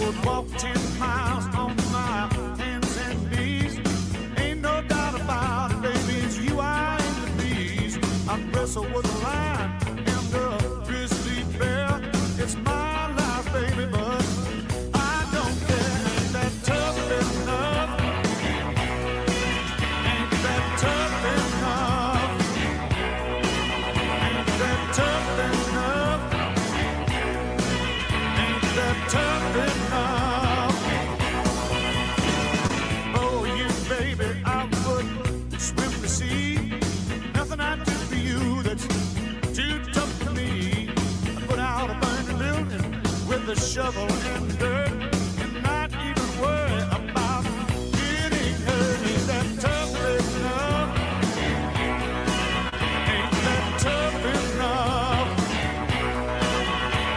would walk 10 miles on my hands and knees. Ain't no doubt about it, baby, it's you I aim to please. I'd wrestle with a lion and a grizzly bear. It's my life, baby, but I don't care. Ain't that tough enough? Ain't that tough enough? Ain't that tough enough? Ain't that tough enough? Oh, you baby, I would swim the sea. Nothing I'd do for you that's too tough for me. I put out a burning building with a shovel and dirt, and not even worry about getting hurt. Ain't that tough enough? Ain't that tough enough?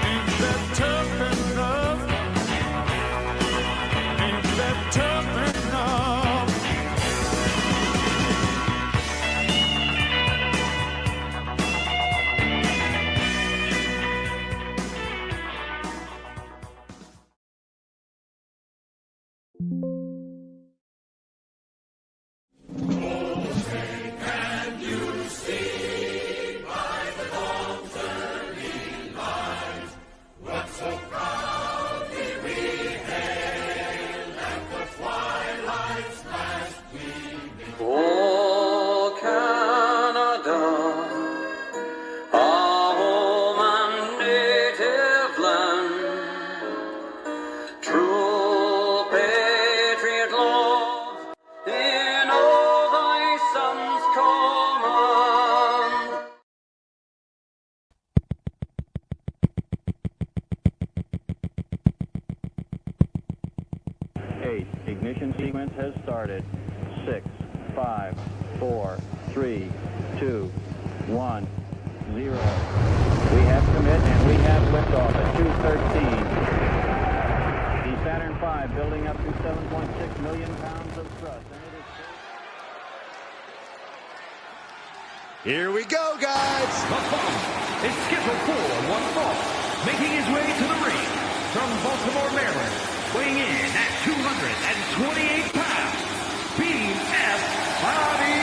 Ain't that tough enough? Ain't that tough enough? Oh, Canada, our home and native land, true patriot love in all thy sons command. Ignition sequence has started. 6, 5, 4, 3, 2, 1, 0. We have commit and we have liftoff at 2:13. The Saturn V building up to 7.6 million pounds of thrust. And it is... Here we go, guys. The fun is scheduled for one fall, making his way to the ring from Baltimore, Maryland, weighing in at 228 pounds, BF Bobby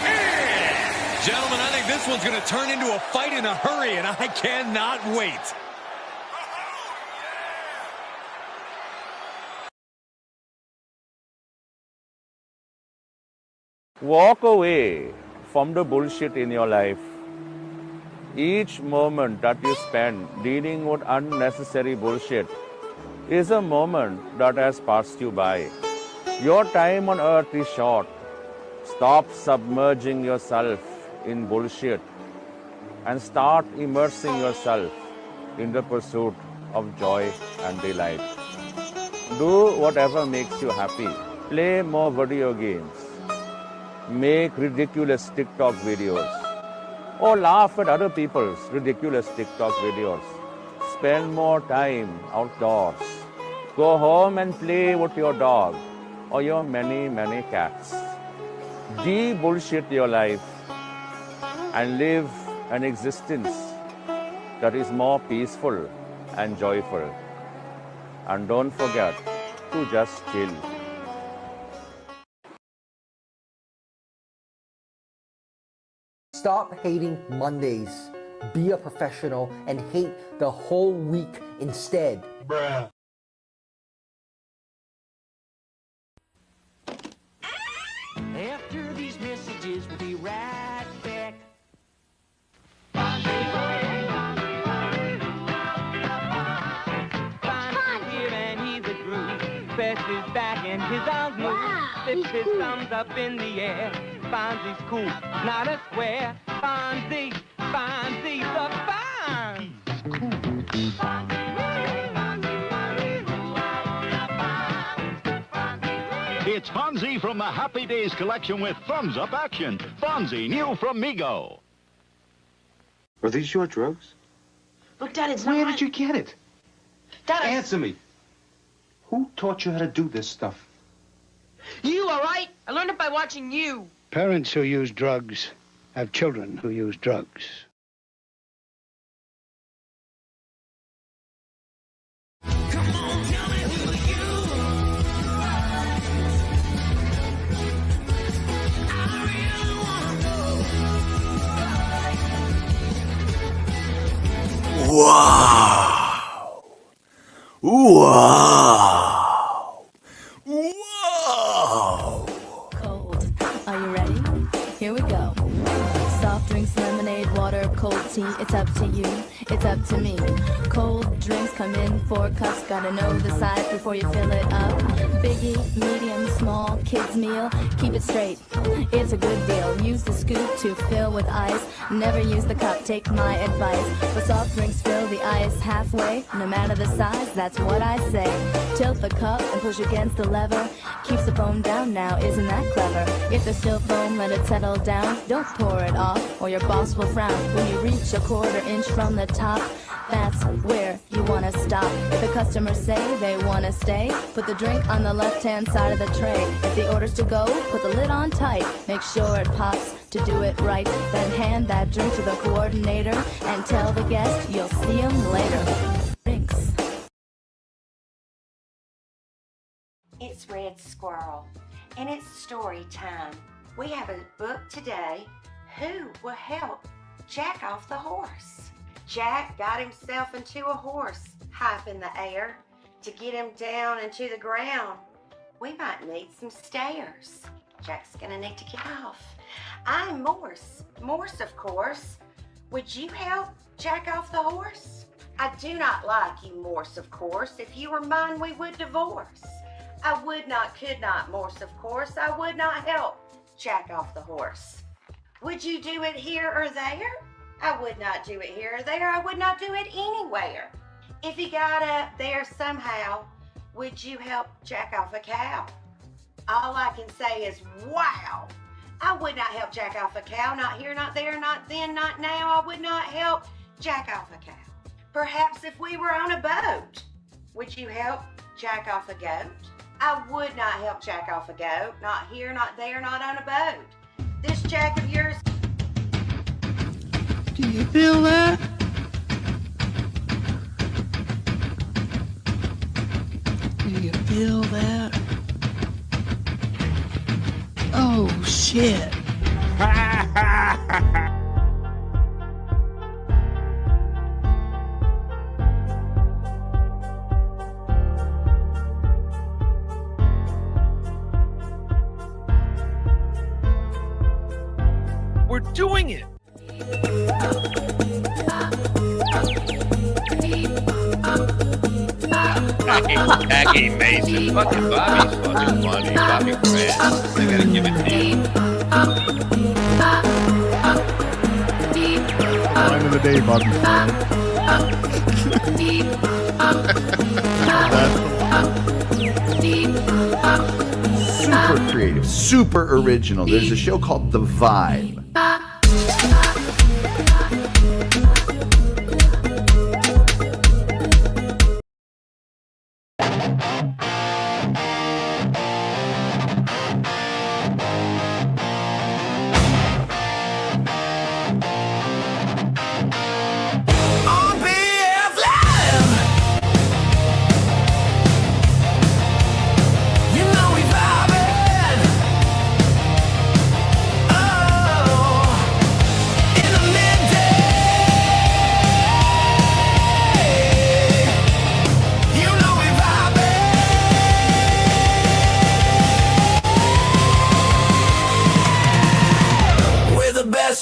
Ed. Gentlemen, I think this one's going to turn into a fight in a hurry, and I cannot wait. Walk away from the bullshit in your life. Each moment that you spend dealing with unnecessary bullshit is a moment that has passed you by. Your time on earth is short. Stop submerging yourself in bullshit and start immersing yourself in the pursuit of joy and delight. Do whatever makes you happy. Play more video games. Make ridiculous TikTok videos. Or laugh at other people's ridiculous TikTok videos. Spend more time outdoors. Go home and play with your dog or your many, many cats. De-bullshit your life and live an existence that is more peaceful and joyful. And don't forget to just chill. Stop hating Mondays. Be a professional and hate the whole week instead. Bruh. After these messages, we'll be right back. Fonzie's here and he's a groove. Best is back and his arms move. Flips his thumbs up in the air. Fonzie's cool, not a square. Fonzie, Fonzie the Fonz. It's Fonzie from the Happy Days collection with thumbs up action. Fonzie, new from Mego. Are these your drugs? Look, Dad, it's Where not... did you get it? Dad, Answer me. Who taught you how to do this stuff? You, all right? I learned it by watching you. Parents who use drugs have children who use drugs. Come on, tell me Wow. Wow. Wow. Cold. Are you ready? Here we go. Soft drinks, lemonade, water, cold tea. It's up to you. It's up to me. Cold drinks come in 4 cups. Gotta know the size before you fill it up. Biggie, medium, small, kids meal. Keep it straight. It's a good deal. Use the scoop to fill with ice. Never use the cup. Take my advice. For soft drinks, fill the ice halfway. No matter the size, that's what I say. Tilt the cup and push against the lever. Keeps the foam down now. Isn't that clever? If there's still foam, let it settle down. Don't pour it off, or your boss will frown. When you reach a 1/4 inch from the top, that's where you wanna stop. If the customers say they wanna stay, put the drink on the left-hand side of the tray. If the order's to go, put the lid on tight. Make sure it pops to do it right. Then hand that drink to the coordinator and tell the guest you'll see him later. Drinks. It's Red Squirrel, and it's story time. We have a book today, Who Will Help Jack Off the Horse? Jack got himself into a horse, high up in the air. To get him down into the ground, we might need some stairs. Jack's gonna need to get off. I'm Morse. Morse, of course. Would you help Jack off the horse? I do not like you, Morse, of course. If you were mine, we would divorce. I would not, could not, Morse, of course. I would not help Jack off the horse. Would you do it here or there? I would not do it here or there. I would not do it anywhere. If he got up there somehow, would you help Jack off a cow? All I can say is, wow. I would not help Jack off a cow. Not here, not there, not then, not now. I would not help Jack off a cow. Perhaps if we were on a boat, would you help Jack off a goat? I would not help Jack off a goat. Not here, not there, not on a boat. This Jack of yours. Do you feel that? Do you feel that? Oh, shit. We're doing it. Jackie Mason, fucking Bobby's fucking funny. Bobby Grant, I gotta give it to you. Line of the day, Bobby. Super creative, super original. There's a show called The Vibe.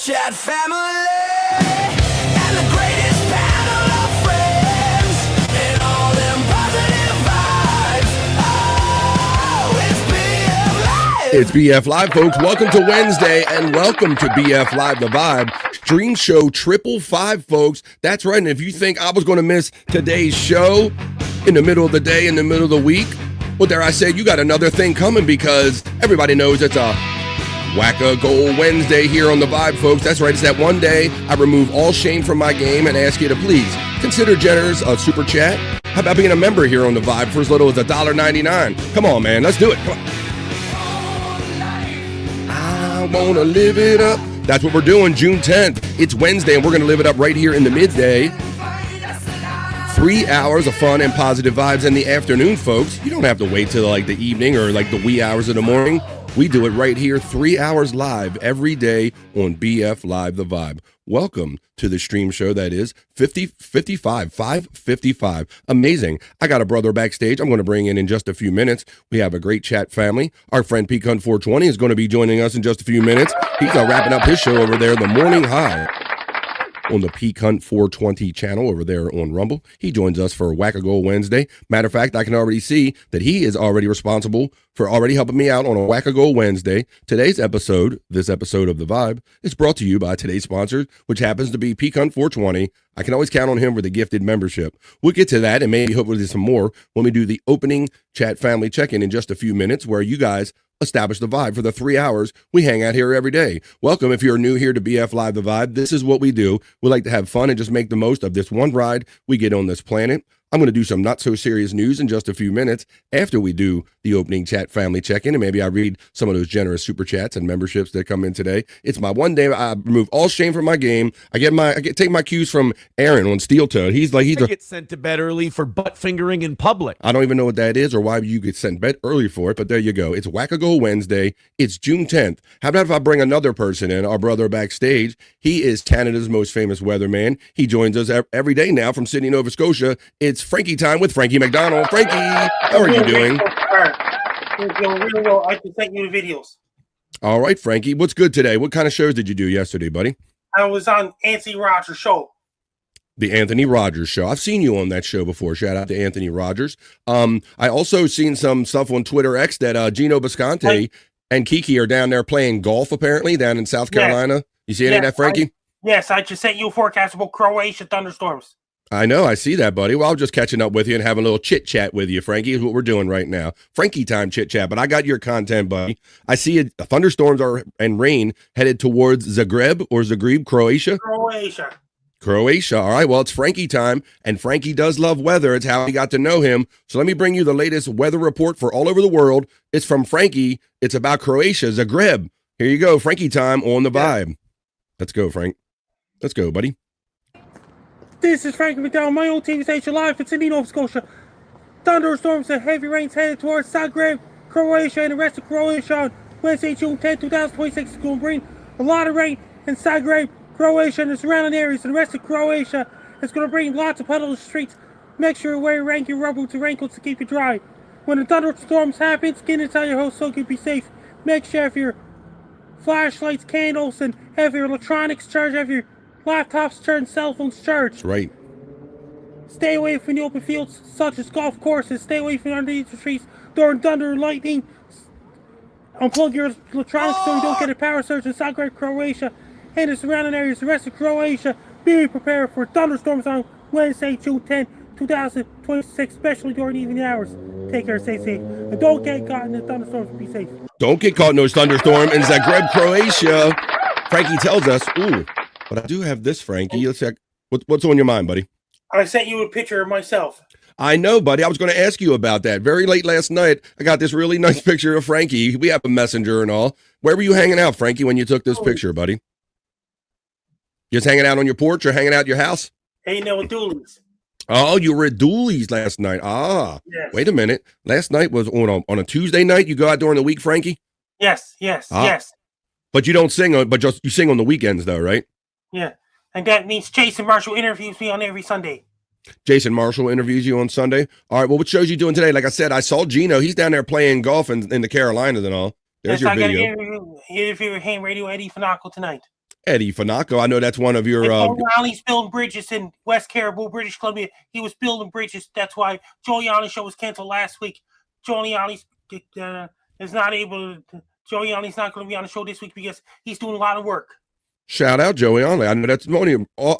Chat family and the greatest panel of friends and all them positive vibes. Oh, it's BF Live. It's BF Live, folks. Welcome to Wednesday and welcome to BF Live, the Vibe Dream Show 555, folks. That's right. And if you think I was going to miss today's show in the middle of the day, in the middle of the week, well, dare I say, you got another thing coming because everybody knows it's a Whack-A-Goal Wednesday here on The Vibe, folks. That's right. It's that one day I remove all shame from my game and ask you to please consider generous a super chat. How about being a member here on The Vibe for as little as $1.99? Come on, man. Let's do it. Come on. I want to live it up. That's what we're doing June 10th. It's Wednesday, and we're going to live it up right here in the midday. 3 hours of fun and positive vibes in the afternoon, folks. You don't have to wait till like the evening or like the wee hours of the morning. We do it right here, 3 hours live every day on BF Live The Vibe. Welcome to the stream show that is 555. Amazing. I got a brother backstage I'm going to bring in just a few minutes. We have a great chat family. Our friend Pecan 420 is going to be joining us in just a few minutes. He's wrapping up his show over there, The Morning High, on the Peak Hunt 420 channel over there on Rumble. He joins us for Whack-A-Goal Wednesday. Matter of fact, I can already see that he is already responsible for already helping me out on a Whack-A-Goal Wednesday. Today's episode, this episode of The Vibe, is brought to you by today's sponsor, which happens to be Peak Hunt 420. I can always count on him for the gifted membership. We'll get to that and maybe hopefully some more when we do the opening chat family check-in in just a few minutes, where you guys establish the vibe for the 3 hours we hang out here every day. Welcome if you're new here to BF Live The Vibe. This is what we do. We like to have fun and just make the most of this one ride we get on this planet. I'm going to do some not so serious news in just a few minutes after we do the opening chat family check-in, and maybe I read some of those generous super chats and memberships that come in today. It's my one day I remove all shame from my game. I take my cues from Aaron on Steel Toed. He's get sent to bed early for butt fingering in public. I don't even know what that is or why you get sent bed early for it, but there you go. It's Whack-A-Goal Wednesday. It's June 10th. How about if I bring another person in, our brother backstage? He is Canada's most famous weatherman. He joins us every day now from Sydney, Nova Scotia. It's Frankie time with Frankie McDonald. Frankie, how are you doing? Really well. I can send you the videos. All right, Frankie. What's good today? What kind of shows did you do yesterday, buddy? I was on Anthony Rogers' show. The Anthony Rogers show. I've seen you on that show before. Shout out to Anthony Rogers. I also seen some stuff on Twitter X that Gino Bisconte and Kiki are down there playing golf, apparently, down in South Carolina. You see any of that, Frankie? Yes, I just sent you a forecast about Croatia thunderstorms. I know. I see that, buddy. Well, I'm just catching up with you and having a little chit-chat with you, Frankie, is what we're doing right now. Frankie time chit-chat, but I got your content, buddy. I see thunderstorms and rain headed towards Zagreb, Croatia. Croatia. All right. Well, it's Frankie time, and Frankie does love weather. It's how we got to know him. So let me bring you the latest weather report for all over the world. It's from Frankie. It's about Croatia, Zagreb. Here you go. Frankie time on the vibe. Let's go, Frank. Let's go, buddy. This is Frankie McDowell, my own TV station live in Sydney, Nova Scotia. Thunderstorms and heavy rains headed towards Zagreb, Croatia, and the rest of Croatia on Wednesday, June 10, 2026. It's going to bring a lot of rain in Zagreb, Croatia, and the surrounding areas. And the rest of Croatia is going to bring lots of puddles in the streets. Make sure you wear your rain rubber boots and raincoats to keep you dry. When the thunderstorms happen, get inside your house so you can be safe. Make sure have your flashlights, candles, and have your electronics charged, have your laptops charged, cell phones charged. That's right. Stay away from the open fields such as golf courses. Stay away from underneath the trees during thunder and lightning. Unplug your electronics so you don't get a power surge in Zagreb, Croatia, and the surrounding areas. The rest of Croatia, be prepared for thunderstorms on Wednesday, June 10, 2026, especially during evening hours. Take care, stay safe, and don't get caught in the thunderstorms. Be safe. Don't get caught in those thunderstorms in Zagreb, Croatia. Frankie tells us, ooh. But I do have this, Frankie. Let's check. What's on your mind, buddy? I sent you a picture of myself. I know, buddy. I was going to ask you about that. Very late last night, I got this really nice picture of Frankie. We have a messenger and all. Where were you hanging out, Frankie, when you took this picture, buddy? Just hanging out on your porch or hanging out at your house? Hanging out with Dooley's. Oh, you were at Dooley's last night. Ah, yes. Wait a minute. Last night was on a Tuesday night. You go out during the week, Frankie? Yes. But you don't sing, but you sing on the weekends, though, right? Yeah, and that means Jason Marshall interviews me on every Sunday. Jason Marshall interviews you on Sunday. All right, well, what shows you doing today? Like I said, I saw Gino. He's down there playing golf in the Carolinas and all. There's your video. I got an interview with Ham Radio Eddie Fanaco tonight. Eddie Fanaco. I know that's one of your... Joe Yanni's building bridges in West Caribou, British Columbia. He was building bridges. That's why Joe Yanni's show was canceled last week. Joe Yanni's is not able to... Joe Yanni's not going to be on the show this week because he's doing a lot of work. Shout out Joey Onley. I know that's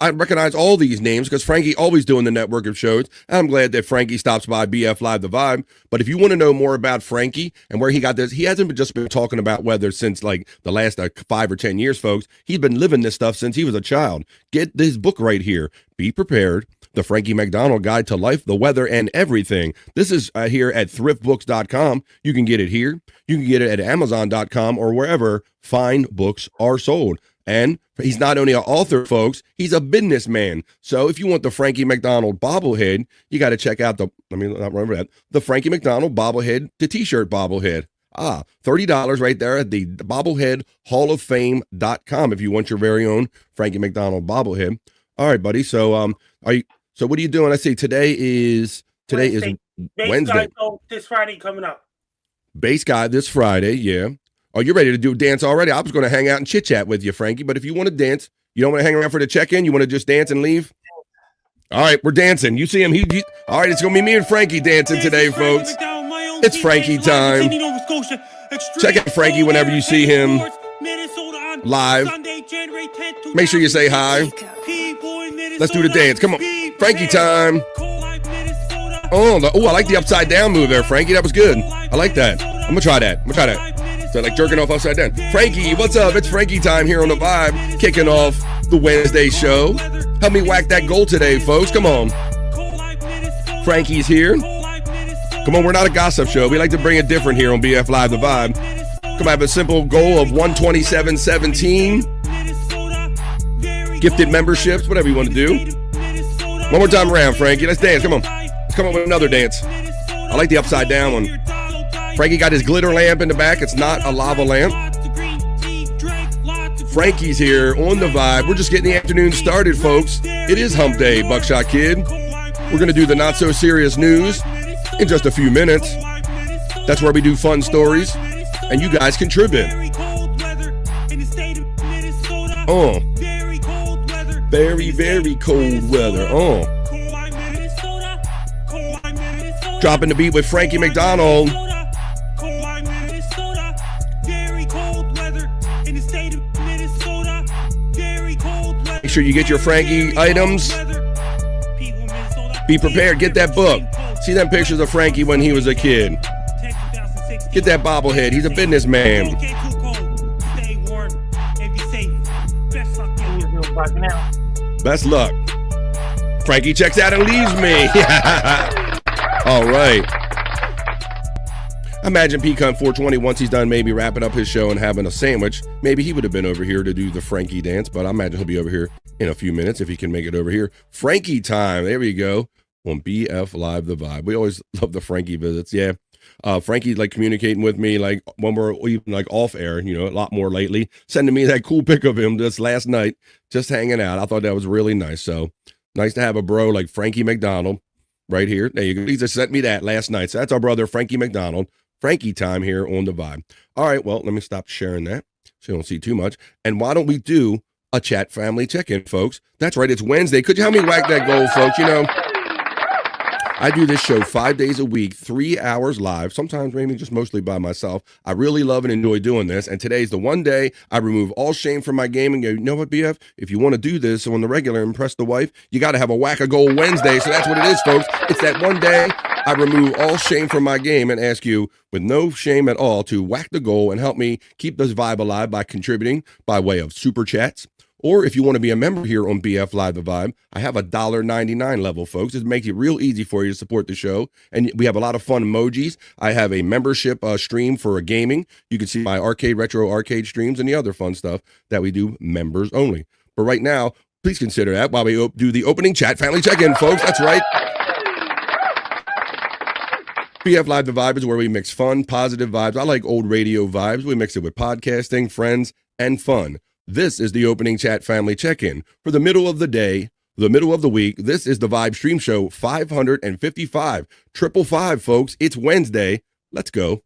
I recognize all these names because Frankie always doing the network of shows. And I'm glad that Frankie stops by BF Live The Vibe. But if you want to know more about Frankie and where he got this, he hasn't just been talking about weather since like the last 5 or 10 years, folks. He's been living this stuff since he was a child. Get this book right here. Be Prepared. The Frankie McDonald Guide to Life, the Weather, and Everything. This is here at thriftbooks.com. You can get it here. You can get it at amazon.com or wherever fine books are sold. And he's not only an author, folks, he's a businessman. So if you want the Frankie McDonald bobblehead, you got to check out the Frankie McDonald bobblehead, the t-shirt bobblehead. $30 right there at the bobbleheadhalloffame.com if you want your very own Frankie McDonald bobblehead. All right, buddy. So so what are you doing? I see today is Wednesday. Guy, this Friday coming up. Bass guy this Friday, yeah. Oh, you're ready to do a dance already? I was going to hang out and chit-chat with you, Frankie, but if you want to dance, you don't want to hang around for the check-in? You want to just dance and leave? All right, we're dancing. You see him? All right, it's going to be me and Frankie dancing today, folks. It's Frankie time. Check out Frankie whenever you see him live. Make sure you say hi. Let's do the dance. Come on. Frankie time. Oh, I like the upside down move there, Frankie. That was good. I like that. I'm going to try that. So like jerking off upside down. Frankie, what's up? It's Frankie time here on The Vibe, kicking off the Wednesday show. Help me whack that goal today, folks. Come on. Frankie's here. Come on, we're not a gossip show. We like to bring it different here on BF Live The Vibe. Come on, have a simple goal of 127.17. Gifted memberships, whatever you want to do. One more time around, Frankie. Let's dance. Come on. Let's come up with another dance. I like the upside down one. Frankie got his glitter lamp in the back. It's not a lava lamp. Frankie's here on The Vibe. We're just getting the afternoon started, folks. It is hump day, Buckshot Kid. We're going to do the not so serious news in just a few minutes. That's where we do fun stories and you guys contribute. Very, very cold weather. Dropping the beat with Frankie McDonald. Make sure you get your Frankie items. Be prepared. Get that book. See them pictures of Frankie when he was a kid. Get that bobblehead. He's a businessman. Best luck. Frankie checks out and leaves me. All right. Imagine Pecan 420 once he's done maybe wrapping up his show and having a sandwich. Maybe he would have been over here to do the Frankie dance, but I imagine he'll be over here in a few minutes if he can make it over here. Frankie time. There we go. On BF Live The Vibe. We always love the Frankie visits. Yeah. Frankie's like communicating with me like when we're even like off air, you know, a lot more lately, sending me that cool pic of him just last night, just hanging out. I thought that was really nice. So nice to have a bro like Frankie McDonald right here. There you go. He just sent me that last night. So that's our brother, Frankie McDonald. Frankie time here on The Vibe. All right. Well, let me stop sharing that so you don't see too much. And why don't we do a chat family check-in, folks? That's right. It's Wednesday. Could you help me whack that goal, folks? You know, I do this show 5 days a week, 3 hours live, sometimes maybe just mostly by myself. I really love and enjoy doing this. And today's the one day I remove all shame from my game and go, you know what, BF? If you want to do this on the regular and impress the wife, you got to have a whack-a-goal Wednesday. So that's what it is, folks. It's that one day I remove all shame from my game and ask you with no shame at all to whack the goal and help me keep this vibe alive by contributing by way of super chats. Or if you want to be a member here on BF Live The Vibe, I have a $1.99 level, folks. It makes it real easy for you to support the show. And we have a lot of fun emojis. I have a membership stream for gaming. You can see my retro arcade streams and the other fun stuff that we do members only. But right now, please consider that while we do the opening chat family check-in, folks. That's right. BF Live The Vibe is where we mix fun, positive vibes. I like old radio vibes. We mix it with podcasting, friends, and fun. This is the opening chat family check-in for the middle of the day, the middle of the week. This is the Vibe Stream Show 555. 555, folks. It's Wednesday. Let's go.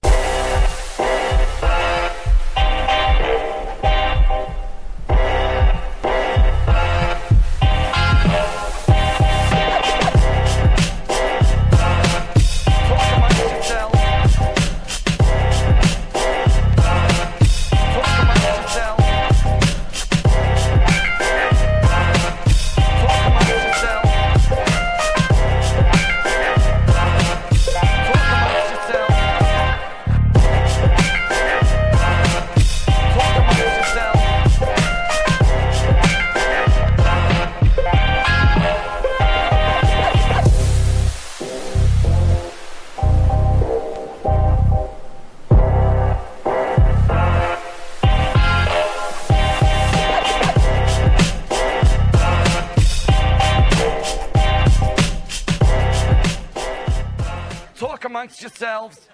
talk amongst yourselves.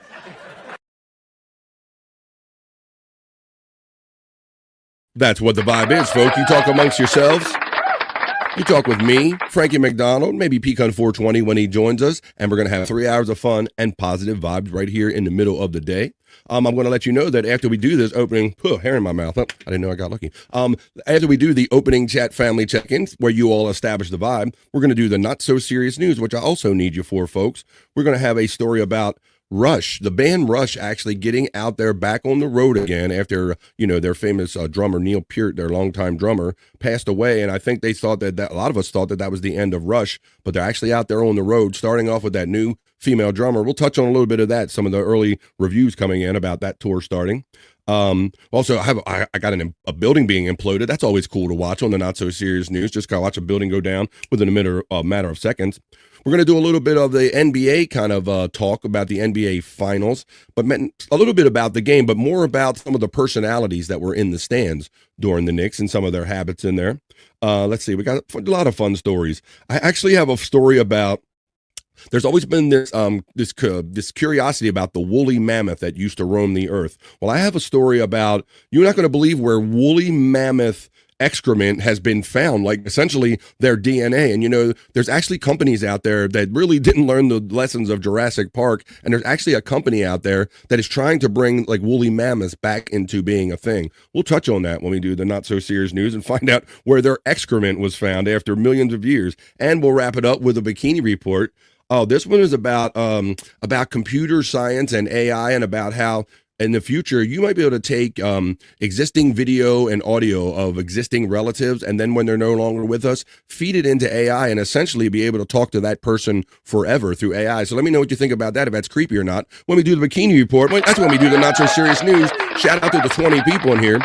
That's what the vibe is, folks. You talk amongst yourselves. You talk with me, Frankie McDonald, maybe Pecan 420 when he joins us, and we're going to have 3 hours of fun and positive vibes right here in the middle of the day. I'm going to let you know that after we do this opening, hair in my mouth. Oh, I didn't know I got lucky. After we do the opening chat family check-ins, where you all establish the vibe, we're going to do the not so serious news, which I also need you for, folks. We're going to have a story about Rush, the band Rush, actually getting out there back on the road again after, their famous drummer, Neil Peart, their longtime drummer, passed away. And I think they thought that a lot of us thought that was the end of Rush, but they're actually out there on the road, starting off with that new female drummer. We'll touch on a little bit of that, some of the early reviews coming in about that tour starting. Also, I got a building being imploded. That's always cool to watch on the not so serious news. Just gotta watch a building go down within a matter of seconds. We're going to do a little bit of the NBA kind of talk about the NBA finals, but a little bit about the game, but more about some of the personalities that were in the stands during the Knicks and some of their habits in there. Let's see. We got a lot of fun stories. I actually have a story about, there's always been this curiosity about the woolly mammoth that used to roam the earth. Well, I have a story about, you're not going to believe where woolly mammoth excrement has been found, like essentially their DNA. And there's actually companies out there that really didn't learn the lessons of Jurassic Park, and there's actually a company out there that is trying to bring like woolly mammoths back into being a thing. We'll touch on that when we do the not so serious news and find out where their excrement was found after millions of years. And we'll wrap it up with a Bikini Report. Oh, this one is about computer science and AI, and about how in the future, you might be able to take existing video and audio of existing relatives, and then when they're no longer with us, feed it into AI and essentially be able to talk to that person forever through AI. So let me know what you think about that, if that's creepy or not. When we do the Bikini Report, that's when we do the not so serious news. Shout out to the 20 people in here.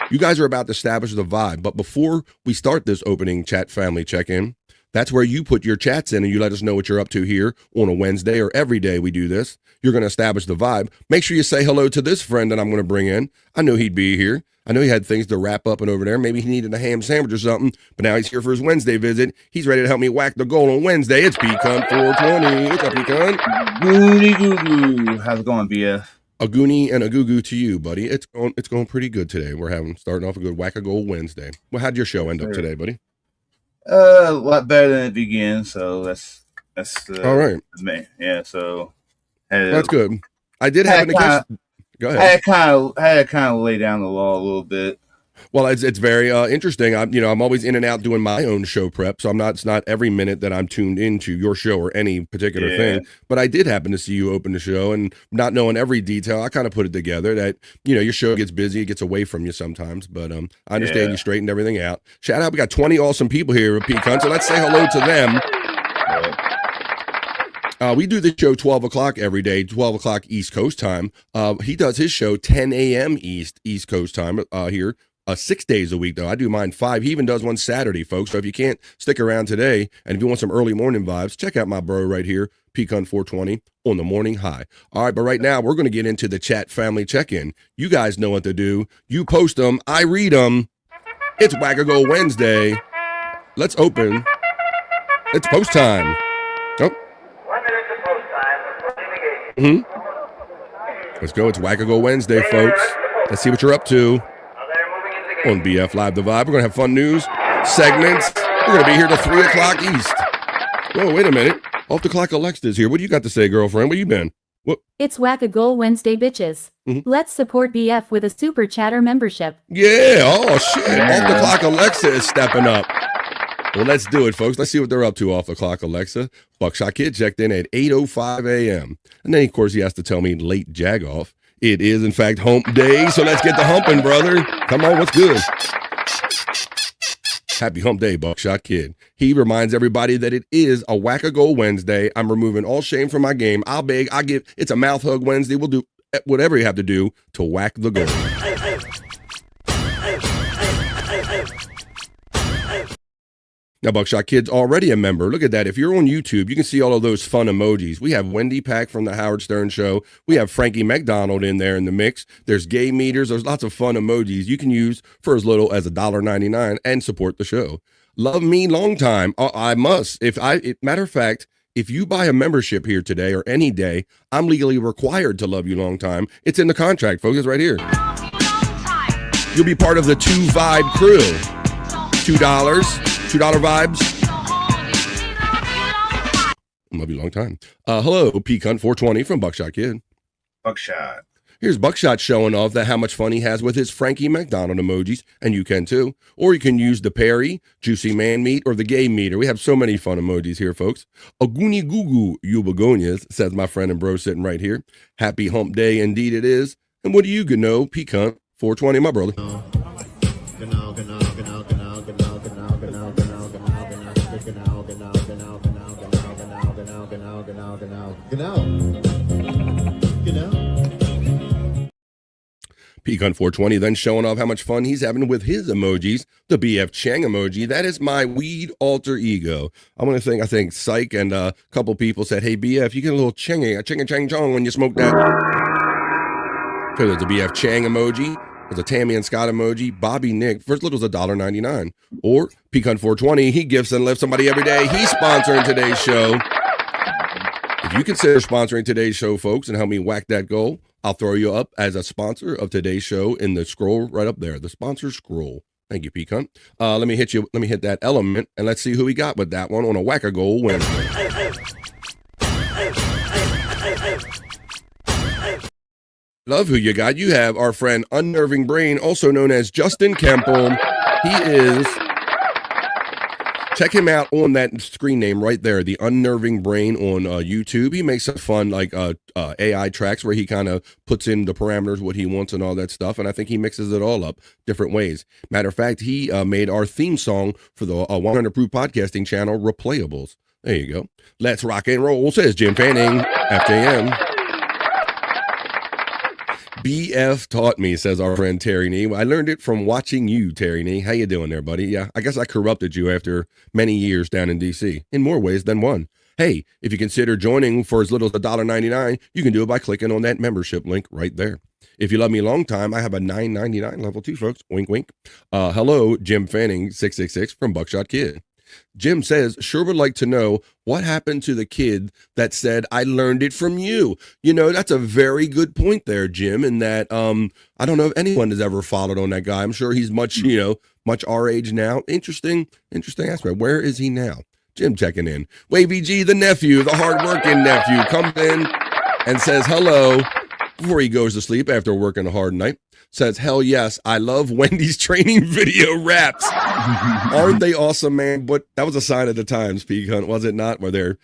You guys are about to establish the vibe. But before we start this opening chat family check-in, that's where you put your chats in and you let us know what you're up to here on a Wednesday, or every day we do this. You're going to establish the vibe. Make sure you say hello to this friend that I'm going to bring in. I know he'd be here. I know he had things to wrap up and over there. Maybe he needed a ham sandwich or something, but now he's here for his Wednesday visit. He's ready to help me whack the goal on Wednesday. It's Pecan 420. What's up, Pecan? Goody goo goo. How's it going, BF? A goonie and a goo goo to you, buddy. It's going pretty good today. We're starting off a good whack a goal Wednesday. Well, how'd your show end up today, buddy? A lot better than it began, so that's all right. Yeah, so that's good. I did happen to catch. Go ahead. I had to kind of lay down the law a little bit. Well, it's very interesting. I'm always in and out doing my own show prep, so it's not every minute that I'm tuned into your show or any particular thing. But I did happen to see you open the show, and not knowing every detail, I kind of put it together that your show gets busy, it gets away from you sometimes. But I understand you straightened everything out. Shout out, we got 20 awesome people here at Pecan, so let's say hello to them. We do the show 12 o'clock every day, 12 o'clock East Coast time. He does his show 10 a.m. East Coast time here. 6 days a week, though. I do mine 5. He even does one Saturday, folks. So if you can't stick around today, and if you want some early morning vibes, check out my bro right here, Pecan 420 on the morning high. All right, but right now, we're going to get into the chat family check-in. You guys know what to do. You post them. I read them. It's Wackago Wednesday. Let's open. It's post time. Oh. 1 minute to post time. We're Mm-hmm. Let's go. It's Wackago Wednesday, folks. Let's see what you're up to. On BF Live The Vibe. We're going to have fun news, segments. We're going to be here till 3 o'clock East. Oh, wait a minute. Off the clock Alexa's here. What do you got to say, girlfriend? Where you been? What? It's Wackagoal Wednesday, bitches. Mm-hmm. Let's support BF with a super chatter membership. Yeah. Oh, shit. Off the clock Alexa is stepping up. Well, let's do it, folks. Let's see what they're up to off the clock Alexa. Buckshot Kid checked in at 8:05 a.m. And then, of course, he has to tell me late jagoff. It is, in fact, hump day, so let's get the humping, brother. Come on, what's good? Happy hump day, Buckshot Kid. He reminds everybody that it is a Wackago Wednesday. I'm removing all shame from my game. I'll beg, it's a mouth hug Wednesday. We'll do whatever you have to do to whack the goal. Now, Buckshot Kid's already a member. Look at that. If you're on YouTube, you can see all of those fun emojis. We have Wendy Pack from the Howard Stern Show. We have Frankie McDonald in there in the mix. There's gay meters. There's lots of fun emojis you can use for as little as $1.99 and support the show. Love me long time. I must. Matter of fact, if you buy a membership here today or any day, I'm legally required to love you long time. It's in the contract, folks. It's right here. You'll be part of the 2 Vibe crew. $2 vibes. Love you long time. Hello, Peacunt 420 from Buckshot Kid. Buckshot. Here's Buckshot showing off that how much fun he has with his Frankie McDonald emojis, and you can too. Or you can use the Perry, Juicy Man Meat, or the Gay Meter. We have so many fun emojis here, folks. Aguni Gugu Ubagonias, says my friend and bro sitting right here. Happy hump day indeed it is. And what do you know, Peacunt 420, my brother. Peacunt 420 then showing off how much fun he's having with his emojis. The BF Chang emoji, that is my weed alter ego. I think Psych and a couple people said, hey BF, you get a little chang chong when you smoke that. So there's a BF Chang emoji. There's a Tammy and Scott emoji. Bobby Nick, first little was $1.99. Or Peacunt 420, he gifts and lifts somebody every day. He's sponsoring today's show. If you consider sponsoring today's show, folks, and help me whack that goal, I'll throw you up as a sponsor of today's show in the scroll right up there, the sponsor scroll. Thank you, Peacunt. Let me hit that element, and let's see who we got with that one on a whack-a-goal Wednesday. Love who you got. You have our friend Unnerving Brain, also known as Justin Kemple. Check him out on that screen name right there, the Unnerving Brain on YouTube. He makes some fun AI tracks where he kind of puts in the parameters, what he wants and all that stuff. And I think he mixes it all up different ways. Matter of fact, he made our theme song for the 100 Proof Podcasting channel, Replayables. There you go. Let's rock and roll, says Jim Fanning, FJM. BF taught me, says our friend Terry Nee. I learned it from watching you, Terry Nee. How you doing there, buddy? Yeah, I guess I corrupted you after many years down in D.C. in more ways than one. Hey, if you consider joining for as little as $1.99, you can do it by clicking on that membership link right there. If you love me a long time, I have a $9.99 level 2, folks. Wink, wink. Hello, Jim Fanning, 666 from Buckshot Kid. Jim says, sure would like to know what happened to the kid that said, I learned it from you. You know, that's a very good point there, Jim, in that I don't know if anyone has ever followed on that guy. I'm sure he's much our age now. Interesting aspect. Where is he now? Jim checking in. Wavy G, the nephew, the hardworking nephew, comes in and says hello before he goes to sleep after working a hard night. Says, hell yes, I love Wendy's training video raps. Aren't they awesome, man? But that was a sign of the times, Peacunt, was it not? Where they're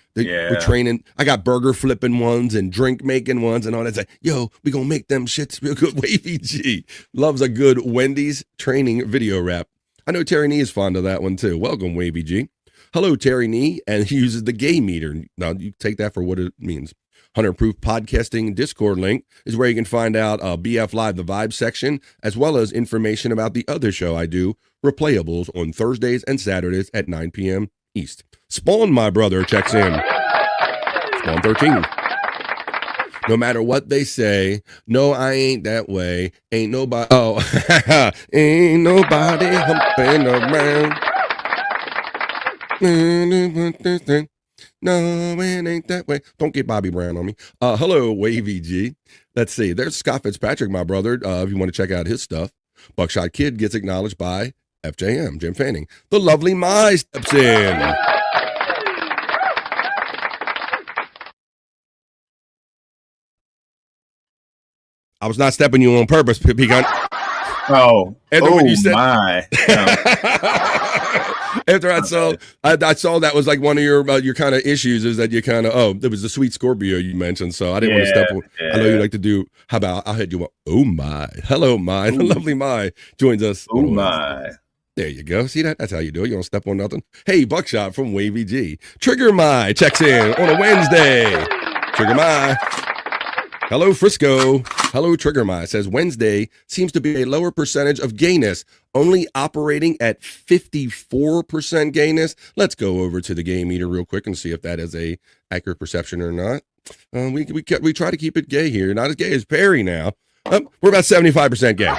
training. I got burger flipping ones and drink making ones and all that. Say, yo, we gonna make them shits real good. Wavy G loves a good Wendy's training video rap. I know Terry Nee is fond of that one too. Welcome, Wavy G. Hello, Terry Nee, and he uses the gay meter. Now, you take that for what it means. 100 Proof Podcasting Discord link is where you can find out BF Live, the Vibe section, as well as information about the other show I do, Replayables, on Thursdays and Saturdays at 9 p.m. East. Spawn, my brother, checks in. Spawn 13. No matter what they say, no, I ain't that way. Ain't nobody, ain't nobody humping around. No, it ain't that way. Don't get Bobby Brown on me. Hello, Wavy G. Let's see. There's Scott Fitzpatrick, my brother, if you want to check out his stuff. Buckshot Kid gets acknowledged by FJM, Jim Fanning. The lovely Mai steps in. I was not stepping you on purpose, Peacunt. Oh, when you said, my. No. After I saw that was like one of your kind of issues is that you kind of, there was the sweet Scorpio you mentioned, so I didn't want to step on. Yeah. I know you like to do, how about I'll hit you up. Oh my. Hello, Mai. The lovely Mai joins us. Oh my. There you go. See that? That's how you do it. You don't step on nothing. Hey, Buckshot from Wavy G. Trigger Mai checks in on a Wednesday. Trigger Mai. Hello, Frisco. Hello, Trigger Mai says Wednesday seems to be a lower percentage of gayness, only operating at 54% gayness. Let's go over to the gay meter real quick and see if that is a accurate perception or not. We try to keep it gay here. Not as gay as Perry now. We're about 75% gay.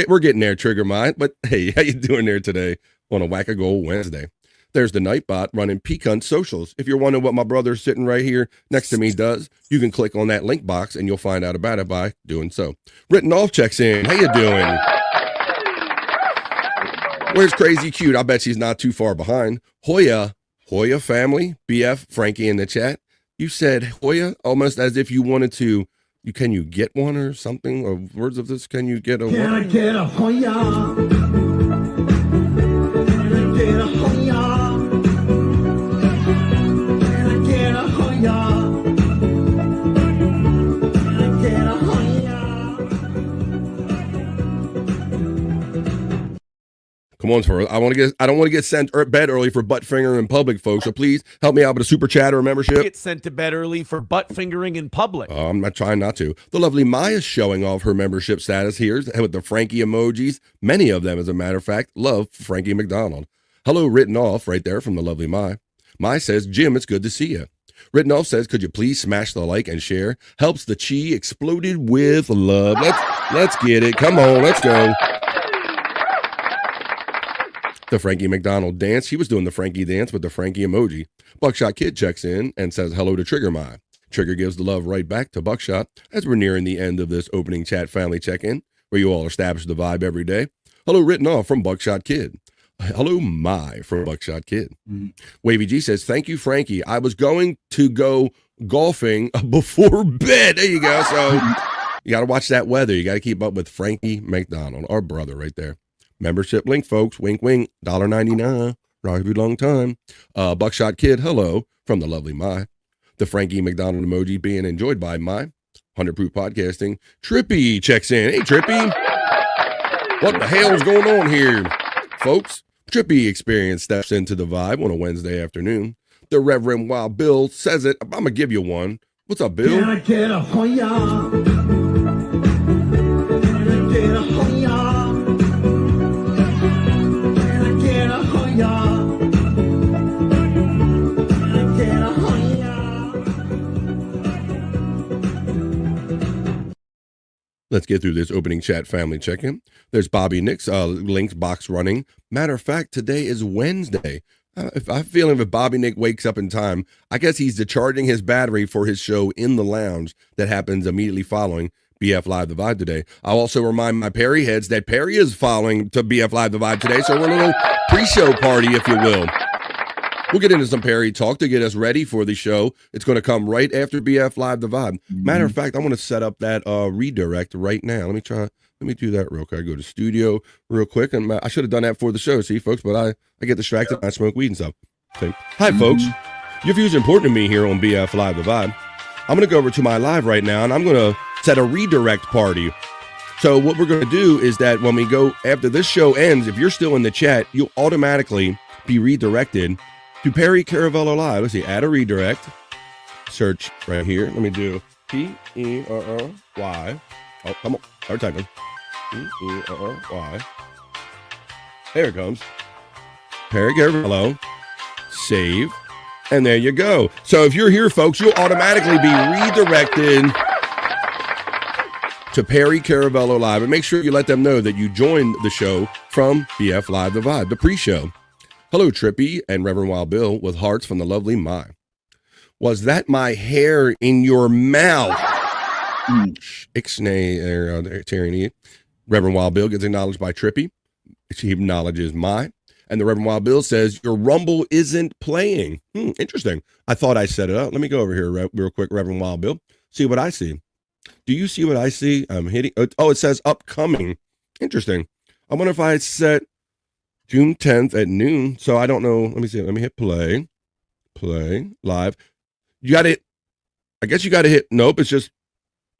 We're getting there, Trigger Mai. But hey, how you doing there today on a Whack-A-Goal Wednesday? There's the Nightbot running Pecan Socials. If you're wondering what my brother sitting right here next to me does, you can click on that link box and you'll find out about it by doing so. Written Off checks in. How you doing? Where's Crazy Cute? I bet she's not too far behind. Hoya family, BF, Frankie in the chat. You said Hoya almost as if you wanted to. Can you get one or something? Or words of this, can you get a Can I get a Hoya? Can I get a Hoya? Can I get a Hoya? Can I get a Hoya? Come on, for I don't want to get sent to bed early for butt fingering in public, folks. So please help me out with a super chat or a membership. Get sent to bed early for butt fingering in public. I'm not trying not to. The lovely Maya's showing off her membership status here with the Frankie emojis. Many of them, as a matter of fact, love Frankie McDonald. Hello, Written Off, right there from the lovely Maya. Maya says, Jim, it's good to see you. Written Off says, could you please smash the like and share? Helps the chi exploded with love. Let's get it. Come on, let's go. The Frankie McDonald dance. He was doing the Frankie dance with the Frankie emoji. Buckshot Kid checks in and says hello to Trigger My. Trigger gives the love right back to Buckshot as we're nearing the end of this opening chat family check-in where you all establish the vibe every day. Hello, Written Off from Buckshot Kid. Hello, My from Buckshot Kid. Wavy G says, thank you, Frankie. I was going to go golfing before bed. There you go. So you got to watch that weather. You got to keep up with Frankie McDonald, our brother right there. Membership link, folks. Wink, wink. $1.99. Rock you long time. Buckshot Kid, hello from the lovely My. The Frankie McDonald emoji being enjoyed by My. 100 Proof Podcasting. Trippy checks in. Hey, Trippy. What the hell's going on here, folks? Trippy Experience steps into the vibe on a Wednesday afternoon. The Reverend Wild Bill says it. I'm going to give you one. What's up, Bill? Can I get a Hoya? Can I get a Hoya? Let's get through this opening chat family check-in. There's Bobby Nick's links box running. Matter of fact, today is Wednesday. If I'm feeling if Bobby Nick wakes up in time, I guess he's decharging his battery for his show In the Lounge that happens immediately following BF Live The Vibe today. I'll also remind my Perry heads that Perry is following to BF Live The Vibe today, so we're a little pre-show party, if you will. We'll get into some Perry talk to get us ready for the show. It's going to come right after BF Live The Vibe. Matter of fact, I want to set up that redirect right now. Let me do that real quick. I go to studio real quick, and I should have done that for the show, see, folks, but I get distracted. I smoke weed and stuff. Okay. Hi, folks. Your views are important to me here on BF Live The Vibe. I'm going to go over to my live right now, and I'm going to set a redirect party. So what we're going to do is that when we go, after this show ends, if you're still in the chat, you'll automatically be redirected to Perry Caravello Live. Let's see, add a redirect. Search right here. Let me do P-E-R-R-Y. Oh, come on. Start typing. P-E-R-R-Y. There it comes. Perry Caravello. Save. And there you go. So if you're here, folks, you'll automatically be redirected to Perry Caravello Live. And make sure you let them know that you joined the show from BF Live The Vibe, the pre-show. Hello, Trippy and Reverend Wild Bill with hearts from the lovely My. Was that my hair in your mouth? Ixnay, Tyranny. Reverend Wild Bill gets acknowledged by Trippy. She acknowledges My. And the Reverend Wild Bill says, your Rumble isn't playing. Interesting. I thought I set it up. Let me go over here real quick, Reverend Wild Bill. See what I see. Do you see what I see? I'm hitting. Oh, it says upcoming. Interesting. I wonder if I set June 10th at noon. So I don't know. Let me see. Let me hit play. Play live. You got it. I guess you got to hit. Nope. I guess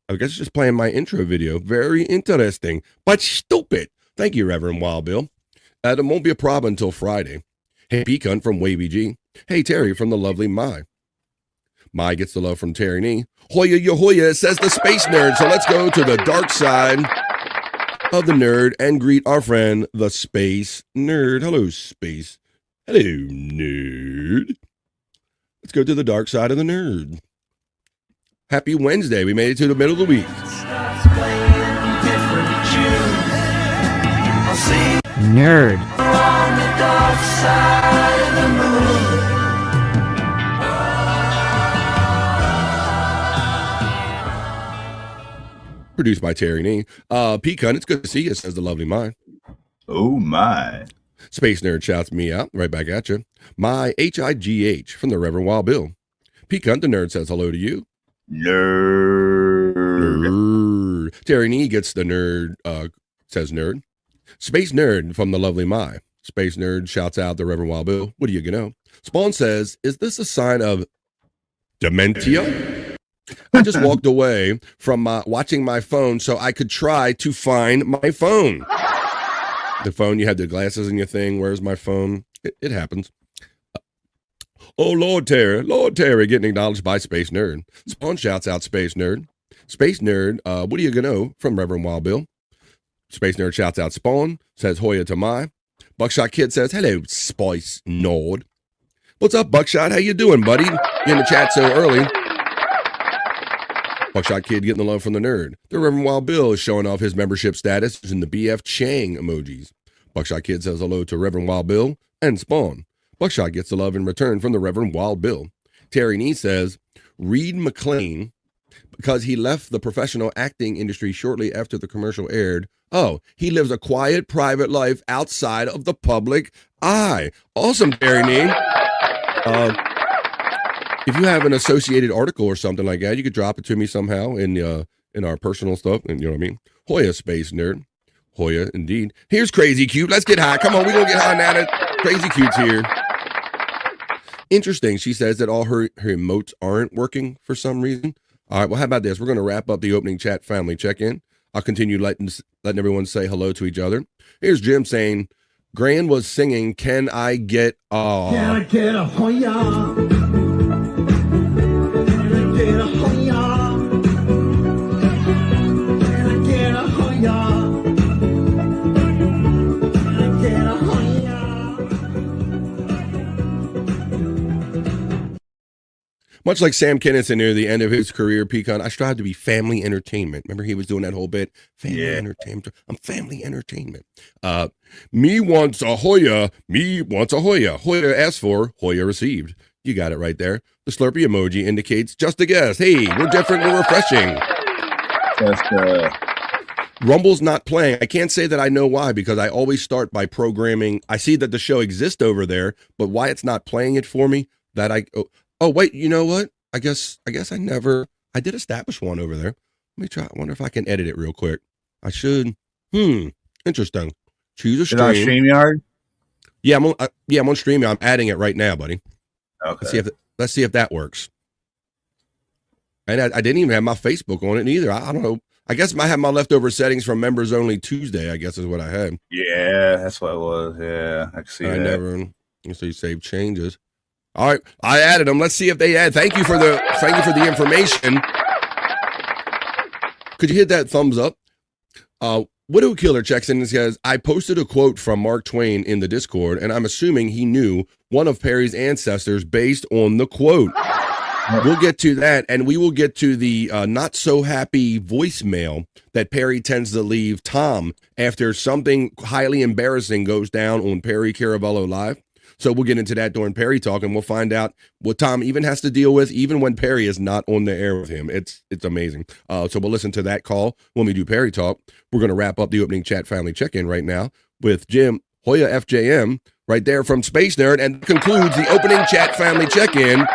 it's just playing my intro video. Very interesting, but stupid. Thank you, Reverend Wild Bill. It won't be a problem until Friday. Hey, Pecan from Wavy G. Hey, Terry from the lovely My. My gets the love from Terry Nee. Hoya yo Hoya, says the space nerd. So let's go to the dark side of the nerd and greet our friend, the space nerd. Hello, space. Hello, nerd. Let's go to the dark side of the nerd. Happy Wednesday. We made it to the middle of the week. Nerd. dark side of the moon. Produced by Terry Nee. Pete Cunt, it's good to see you, says the lovely Mind. Oh, my. Space Nerd shouts me out, right back at you. My HIGH from the Reverend Wild Bill. Pete Cunt, the nerd, says hello to you. Nerd. Terry Nee gets the nerd, says nerd. Space Nerd from the lovely My. Space Nerd shouts out the Reverend Wild Bill. What do you know? Spawn says, is this a sign of dementia? I just walked away from watching my phone so I could try to find my phone. The phone, you had the glasses in your thing. Where's my phone? It happens. Oh, Lord Terry, getting acknowledged by Space Nerd. Spawn shouts out Space Nerd. Space Nerd, what do you know from Reverend Wild Bill? Space Nerd shouts out Spawn, says Hoya to my. Buckshot Kid says, hello, Spice Nord. What's up, Buckshot? How you doing, buddy? You're in the chat so early. Buckshot Kid getting the love from the nerd. The Reverend Wild Bill is showing off his membership status using the BF Chang emojis. Buckshot Kid says hello to Reverend Wild Bill and Spawn. Buckshot gets the love in return from the Reverend Wild Bill. Terry Nee says, Reed McLean, because he left the professional acting industry shortly after the commercial aired. Oh, he lives a quiet, private life outside of the public eye. Awesome, Terry Nee. If you have an associated article or something like that, you could drop it to me somehow in our personal stuff. And you know what I mean? Hoya, Space Nerd. Hoya, indeed. Here's Crazy Cute. Let's get high. Come on, we're going to get high now. Crazy Cute's here. Interesting. She says that all her emotes aren't working for some reason. All right, well, how about this? We're going to wrap up the opening chat family check-in. I'll continue letting everyone say hello to each other. Here's Jim saying, Gran was singing, Can I Get a... Can I get a Hoya? Get a Hoya. Can I get a Hoya? Can I get a Hoya? Much like Sam Kinison near the end of his career, Pecan, I strive to be family entertainment. Remember he was doing that whole bit? Family entertainment. I'm family entertainment. Me wants a Hoya. Me wants a Hoya. Hoya asked for, Hoya received. You got it right there. The Slurpee emoji indicates just a guess. Hey, we're different, we're refreshing. Rumble's not playing. I can't say that I know why, because I always start by programming. I see that the show exists over there, but why it's not playing it for me, that oh wait, you know what? I guess I did establish one over there. Let me try. I wonder if I can edit it real quick. I should. Interesting. Choose a stream. Is it on StreamYard? Yeah, I'm on StreamYard. I'm adding it right now, buddy. Okay. Let's see if that works. And I didn't even have my Facebook on it either. I don't know. I guess I have my leftover settings from Members Only Tuesday, I guess is what I had. Yeah, that's what it was. Yeah, I can see that. You see save changes. All right, I added them. Let's see if they add. Thank you for the information. Could you hit that thumbs up? Widow Killer checks in and says, I posted a quote from Mark Twain in the Discord, and I'm assuming he knew one of Perry's ancestors based on the quote. We'll get to that, and we will get to the not so happy voicemail that Perry tends to leave Tom after something highly embarrassing goes down on Perry Caravello Live. So we'll get into that during Perry Talk, and we'll find out what Tom even has to deal with, even when Perry is not on the air with him. It's amazing. So we'll listen to that call when we do Perry Talk. We're going to wrap up the opening chat family check-in right now with Jim Hoya FJM right there from Space Nerd, and concludes the opening chat family check-in.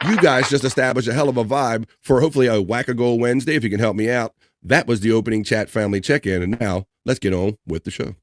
You guys just established a hell of a vibe for hopefully a Whack-A-Goal Wednesday, if you can help me out. That was the opening chat family check-in, and now let's get on with the show.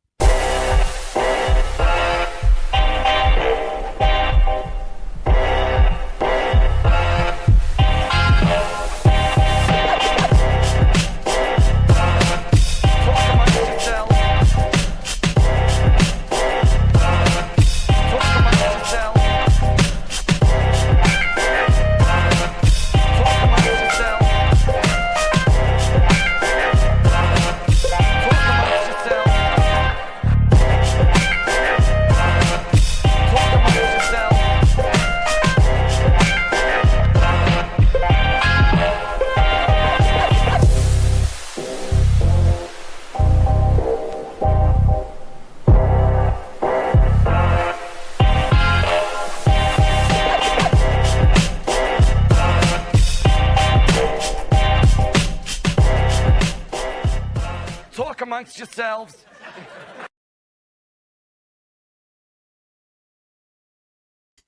amongst yourselves.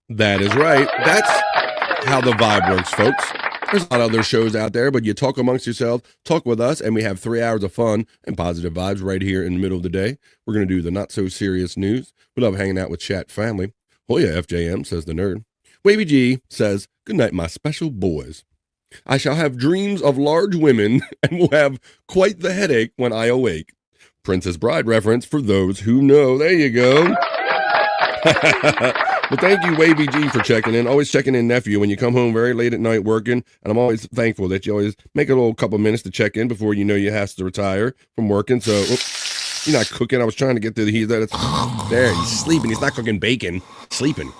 That is right. That's how the vibe works, folks. There's a lot of other shows out there, but you talk amongst yourselves, talk with us, and we have 3 hours of fun and positive vibes right here in the middle of the day. We're going to do the not-so-serious news. We love hanging out with chat family. Oh, yeah, FJM, says the nerd. Wavy G says, good night, my special boys. I shall have dreams of large women and will have quite the headache when I awake. Princess Bride reference for those who know. There you go. Well, thank you, Wavy G, for checking in. Always checking in, nephew, when you come home very late at night working. And I'm always thankful that you always make a little couple minutes to check in before you know you have to retire from working. So, you're not cooking. I was trying to get to the heat. There, he's sleeping. He's not cooking bacon. Sleeping.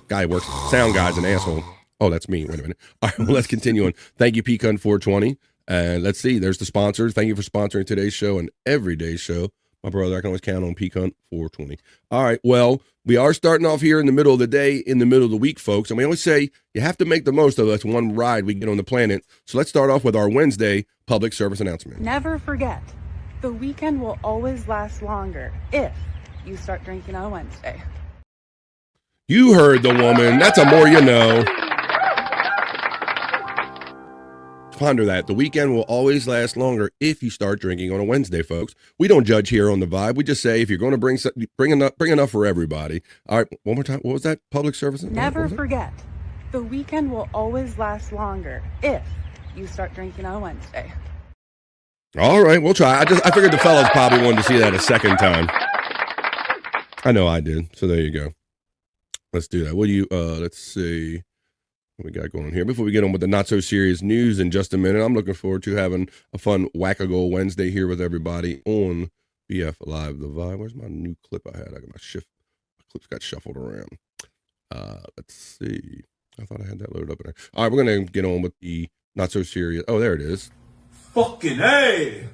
Guy works. Sound guy's an asshole. Oh, that's me. Wait a minute. All right, well, let's continue on. Thank you, Pecan 420. And let's see. There's the sponsors. Thank you for sponsoring today's show and every day's show. My brother, I can always count on Pecan 420. All right, well, we are starting off here in the middle of the day, in the middle of the week, folks. And we always say you have to make the most of this one ride we get on the planet. So let's start off with our Wednesday public service announcement. Never forget, the weekend will always last longer if you start drinking on Wednesday. You heard the woman. That's a more you know. Ponder that. The weekend will always last longer if you start drinking on a Wednesday, folks. We don't judge here on the vibe. We just say if you're going to bring enough for everybody. All right, one more time. What was that? Public service? Never forget, the weekend will always last longer if you start drinking on Wednesday. All right, we'll try. I figured the fellas probably wanted to see that a second time. I know I did. So there you go. Let's do that. Let's see what we got going on here. Before we get on with the not-so-serious news in just a minute, I'm looking forward to having a fun Whack-A-Go Wednesday here with everybody on BF Live The Vibe. Where's my new clip I had? I got my clips got shuffled around. Let's see. I thought I had that loaded up in there. All right, we're going to get on with the not-so-serious. Oh, there it is. Fucking A!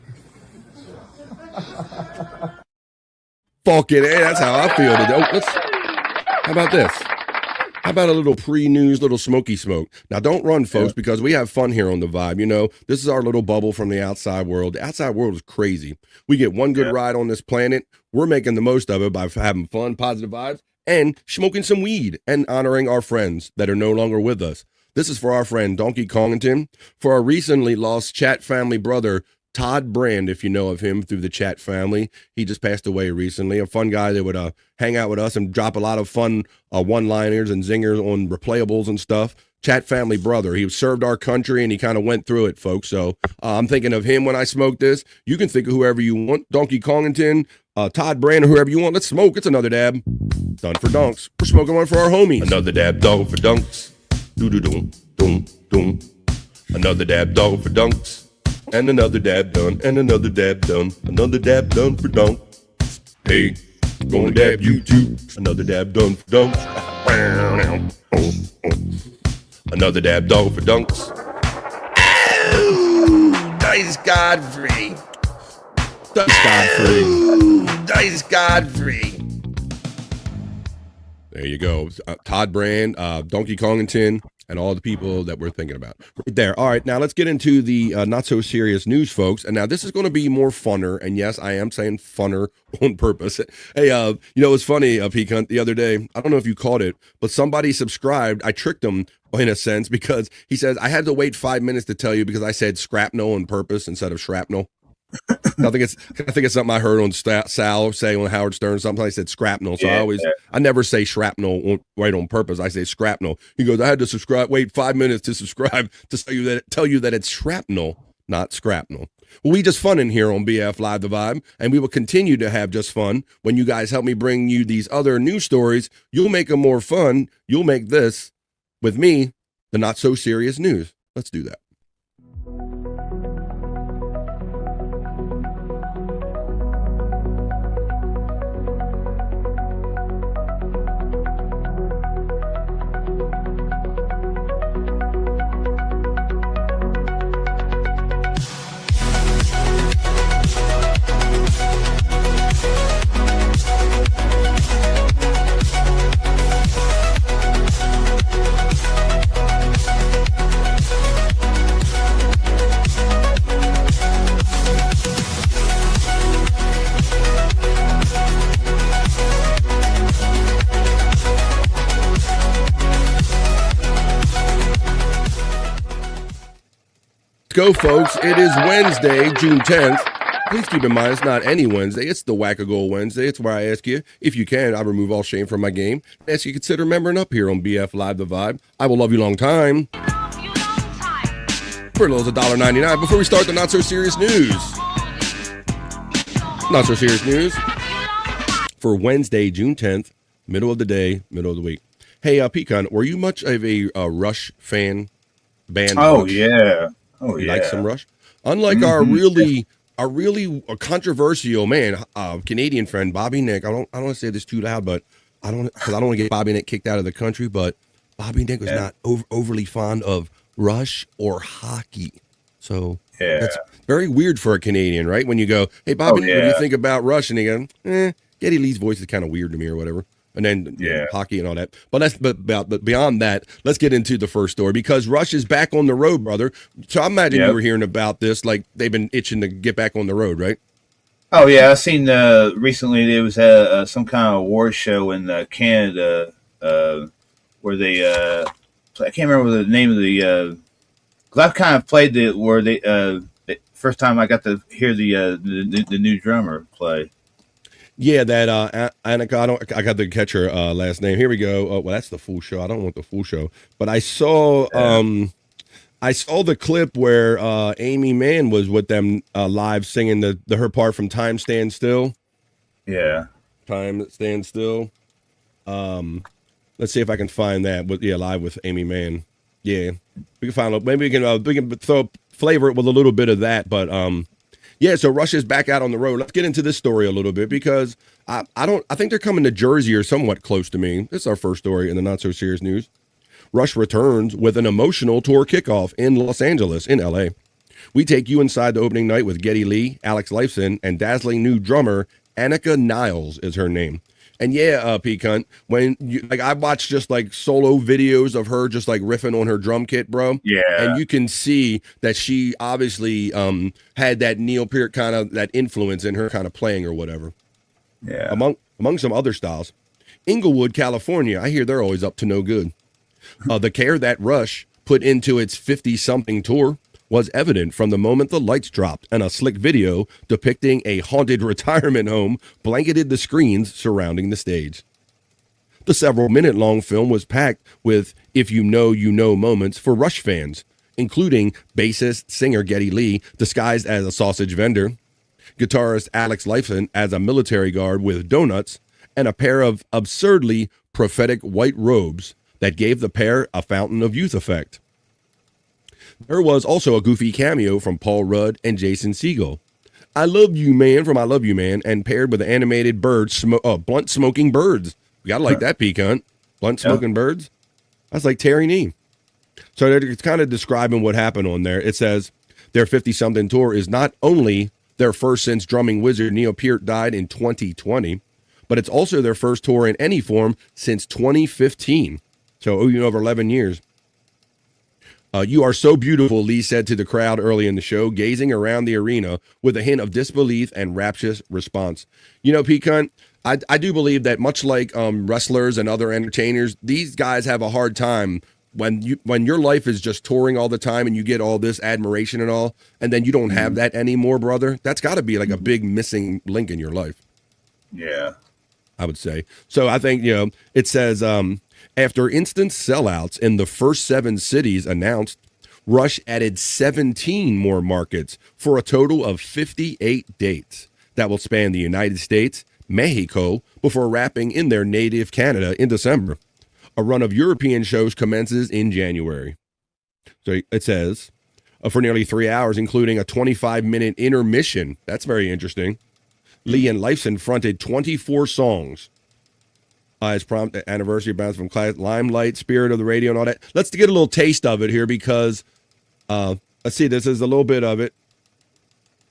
Fucking A, that's how I feel today. How about this? How about a little pre-news, little smoky smoke? Now, don't run, folks, because we have fun here on The Vibe. You know, this is our little bubble from the outside world. The outside world is crazy. We get one good ride on this planet. We're making the most of it by having fun, positive vibes, and smoking some weed and honoring our friends that are no longer with us. This is for our friend Donkey Kongington, for our recently lost chat family brother, Todd Brand, if you know of him through the chat family. He just passed away recently. A fun guy that would hang out with us and drop a lot of fun one-liners and zingers on replayables and stuff. Chat family brother. He served our country and he kind of went through it, folks. So I'm thinking of him when I smoke this. You can think of whoever you want. Donkey Kongington, Todd Brand, or whoever you want. Let's smoke. It's another dab. Done for dunks. We're smoking one for our homies. Another dab dog for dunks. Do-do-doom, doom, doom. Another dab dog for dunks. And another dab done, and another dab done, another dab done for dunk. Hey, gonna dab you too. Another dab done for dunks. Another dab dog for dunks. Oh, Dice Godfrey. Dice Godfrey. Dice Godfrey. There you go. Todd Brand, Donkey Kongington, and all the people that we're thinking about right there. All right, now let's get into the not-so-serious news, folks. And now this is going to be more funner. And yes, I am saying funner on purpose. Hey, you know, it's funny, Pecan, the other day, I don't know if you caught it, but somebody subscribed. I tricked him in a sense because he says, I had to wait 5 minutes to tell you because I said scrapnel on purpose instead of shrapnel. I think it's something I heard on Sal say on Howard Stern. Sometimes I said scrapnel, so I never say shrapnel right on purpose. I say scrapnel. He goes, I had to wait 5 minutes to subscribe to tell you that it's shrapnel, not scrapnel. Well, we just fun in here on BF Live The Vibe, and we will continue to have just fun when you guys help me bring you these other news stories. You'll make them more fun. You'll make this, with me, the not so serious news. Let's do that. Go, folks. It is Wednesday, June 10th. Please keep in mind, it's not any Wednesday. It's the Whack-A-Goal Wednesday. It's where I ask you, if you can, I remove all shame from my game. I ask you to consider membering up here on BF Live The Vibe. I will love you long time. For lows of $1.99. Before we start the not-so-serious news. Not-so-serious news for Wednesday, June 10th, middle of the day, middle of the week. Hey, Pecan, were you much of a Rush fan? Band Oh, Rush? yeah. Oh, you yeah. like some Rush? Unlike our really controversial Canadian friend Bobby Nick. I don't want to say this too loud, but I don't want to get Bobby Nick kicked out of the country. But Bobby Nick was not overly fond of Rush or hockey, so that's very weird for a Canadian, right? When you go, hey Bobby, Nick, what do you think about Rush? And they go, Geddy Lee's voice is kind of weird to me or whatever. And then hockey and all that. But beyond that, let's get into the first story because Rush is back on the road, brother. So I imagine you were hearing about this, like they've been itching to get back on the road, right? Oh yeah, I seen recently there was some kind of award show in Canada where they I can't remember the name of the. Cause I've kind of played the first time I got to hear the new drummer play. Yeah, that Annika. I got to catch her last name. Here we go. Oh, well, that's the full show. I don't want the full show, but I saw the clip where Amy Mann was with them live singing her part from "Time Stand Still." Yeah, "Time Stand Still." Let's see if I can find that. Live with Amy Mann. Yeah, we can find. Maybe we can flavor it with a little bit of that, but yeah, so Rush is back out on the road. Let's get into this story a little bit because I think they're coming to Jersey or somewhat close to me. This is our first story in the not so serious news. Rush returns with an emotional tour kickoff in Los Angeles, in LA. We take you inside the opening night with Geddy Lee, Alex Lifeson, and dazzling new drummer Annika Niles is her name. And Pecan, when I watched just like solo videos of her just like riffing on her drum kit, bro. Yeah. And you can see that she obviously had that Neil Peart kind of that influence in her kind of playing or whatever. Yeah. Among some other styles. Inglewood, California, I hear they're always up to no good. The care that Rush put into its 50-something tour was evident from the moment the lights dropped and a slick video depicting a haunted retirement home blanketed the screens surrounding the stage. The several-minute-long film was packed with if you know moments for Rush fans, including bassist singer Geddy Lee disguised as a sausage vendor, guitarist Alex Lifeson as a military guard with donuts, and a pair of absurdly prophetic white robes that gave the pair a fountain of youth effect. There was also a goofy cameo from Paul Rudd and Jason Segel. I Love You Man from I Love You Man and paired with the animated birds, blunt smoking birds. We gotta like that, Pecan. Blunt smoking birds. That's like Terry Nee. So it's kind of describing what happened on there. It says their 50-something tour is not only their first since drumming wizard Neil Peart died in 2020, but it's also their first tour in any form since 2015. So over 11 years. You are so beautiful, Lee said to the crowd early in the show, gazing around the arena with a hint of disbelief and rapturous response. Pecan, I do believe that much like wrestlers and other entertainers, these guys have a hard time when your life is just touring all the time and you get all this admiration and all, and then you don't have that anymore, brother. That's got to be like a big missing link in your life. Yeah, I would say. So I think, it says, after instant sellouts in the first 7 cities announced, Rush added 17 more markets for a total of 58 dates that will span the United States, Mexico, before wrapping in their native Canada in December. A run of European shows commences in January. So it says, for nearly 3 hours, including a 25-minute intermission. That's very interesting. Lee and Lifeson fronted 24 songs. His prompt anniversary bounce from class, Limelight, Spirit of the Radio, and all that. Let's get a little taste of it here because, let's see, this is a little bit of it.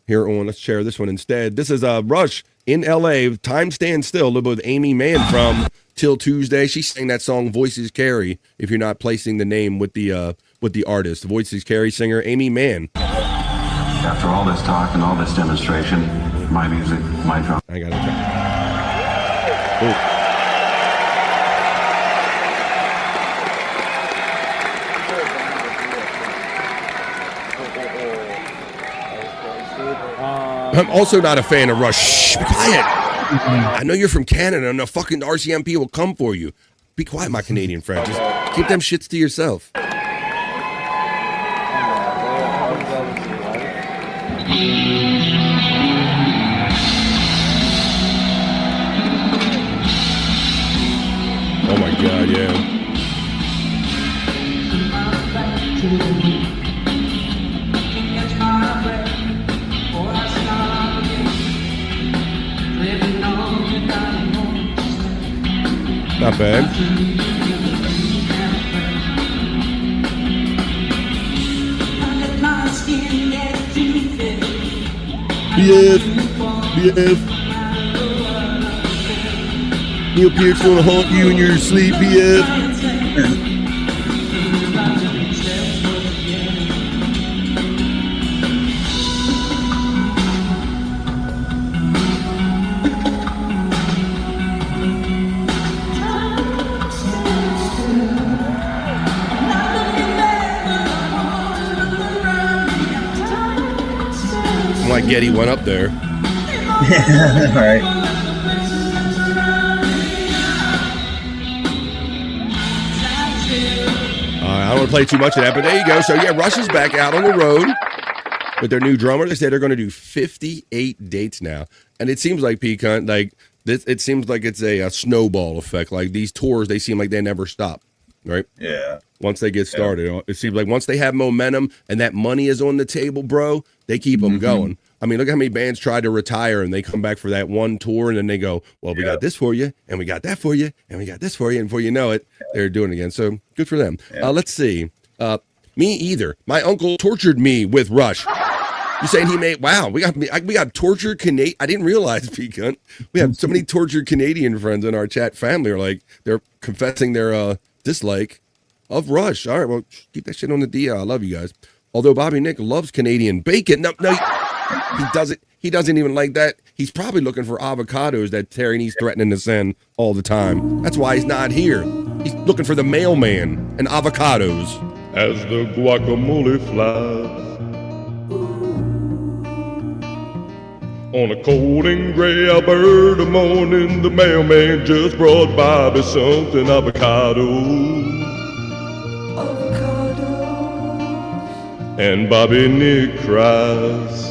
Here on, let's share this one instead. This is Rush in LA, Time Stands Still, a little bit with Amy Mann from Till Tuesday. She sang that song Voices Carry, if you're not placing the name with the artist. Voices Carry singer Amy Mann. After all this talk and all this demonstration, my music, my drum. I got it. Ooh. I'm also not a fan of Rush. Shh, be quiet. I know you're from Canada and the fucking RCMP will come for you. Be quiet, my Canadian friend. Just keep them shits to yourself. Oh my God, yeah. Not bad. BF. Neil Pearce gonna haunt you in your sleep, BF. I'm like Getty went up there. All right. I don't want to play too much of that, but there you go. So yeah, Rush is back out on the road with their new drummer. They say they're going to do 58 dates now, and it seems like Pecan, like this. It seems like it's a snowball effect. Like these tours, they seem like they never stop, right? Yeah. Once they get started, it seems like once they have momentum and that money is on the table, bro, they keep them going. I mean, look how many bands tried to retire and they come back for that one tour and then they go, well, we got this for you and we got that for you and we got this for you. And before you know it, they're doing it again. So good for them. Let's see. Me either. My uncle tortured me with Rush. You saying he made, wow, we got tortured Canadian. I didn't realize, Pecan. We have so many tortured Canadian friends in our chat family are like, they're confessing their dislike of Rush. All right, well, keep that shit on the DL. I love you guys. Although Bobby Nick loves Canadian bacon. No, he doesn't even like that. He's probably looking for avocados that Terry needs threatening to send all the time. That's why he's not here. He's looking for the mailman and avocados. As the guacamole flies on a cold and gray Alberta morning, the mailman just brought Bobby something avocado. And Bobby Nick cries.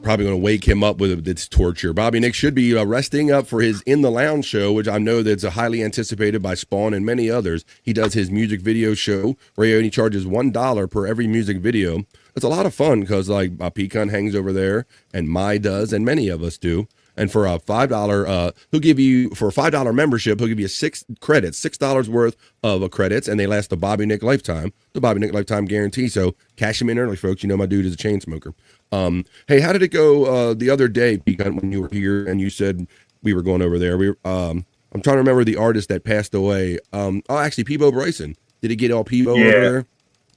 Probably going to wake him up with this torture. Bobby Nick should be resting up for his In the Lounge show, which I know that's highly anticipated by Spawn and many others. He does his music video show where he only charges $1 per every music video. It's a lot of fun because like Pecan hangs over there and Mai does and many of us do. And for a $5, he'll give you, for a $5 membership, he'll give you $6 worth of credits, and they last the Bobby Nick lifetime, the Bobby Nick lifetime guarantee. So cash him in early, folks. You know my dude is a chain smoker. Hey, how did it go the other day, Pecan, when you were here and you said we were going over there? I'm trying to remember the artist that passed away. Actually, Peebo Bryson. Did he get all Peebo over there?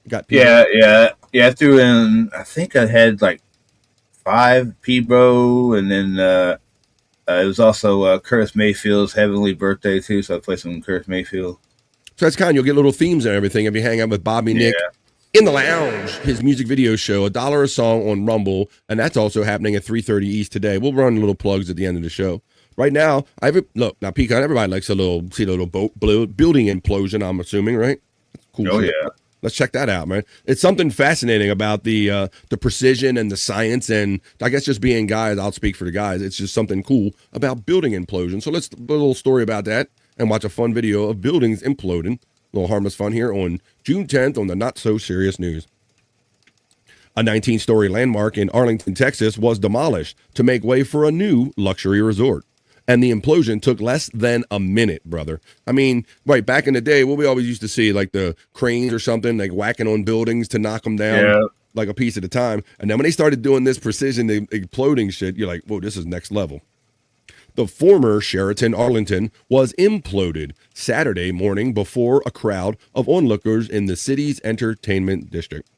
Got Peebo? Yeah. I threw in. I think I had like 5 Peebo, and then. It was also Curtis Mayfield's heavenly birthday, too, so I played some Curtis Mayfield. So that's kind of, you'll get little themes and everything if you hang out with Bobby Nick in the Lounge, his music video show, $1 a song on Rumble, and that's also happening at 3:30 East today. We'll run little plugs at the end of the show. Right now, now, Pecan, everybody likes see a little building implosion, I'm assuming, right? Cool. Oh, shit. yeah. Let's check that out, man. It's something fascinating about the precision and the science, and I guess just being guys, I'll speak for the guys. It's just something cool about building implosion. So let's put a little story about that and watch a fun video of buildings imploding. A little harmless fun here on June 10th on the Not So Serious News. A 19-story landmark in Arlington, Texas was demolished to make way for a new luxury resort. And the implosion took less than a minute, brother. I mean, right, back in the day, what we always used to see, like the cranes or something, like whacking on buildings to knock them down, like a piece at a time. And then when they started doing this precision exploding shit, you're like, whoa, this is next level. The former Sheraton Arlington was imploded Saturday morning before a crowd of onlookers in the city's entertainment district.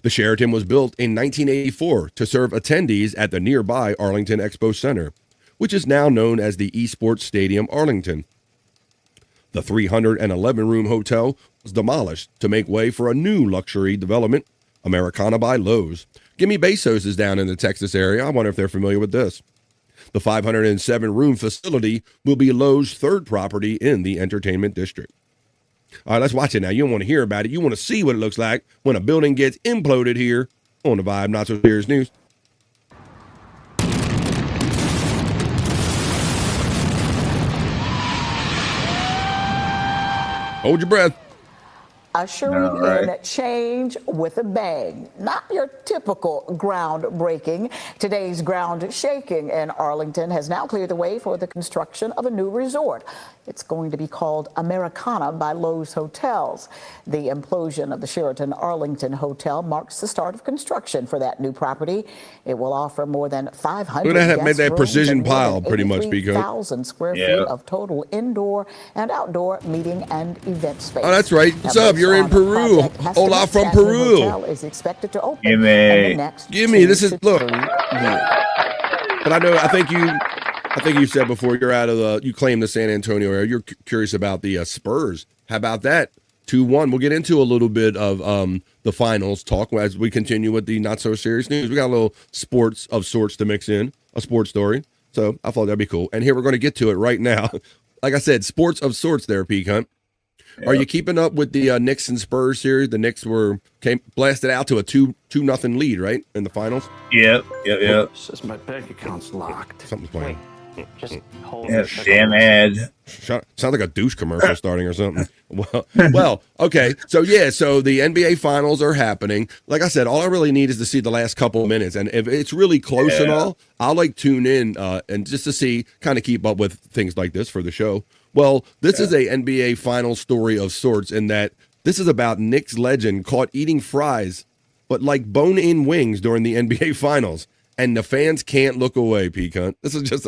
The Sheraton was built in 1984 to serve attendees at the nearby Arlington Expo Center, which is now known as the Esports Stadium Arlington. The 311-room hotel was demolished to make way for a new luxury development, Americana by Lowe's. Gimme Bezos is down in the Texas area. I wonder if they're familiar with this. The 507-room facility will be Lowe's third property in the entertainment district. All right, let's watch it now. You don't want to hear about it. You want to see what it looks like when a building gets imploded here on the Vibe Not So Serious News. Hold your breath. Ushering in change with a bang. Not your typical groundbreaking. Today's ground shaking in Arlington has now cleared the way for the construction of a new resort. It's going to be called Americana by Lowe's Hotels. The implosion of the Sheraton Arlington Hotel marks the start of construction for that new property. It will offer more than 500 Look at that, made guest that rooms precision and more pile than pretty much, Pico. 83,000 square feet of total indoor and outdoor meeting and event space. Oh, that's right. What's up? You're in Peru. Hola from Peru. Hotel is expected to open in the next This is, look. 2 to 3 years. But I think you said before you claim the San Antonio area. You're curious about the Spurs. How about that? 2-1. We'll get into a little bit of the finals talk as we continue with the not so serious news. We got a little sports of sorts to mix in, a sports story. So I thought that'd be cool. And here we're going to get to it right now. Like I said, sports of sorts there, Peak Hunt. Yep. Are you keeping up with the Knicks and Spurs series? The Knicks came blasted out to a 2-0 lead, right, in the finals? Yep. Says my bank account's locked. Something's playing. Just hold Yeah, it. damn ad. Sounds like a douche commercial starting or something. Well, okay. So the NBA finals are happening. Like I said, all I really need is to see the last couple of minutes. And if it's really close and all, I'll tune in and just to see, kind of keep up with things like this for the show. Well, this is a NBA final story of sorts in that this is about Knicks legend caught eating fries, but like bone-in wings during the NBA finals. And the fans can't look away, Peacunt. This is just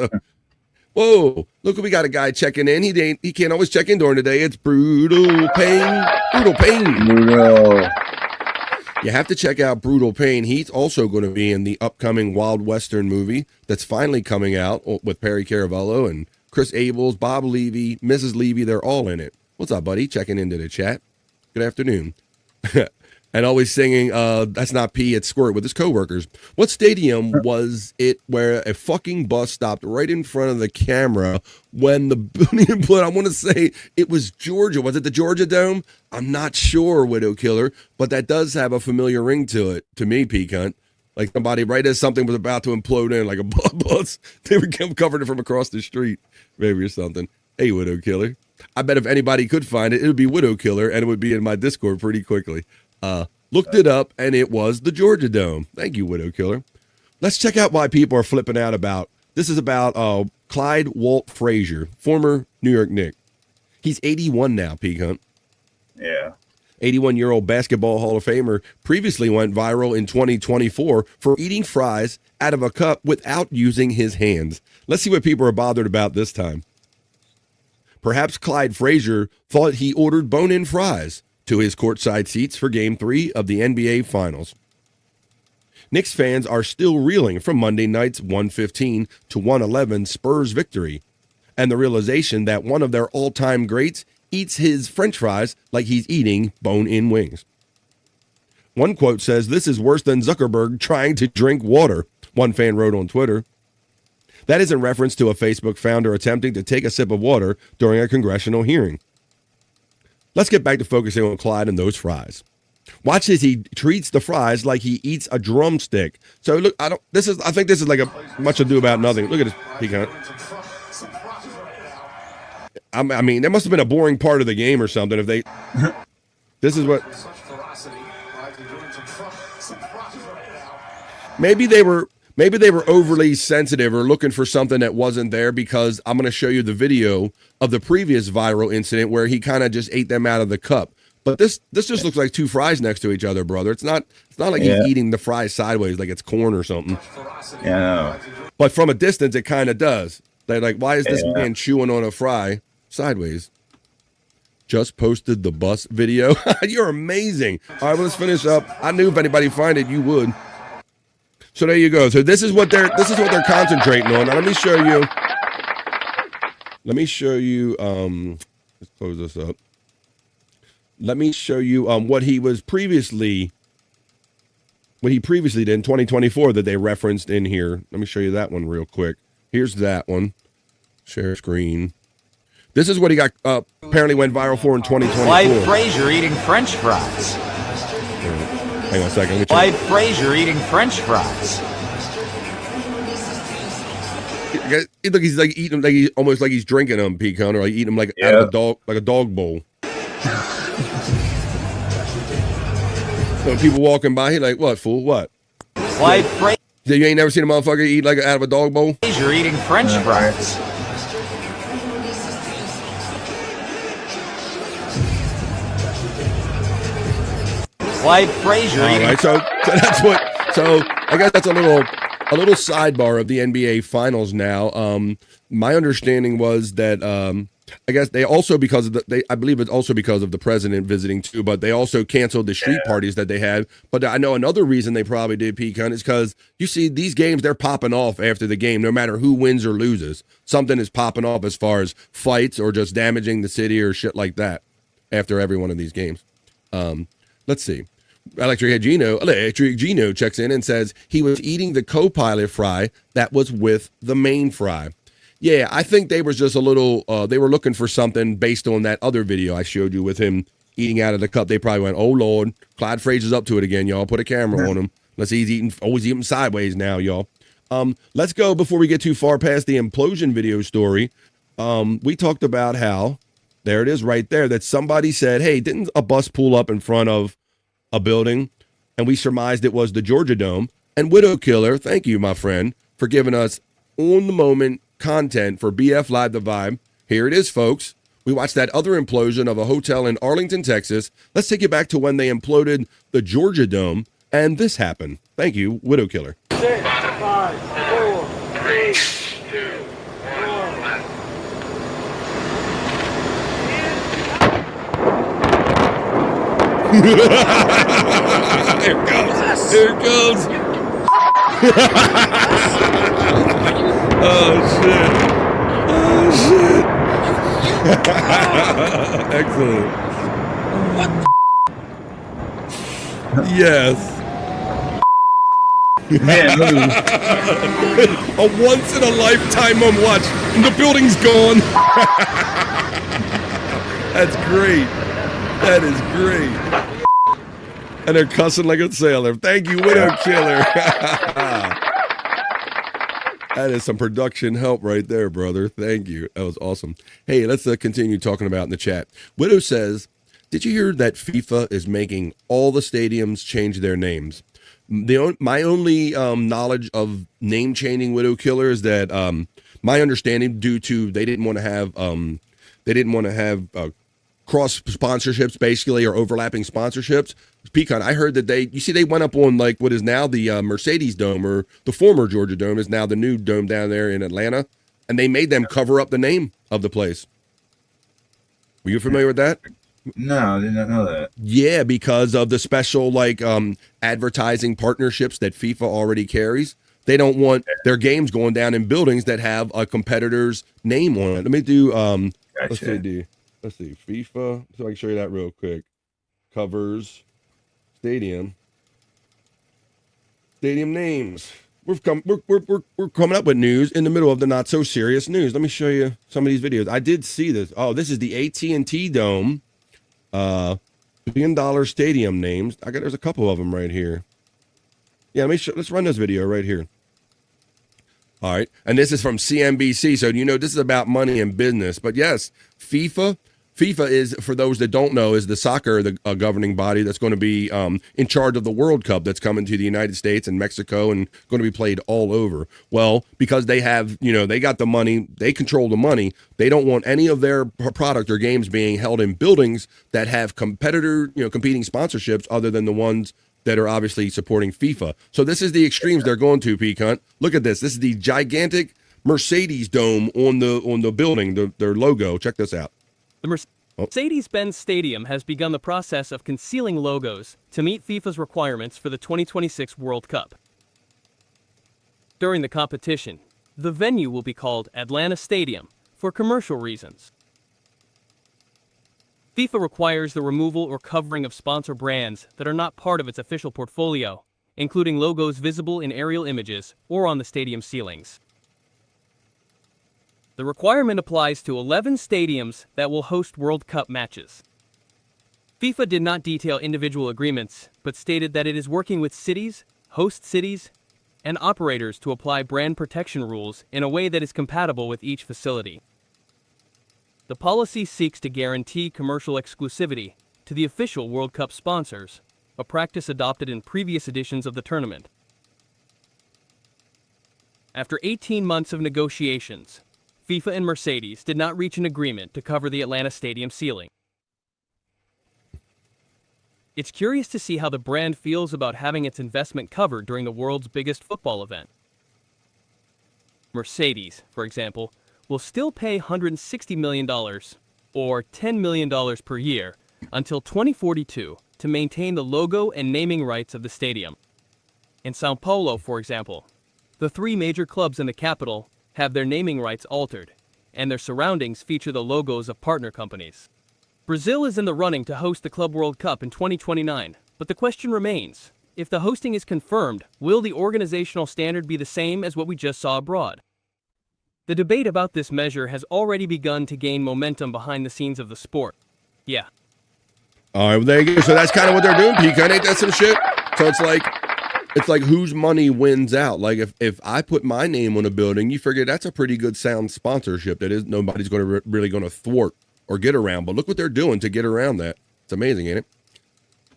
whoa, look, we got a guy checking in. He can't always check in during the day. It's Brutal Pain. Brutal. You have to check out Brutal Pain. He's also going to be in the upcoming Wild Western movie that's finally coming out with Perry Caravello and Chris Abels, Bob Levy, Mrs. Levy. They're all in it. What's up, buddy? Checking into the chat. Good afternoon. And always singing, that's not pee, it's squirt with his coworkers. What stadium was it where a fucking bus stopped right in front of the camera when the building put? I want to say it was Georgia. Was it the Georgia Dome? I'm not sure, Widow Killer, but that does have a familiar ring to it, to me, Peacunt. Like somebody, right as something was about to implode in, like a bus, they would come covered it from across the street, maybe or something. Hey, Widow Killer. I bet if anybody could find it, it would be Widow Killer, and it would be in my Discord pretty quickly. Looked it up, and it was the Georgia Dome. Thank you, Widow Killer. Let's check out why people are flipping out about. This is about Clyde Walt Frazier, former New York Knick. He's 81 now, Peak Hunt. Yeah. 81-year-old basketball Hall of Famer previously went viral in 2024 for eating fries out of a cup without using his hands. Let's see what people are bothered about this time. Perhaps Clyde Frazier thought he ordered bone-in fries to his courtside seats for Game 3 of the NBA Finals. Knicks fans are still reeling from Monday night's 115 to 111 Spurs victory, and the realization that one of their all-time greats eats his French fries like he's eating bone-in wings. One quote says, "This is worse than Zuckerberg trying to drink water," one fan wrote on Twitter. That is in reference to a Facebook founder attempting to take a sip of water during a congressional hearing. Let's get back to focusing on Clyde and those fries. Watch as he treats the fries like he eats a drumstick. So look, I think this is like a much ado about nothing. Look at this pecan. I mean, there must have been a boring part of the game or something if they. This is what. Maybe they were overly sensitive or looking for something that wasn't there, because I'm going to show you the video of the previous viral incident where he kind of just ate them out of the cup. But this just looks like two fries next to each other, brother. It's not like he's eating the fries sideways like it's corn or something. Yeah. But from a distance, it kind of does. They're like, why is this man chewing on a fry sideways? Just posted the bus video. You're amazing. All right, well, let's finish up. I knew if anybody find it, you would. So there you go. So this is what they're concentrating on. Now, let me show you. Let's close this up. Let me show you what he previously did in 2024 that they referenced in here. Let me show you that one real quick. Here's that one. Share screen. This is what he got apparently went viral for in 2024. Clyde Frazier eating French fries. Hang on a second. Clyde Frazier eating French fries. Look, he's like eating them, almost like he's drinking them, pecan, or like eating them like out of a dog, like a dog bowl. So people walking by, he like, what, fool? What? Clyde Frazier. You ain't never seen a motherfucker eat like out of a dog bowl? Frazier eating French fries. Clyde Frazier eating. All right, so that's what. So I guess that's a little sidebar of the NBA Finals now. My understanding was that I guess they also, because of I believe it's also because of the president visiting too, but they also canceled the street parties that they had. But I know another reason they probably did, pecan, is because you see these games, they're popping off after the game, no matter who wins or loses. Something is popping off as far as fights or just damaging the city or shit like that after every one of these games. Let's see. Electric Gino checks in and says he was eating the co-pilot fry that was with the main fry. Yeah, I think they was just a little, they were looking for something based on that other video I showed you with him eating out of the cup. They probably went, oh, Lord, Clyde Frazier's up to it again, y'all. Put a camera on him. He's always eating sideways now, y'all. Let's go before we get too far past the implosion video story. We talked about how, there it is right there, that somebody said, hey, didn't a bus pull up in front of a building? And we surmised it was the Georgia Dome. And Widow Killer, thank you, my friend, for giving us on-the-moment content for BF Live the Vibe. Here it is, folks. We watched that other implosion of a hotel in Arlington, Texas. Let's take you back to when they imploded the Georgia Dome, and this happened. Thank you, Widow Killer. 6, 5, 4, 3, 2, 1. Here it goes. Here it goes. Oh, shit. Oh, shit. Excellent. What the Yes. Man, a once-in-a-lifetime moment. Watch. And the building's gone. That's great. That is great. And they're cussing like a sailor. Thank you, Widow Killer. That is some production help right there, brother. Thank you. That was awesome. Hey, let's continue talking about in the chat. Widow says, did you hear that FIFA is making all the stadiums change their names? My only knowledge of name changing, Widow Killer, is that my understanding, due to they didn't want to have cross sponsorships, basically, or overlapping sponsorships. Pecan, I heard that they went up on like what is now the Mercedes Dome, or the former Georgia Dome is now the new dome down there in Atlanta, and they made them cover up the name of the place. Were you familiar with that? No, I did not know that. Yeah, because of the special advertising partnerships that FIFA already carries. They don't want their games going down in buildings that have a competitor's name on it. Let me do Gotcha. Let's see, FIFA, so I can show you that real quick. Covers stadium names. We're coming up with news in the middle of the not so serious news. Let me show you some of these videos. I did see this. Oh, this is the AT&T Dome, $1 billion stadium names. There's a couple of them right here. Yeah, let's run this video right here. All right, and this is from CNBC, so this is about money and business. But yes, FIFA is, for those that don't know, is the soccer, the governing body that's going to be in charge of the World Cup that's coming to the United States and Mexico and going to be played all over. Well, because they have, they got the money, they control the money. They don't want any of their product or games being held in buildings that have competing sponsorships other than the ones that are obviously supporting FIFA. So this is the extremes they're going to, Pecan. Look at this. This is the gigantic Mercedes Dome on the building, their logo. Check this out. The Mercedes-Benz Stadium has begun the process of concealing logos to meet FIFA's requirements for the 2026 World Cup. During the competition, the venue will be called Atlanta Stadium for commercial reasons. FIFA requires the removal or covering of sponsor brands that are not part of its official portfolio, including logos visible in aerial images or on the stadium ceilings. The requirement applies to 11 stadiums that will host World Cup matches. FIFA did not detail individual agreements, but stated that it is working with cities, host cities, and operators to apply brand protection rules in a way that is compatible with each facility. The policy seeks to guarantee commercial exclusivity to the official World Cup sponsors, a practice adopted in previous editions of the tournament. After 18 months of negotiations, FIFA and Mercedes did not reach an agreement to cover the Atlanta Stadium ceiling. It's curious to see how the brand feels about having its investment covered during the world's biggest football event. Mercedes, for example, will still pay $160 million, or $10 million per year, until 2042 to maintain the logo and naming rights of the stadium. In São Paulo, for example, the 3 major clubs in the capital have their naming rights altered, and their surroundings feature the logos of partner companies. Brazil is in the running to host the Club World Cup in 2029, but the question remains, if the hosting is confirmed, will the organizational standard be the same as what we just saw abroad? The debate about this measure has already begun to gain momentum behind the scenes of the sport. Yeah. All right, well, there you go. So that's kind of what they're doing, Pecan. Ain't that some shit? So it's like whose money wins out. Like if I put my name on a building, you figure that's a pretty good sound sponsorship that is nobody's going to really going to thwart or get around. But look what they're doing to get around that. It's amazing, ain't it?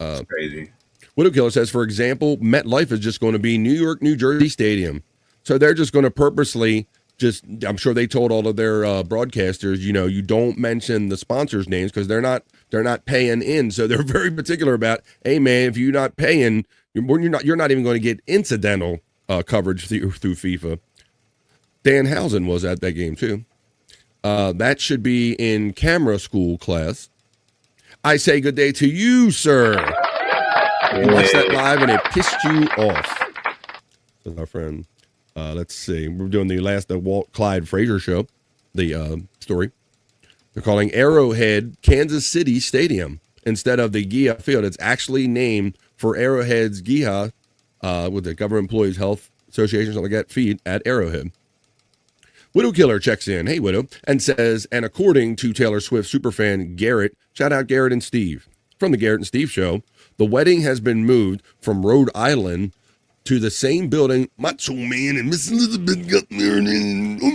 It's crazy. Widow Killer says, for example, MetLife is just going to be New York, New Jersey Stadium. So they're just going to purposely I'm sure they told all of their broadcasters, you don't mention the sponsors' names because they're not paying in. So they're very particular about, hey man, if you're not paying, you're not even going to get incidental coverage through FIFA. Dan Housen was at that game too. That should be in camera school class. I say good day to you, sir. You watched that live and it pissed you off. That's our friend. Let's see. We're doing the Walt Clyde Frazier show, the story. They're calling Arrowhead Kansas City Stadium instead of the GIA Field. It's actually named for Arrowhead's GIA, with the Government Employees Health Association, something like that, feed at Arrowhead. Widow Killer checks in, hey Widow, and says, and according to Taylor Swift superfan Garrett, shout out Garrett and Steve, from the Garrett and Steve show, the wedding has been moved from Rhode Island to the same building. Macho Man and Miss Elizabeth got married in. Oh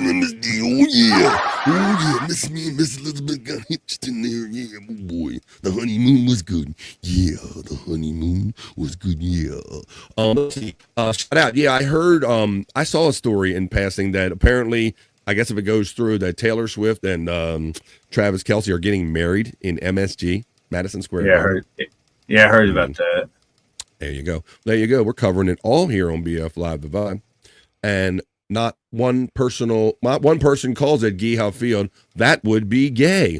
yeah, Miss Me and Miss Elizabeth got hitched in there. Yeah, oh boy, the honeymoon was good. Yeah, the honeymoon was good. Yeah. Let's see. Shout out. Yeah, I heard. I saw a story in passing that apparently, I guess if it goes through, that Taylor Swift and Travis Kelce are getting married in MSG, Madison Square Garden. I heard about that. There you go. There you go. We're covering it all here on BF Live the Vibe. And not one person calls it Gihau Field. That would be gay.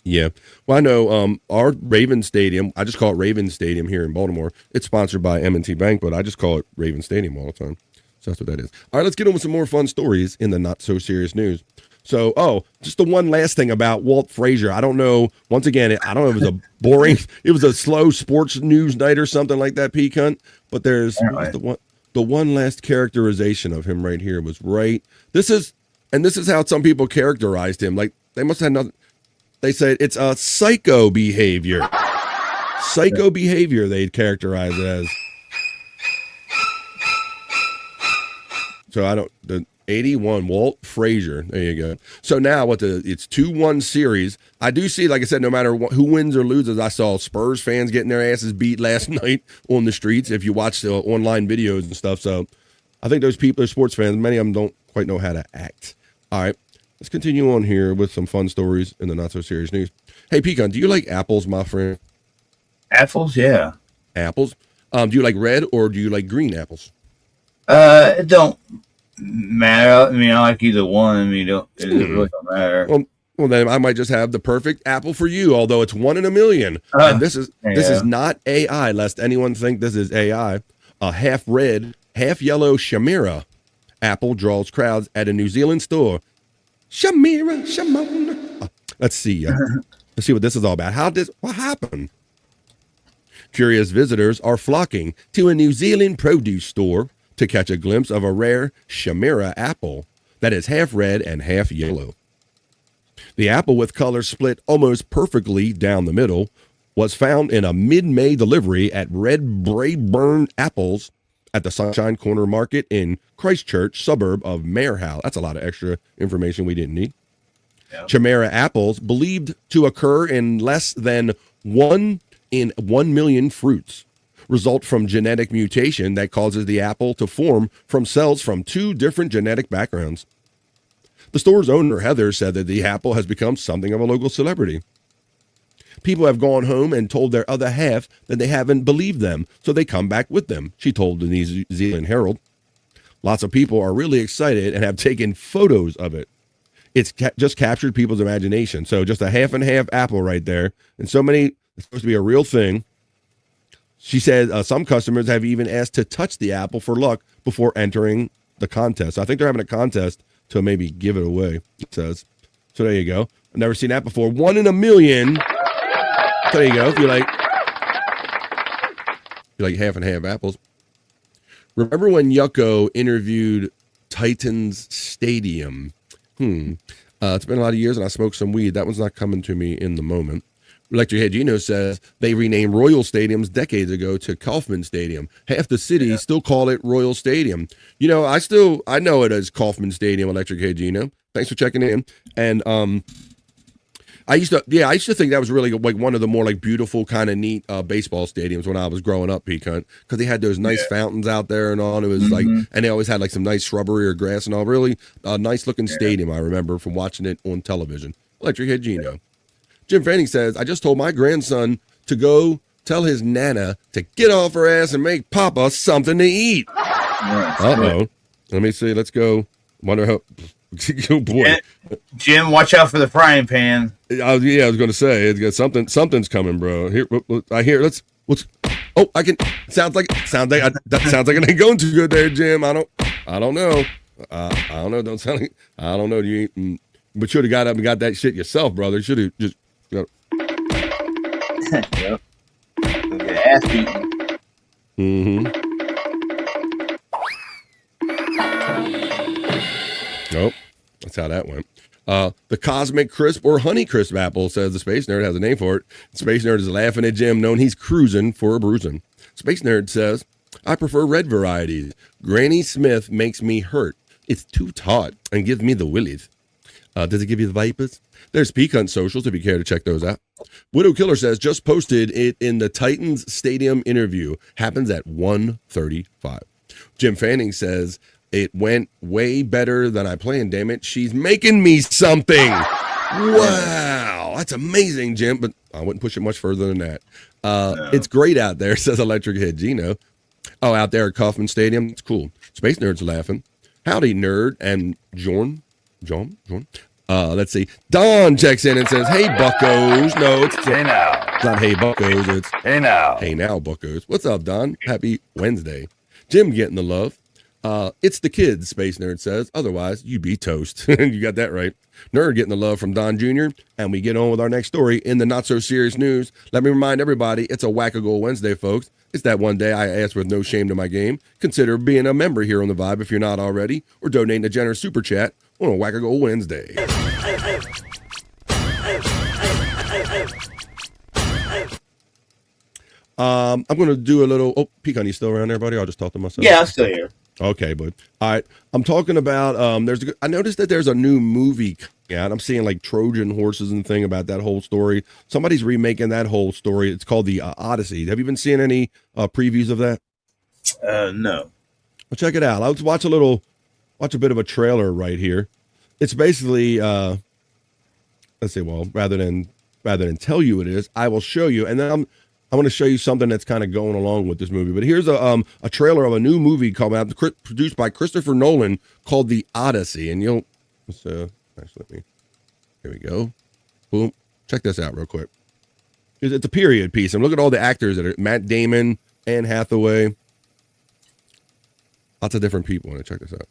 Yeah. Well, I know our Raven Stadium, I just call it Raven Stadium here in Baltimore. It's sponsored by M&T Bank, but I just call it Raven Stadium all the time. So that's what that is. All right, let's get on with some more fun stories in the not so serious news. So, just the one last thing about Walt Frazier. I don't know. Once again, I don't know if it was a boring, it was a slow sports news night or something like that, P-Cunt. But there's the one last characterization of him right here was right. This is how some people characterized him. Like they must have nothing. They said it's a psycho behavior. Psycho behavior they'd characterize it as. So the 81 Walt Frazier. There you go. So now it's 2-1 series. I do see, like I said, no matter who wins or loses, I saw Spurs fans getting their asses beat last night on the streets. If you watch the online videos and stuff, so I think those people, those sports fans, many of them don't quite know how to act. All right, let's continue on here with some fun stories in the not so serious news. Hey, Pecan, do you like apples, my friend? Apples, yeah. Apples. Do you like red or do you like green apples? It don't matter. I mean, I like either one. I mean, it really don't matter. Well, then I might just have the perfect apple for you, although it's 1 in a million. And this is not AI, lest anyone think this is AI. A half red, half yellow Shamira apple draws crowds at a New Zealand store. Shamira. Let's see. Let's see what this is all about. What happened? Curious visitors are flocking to a New Zealand produce store to catch a glimpse of a rare Chimera apple that is half red and half yellow. The apple, with color split almost perfectly down the middle, was found in a mid-May delivery at Red Braeburn Apples at the Sunshine Corner Market in Christchurch, suburb of Marehouse. That's a lot of extra information we didn't need. Yeah. Chimera apples, believed to occur in less than 1 in 1 million fruits, result from genetic mutation that causes the apple to form from cells from 2 different genetic backgrounds. The store's owner, Heather, said that the apple has become something of a local celebrity. People have gone home and told their other half that they haven't believed them, so they come back with them, she told the New Zealand Herald. Lots of people are really excited and have taken photos of it. It's just captured people's imagination. So just a half and half apple right there. And so many, it's supposed to be a real thing. She said some customers have even asked to touch the apple for luck before entering the contest. So I think they're having a contest to maybe give it away, it says. So there you go. I've never seen that before. 1 in a million. So there you go. If you like half and half apples. Remember when Yucko interviewed Titans Stadium? It's been a lot of years and I smoked some weed. That one's not coming to me in the moment. Electric Head Gino says they renamed Royal Stadiums decades ago to Kaufman Stadium. Half the city still call it Royal Stadium. You know, I know it as Kaufman Stadium, Electric Head Gino. Thanks for checking in. And I used to think that was really like one of the more like beautiful kind of neat baseball stadiums when I was growing up, Pecan, because they had those nice fountains out there and all. It was like, and they always had like some nice shrubbery or grass and all. Really nice looking stadium. I remember from watching it on television. Electric Head Gino. Jim Fanning says, I just told my grandson to go tell his nana to get off her ass and make Papa something to eat. Uh-oh. Let me see. Let's go. Wonder how. Oh boy, Jim, watch out for the frying pan. Yeah, I was going to say it's got something's coming, bro. Here, I hear. I can. Sounds like that sounds like it ain't going too good there, Jim. I don't know. I don't know. Don't sound like. I don't know. You ain't. But should have got up and got that shit yourself, brother. Should have just. Yep. Get ass beaten. Nope. That's how that went. The Cosmic Crisp or Honey Crisp apple, says the Space Nerd, has a name for it. Space Nerd is laughing at Jim, knowing he's cruising for a bruising. Space Nerd says, I prefer red varieties. Granny Smith makes me hurt. It's too taut and gives me the willies. Does it give you the vipers? There's Pecan Socials if you care to check those out. Widow Killer says, just posted it in the Titans Stadium interview. Happens at 1:35. Jim Fanning says, it went way better than I planned, damn it. She's making me something. Wow. That's amazing, Jim. But I wouldn't push it much further than that. It's great out there, says Electric Head Gino. Oh, out there at Kaufman Stadium. It's cool. Space Nerd's laughing. Howdy, Nerd. And Jorn. Let's see. Don checks in and says, hey, buckos. No, it's hey now. It's not hey, buckos. It's hey now. Hey now, buckos. What's up, Don? Happy Wednesday. Jim getting the love. It's the kids, Space Nerd says. Otherwise, you'd be toast. You got that right. Nerd getting the love from Don Jr. And we get on with our next story in the not-so-serious news. Let me remind everybody, it's a Whack-A-Goal Wednesday, folks. It's that one day I ask with no shame to my game. Consider being a member here on The Vibe if you're not already, or donating a generous super chat on a Whack-A-Goal Wednesday. I'm going to do a little... Oh, Pecan, you still around there, buddy? I'll just talk to myself. Yeah, I'm still here. Okay, bud. All right. I'm talking about, I noticed that there's a new movie coming out. I'm seeing like Trojan horses and thing about that whole story. Somebody's remaking that whole story. It's called the Odyssey. Have you been seeing any previews of that? No. Well, check it out. Let's watch a bit of a trailer right here. It's basically, let's see, well, rather than tell you what it is, I will show you. And then I want to show you something that's kind of going along with this movie. But here's a trailer of a new movie produced by Christopher Nolan called The Odyssey. And here we go. Boom. Check this out real quick. It's a period piece. And look at all the actors that are Matt Damon, Anne Hathaway. Lots of different people. Check this out.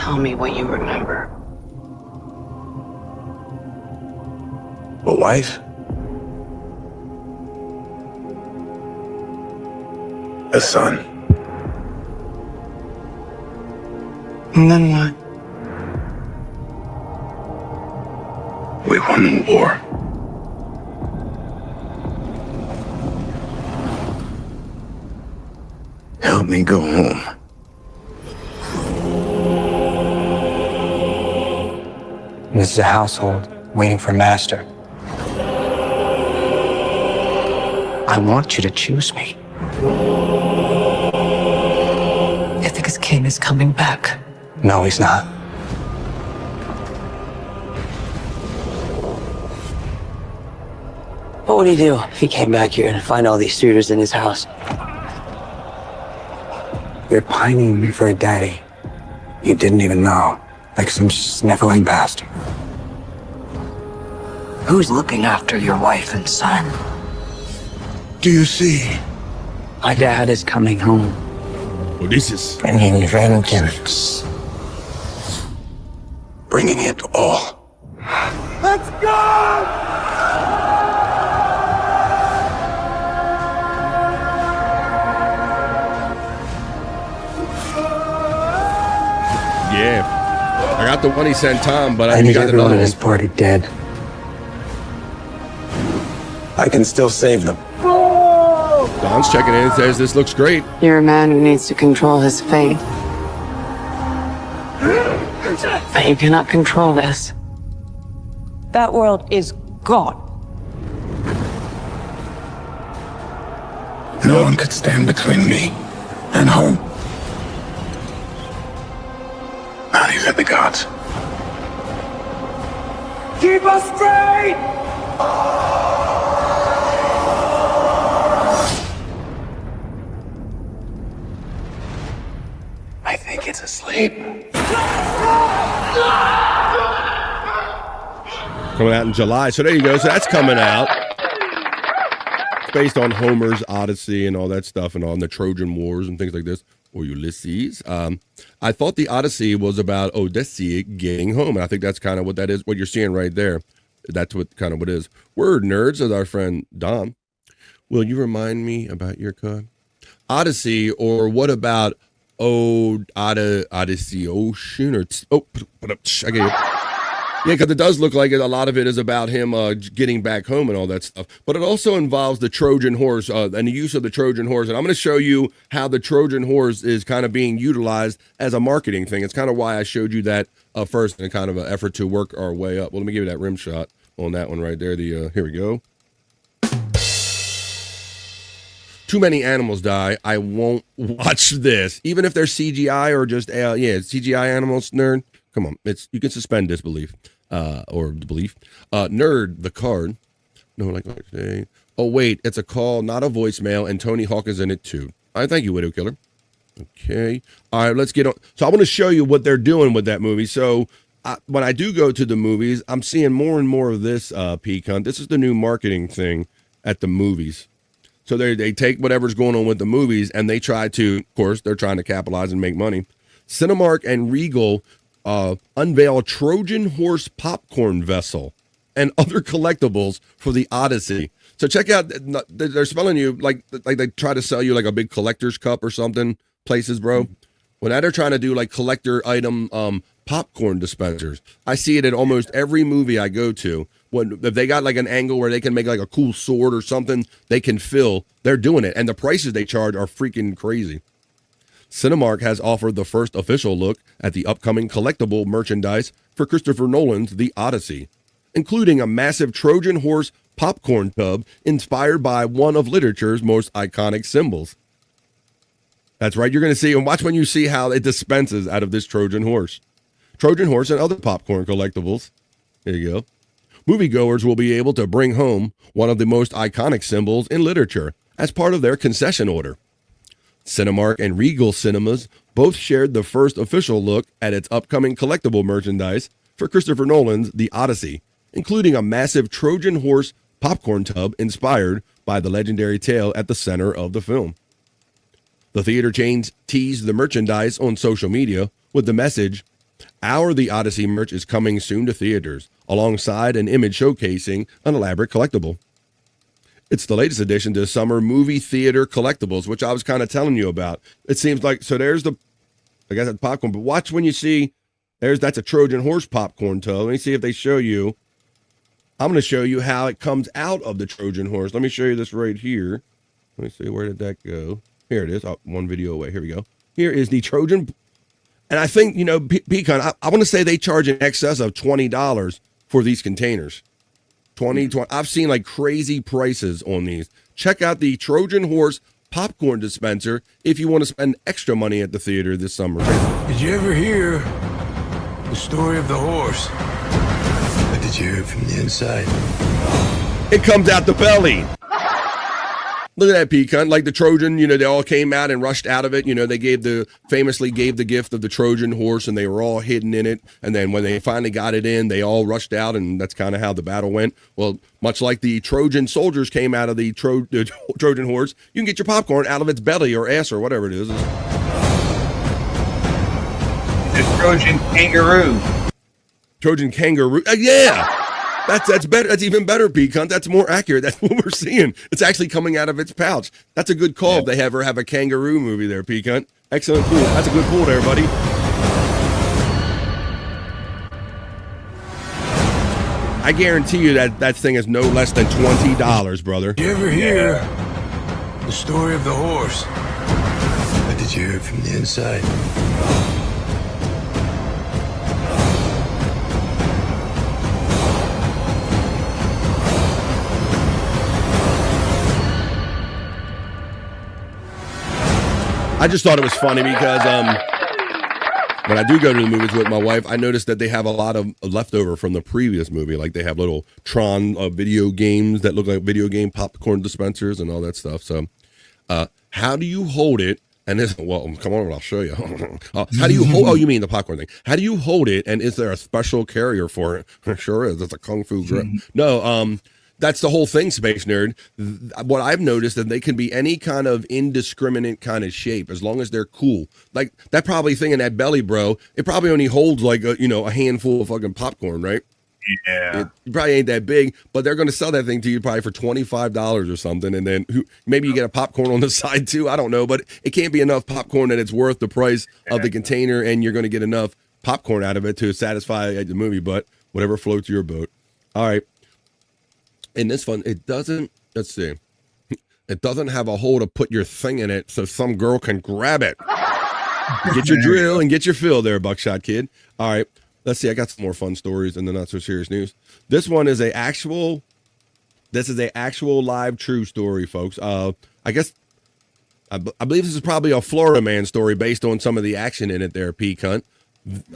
tell me what you remember. A wife? A son? And then what? We won the war. Help me go home. This is a household waiting for master. I want you to choose me. Ithaca's king is coming back. No, he's not. What would he do if he came back here and find all these suitors in his house? You're pining for a daddy you didn't even know, like some sniffling bastard. Who's looking after your wife and son? Do you see? My dad is coming home. Odysseus. Bringing vengeance. Bringing it all. Let's go! Yeah. I got the one he sent Tom, but I need got everyone another in this one. party dead. I can still save them. Don's checking in and says this looks great. You're a man who needs to control his fate. But you cannot control this. That world is gone. No one could stand between me and home. Not even the gods. Keep us straight! I think it's asleep. Coming out in July. So there you go. So that's coming out. It's based on Homer's Odyssey and all that stuff and on the Trojan Wars and things like this. Or Ulysses. I thought the Odyssey was about Odysseus getting home. And I think that's kind of what that is, what you're seeing right there. That's what kind of what it is. Word nerds, as our friend Don. Will you remind me about your code? Odyssey, or what about Odyssey Ocean? Or I get you. Yeah, because it does look like it, a lot of it is about him getting back home and all that stuff. But it also involves the Trojan horse and the use of the Trojan horse. And I'm going to show you how the Trojan horse is kind of being utilized as a marketing thing. It's kind of why I showed you that first in a kind of an effort to work our way up. Well, let me give you that rim shot on that one right there. Here we go. Too many animals die. I won't watch this. Even if they're CGI or just, CGI animals, nerd. Come on, you can suspend disbelief or belief. Nerd, the card. No, like say. Oh wait, it's a call, not a voicemail, and Tony Hawk is in it too. All right, thank you, Widow Killer. Okay, all right, let's get on. So I want to show you what they're doing with that movie. So when I do go to the movies, I'm seeing more and more of this peak hunt. This is the new marketing thing at the movies. So they take whatever's going on with the movies and they try to, of course, they're trying to capitalize and make money. Cinemark and Regal unveil Trojan horse popcorn vessel and other collectibles for the Odyssey. So check out, they're spelling you like they try to sell you like a big collector's cup or something places, bro. Well, now they're trying to do like collector item popcorn dispensers. I see it at almost every movie I go to. If they got like an angle where they can make like a cool sword or something, they can fill, they're doing it. And the prices they charge are freaking crazy. Cinemark has offered the first official look at the upcoming collectible merchandise for Christopher Nolan's The Odyssey, including a massive Trojan horse popcorn tub inspired by one of literature's most iconic symbols. That's right, you're going to see, and watch when you see how it dispenses out of this Trojan horse. Trojan horse and other popcorn collectibles. There you go. Moviegoers will be able to bring home one of the most iconic symbols in literature as part of their concession order. Cinemark and Regal Cinemas both shared the first official look at its upcoming collectible merchandise for Christopher Nolan's The Odyssey, including a massive Trojan horse popcorn tub inspired by the legendary tale at the center of the film. The theater chains teased the merchandise on social media with the message, Our The Odyssey merch is coming soon to theaters, alongside an image showcasing an elaborate collectible. It's the latest addition to summer movie theater collectibles, which I was kind of telling you about. It seems like, so there's I guess that's popcorn, but watch when you see, that's a Trojan horse popcorn toe. Let me see if they show you. I'm going to show you how it comes out of the Trojan horse. Let me show you this right here. Let me see, where did that go? Here it is, one video away. Here we go. Here is the Trojan. And I think, Pecan, I want to say they charge in excess of $20 for these containers. 20. I've seen like crazy prices on these. Check out the Trojan horse popcorn dispenser if you want to spend extra money at the theater this summer. Did you ever hear the story of the horse? What did you hear from the inside? It comes out the belly. Look at that, Pecan. Like the Trojan, they all came out and rushed out of it. They famously gave the gift of the Trojan horse, and they were all hidden in it. And then when they finally got it in, they all rushed out, and that's kind of how the battle went. Well, much like the Trojan soldiers came out of the Trojan horse, you can get your popcorn out of its belly or ass or whatever it is. The Trojan kangaroo. Trojan kangaroo. Yeah. That's better. That's even better, Pecan. That's more accurate. That's what we're seeing. It's actually coming out of its pouch. That's a good call. Yeah. If they ever have a kangaroo movie there, Pecan. Excellent pull. That's a good pull there, buddy. I guarantee you that thing is no less than $20, brother. Did you ever hear the story of the horse? What did you hear from the inside? I just thought it was funny because when I do go to the movies with my wife, I noticed that they have a lot of leftover from the previous movie. Like they have little Tron video games that look like video game popcorn dispensers and all that stuff. So how do you hold it? And this, well, come on, I'll show you. How do you hold? Oh, you mean the popcorn thing? How do you hold it? And is there a special carrier for it? Sure is. It's a kung fu grip. No, that's the whole thing, Space Nerd. What I've noticed that they can be any kind of indiscriminate kind of shape as long as they're cool. Like that probably thing in that belly, bro. It probably only holds like a handful of fucking popcorn, right? Yeah. It probably ain't that big, but they're going to sell that thing to you probably for $25 or something, and then maybe you get a popcorn on the side too. I don't know, but it can't be enough popcorn that it's worth the price of the container, and you're going to get enough popcorn out of it to satisfy the movie. But whatever floats your boat. All right. In this one, it doesn't, let's see, it doesn't have a hole to put your thing in it so some girl can grab it. Get your drill and get your fill there, Buckshot Kid. All right, let's see. I got some more fun stories in the not so serious news. This one is a actual live true story, folks. I guess, I believe this is probably a Florida man story based on some of the action in it there, P-Cunt.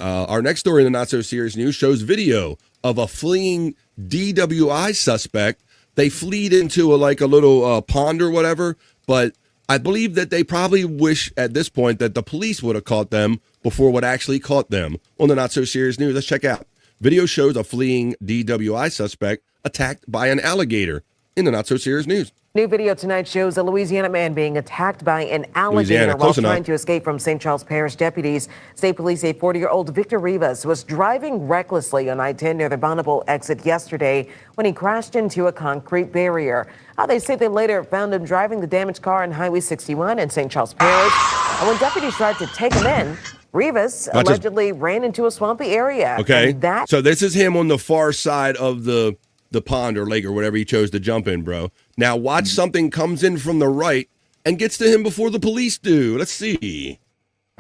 Our next story in the not so serious news shows video of a fleeing DWI suspect. They fleed into a little pond or whatever, but I believe that they probably wish at this point that the police would have caught them before what actually caught them. On the not so serious news, let's check out. Video shows a fleeing DWI suspect attacked by an alligator in the not so serious news. New video tonight shows a Louisiana man being attacked by an alligator while trying to escape from St. Charles Parish deputies. State police say 40-year-old Victor Rivas was driving recklessly on I-10 near the Bonneville exit yesterday when he crashed into a concrete barrier. They say they later found him driving the damaged car on Highway 61 in St. Charles Parish. And when deputies tried to take him in, Rivas allegedly ran into a swampy area. Okay, so this is him on the far side of the pond or lake or whatever he chose to jump in, bro. Now watch something comes in from the right and gets to him before the police do. Let's see.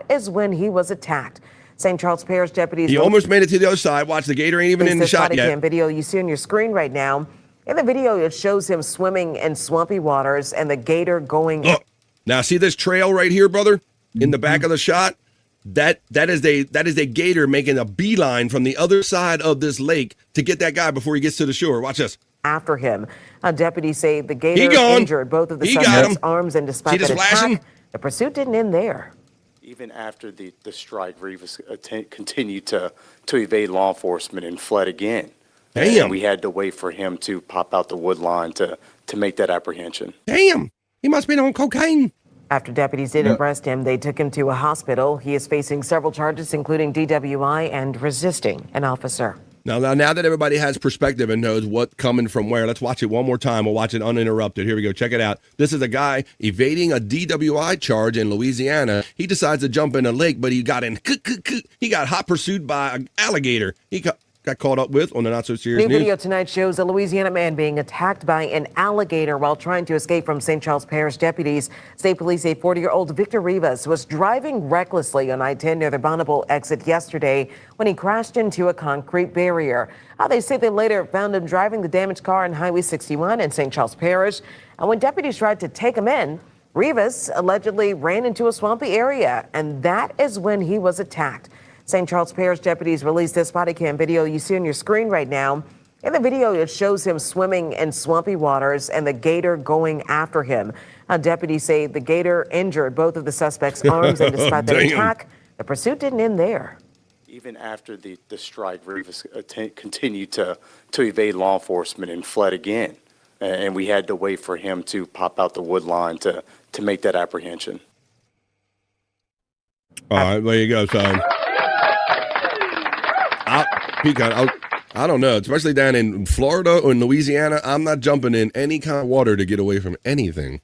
Is when he was attacked. St. Charles Parish deputies. He almost made it to the other side. Watch, the gator ain't even in the shot yet. Video you see on your screen right now. In the video, it shows him swimming in swampy waters and the gator going. Look, now see this trail right here, brother, in the back of the shot. That is a gator making a beeline from the other side of this lake to get that guy before he gets to the shore. Watch this. After him, deputies say the gator injured both of the suspect's arms, and despite that attack, the pursuit didn't end there. Even after the strike, Rivas continued to evade law enforcement and fled again. Damn. And we had to wait for him to pop out the wood line to make that apprehension. Damn. He must have been on cocaine. After deputies did arrest him, they took him to a hospital. He is facing several charges, including DWI and resisting an officer. Now that everybody has perspective and knows what's coming from where, let's watch it one more time. We'll watch it uninterrupted. Here we go. Check it out. This is a guy evading a DWI charge in Louisiana. He decides to jump in a lake, but he got hot pursued by an alligator. He got caught up with on the Not So Serious New News. video tonight shows a Louisiana man being attacked by an alligator while trying to escape from St. Charles Parish deputies. State police say 40-year-old Victor Rivas was driving recklessly on I-10 near the Bonneville exit yesterday when he crashed into a concrete barrier. They say they later found him driving the damaged car on Highway 61 in St. Charles Parish. And when deputies tried to take him in, Rivas allegedly ran into a swampy area, and that is when he was attacked. St. Charles Parish deputies released this body cam video you see on your screen right now. In the video, it shows him swimming in swampy waters and the gator going after him. Deputies say the gator injured both of the suspects' arms, and despite the attack, the pursuit didn't end there. Even after the strike, Rivas continued to evade law enforcement and fled again. And we had to wait for him to pop out the wood line to make that apprehension. All right, there you go, son. I don't know, especially down in Florida or in Louisiana. I'm not jumping in any kind of water to get away from anything.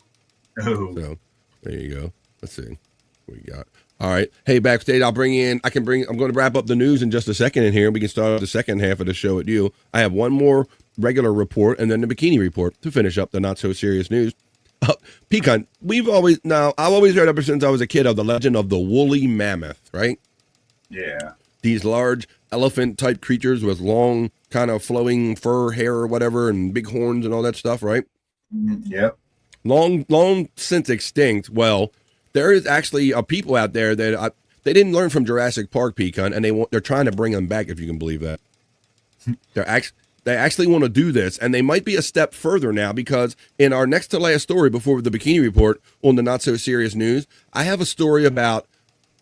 Oh. So there you go. Let's see what we got. All right. Hey, backstage, I'm going to wrap up the news in just a second in here. We can start the second half of the show with you. I have one more regular report and then the Bikini Report to finish up the Not So Serious News. Pecan, I've always heard ever since I was a kid of the legend of the woolly mammoth, right? Yeah. These large elephant-type creatures with long, kind of flowing fur, hair, or whatever, and big horns and all that stuff, right? Yep. Long since extinct. Well, there is actually people out there that they didn't learn from Jurassic Park, Pecan, and they're trying to bring them back, if you can believe that. They actually want to do this, and they might be a step further now, because in our next to last story before the Bikini Report on the Not So Serious News, I have a story about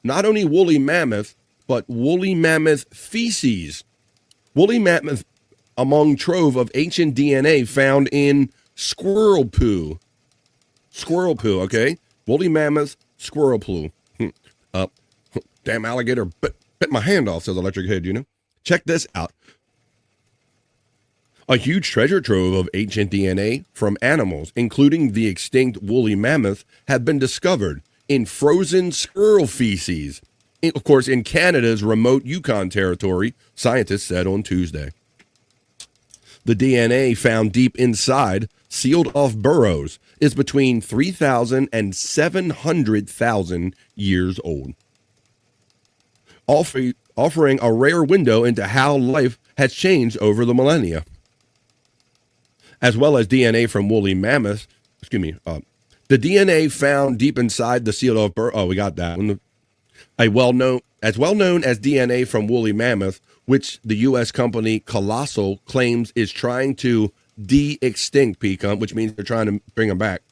not only woolly mammoth, but woolly mammoth feces. Woolly mammoth among trove of ancient DNA found in squirrel poo. Squirrel poo, okay? Woolly mammoth, squirrel poo. Damn alligator bit my hand off, says Electric Head, you know? Check this out. A huge treasure trove of ancient DNA from animals, including the extinct woolly mammoth, have been discovered in frozen squirrel feces. Of course, in Canada's remote Yukon territory, scientists said on Tuesday. The DNA found deep inside sealed-off burrows is between 3,000 and 700,000 years old, offering a rare window into how life has changed over the millennia. As well as DNA from woolly mammoths, the DNA found deep inside the sealed-off burrow. Oh, we got that one. As well known as DNA from woolly mammoth, which the U.S. company Colossal claims is trying to de-extinct, Pecan, which means they're trying to bring them back.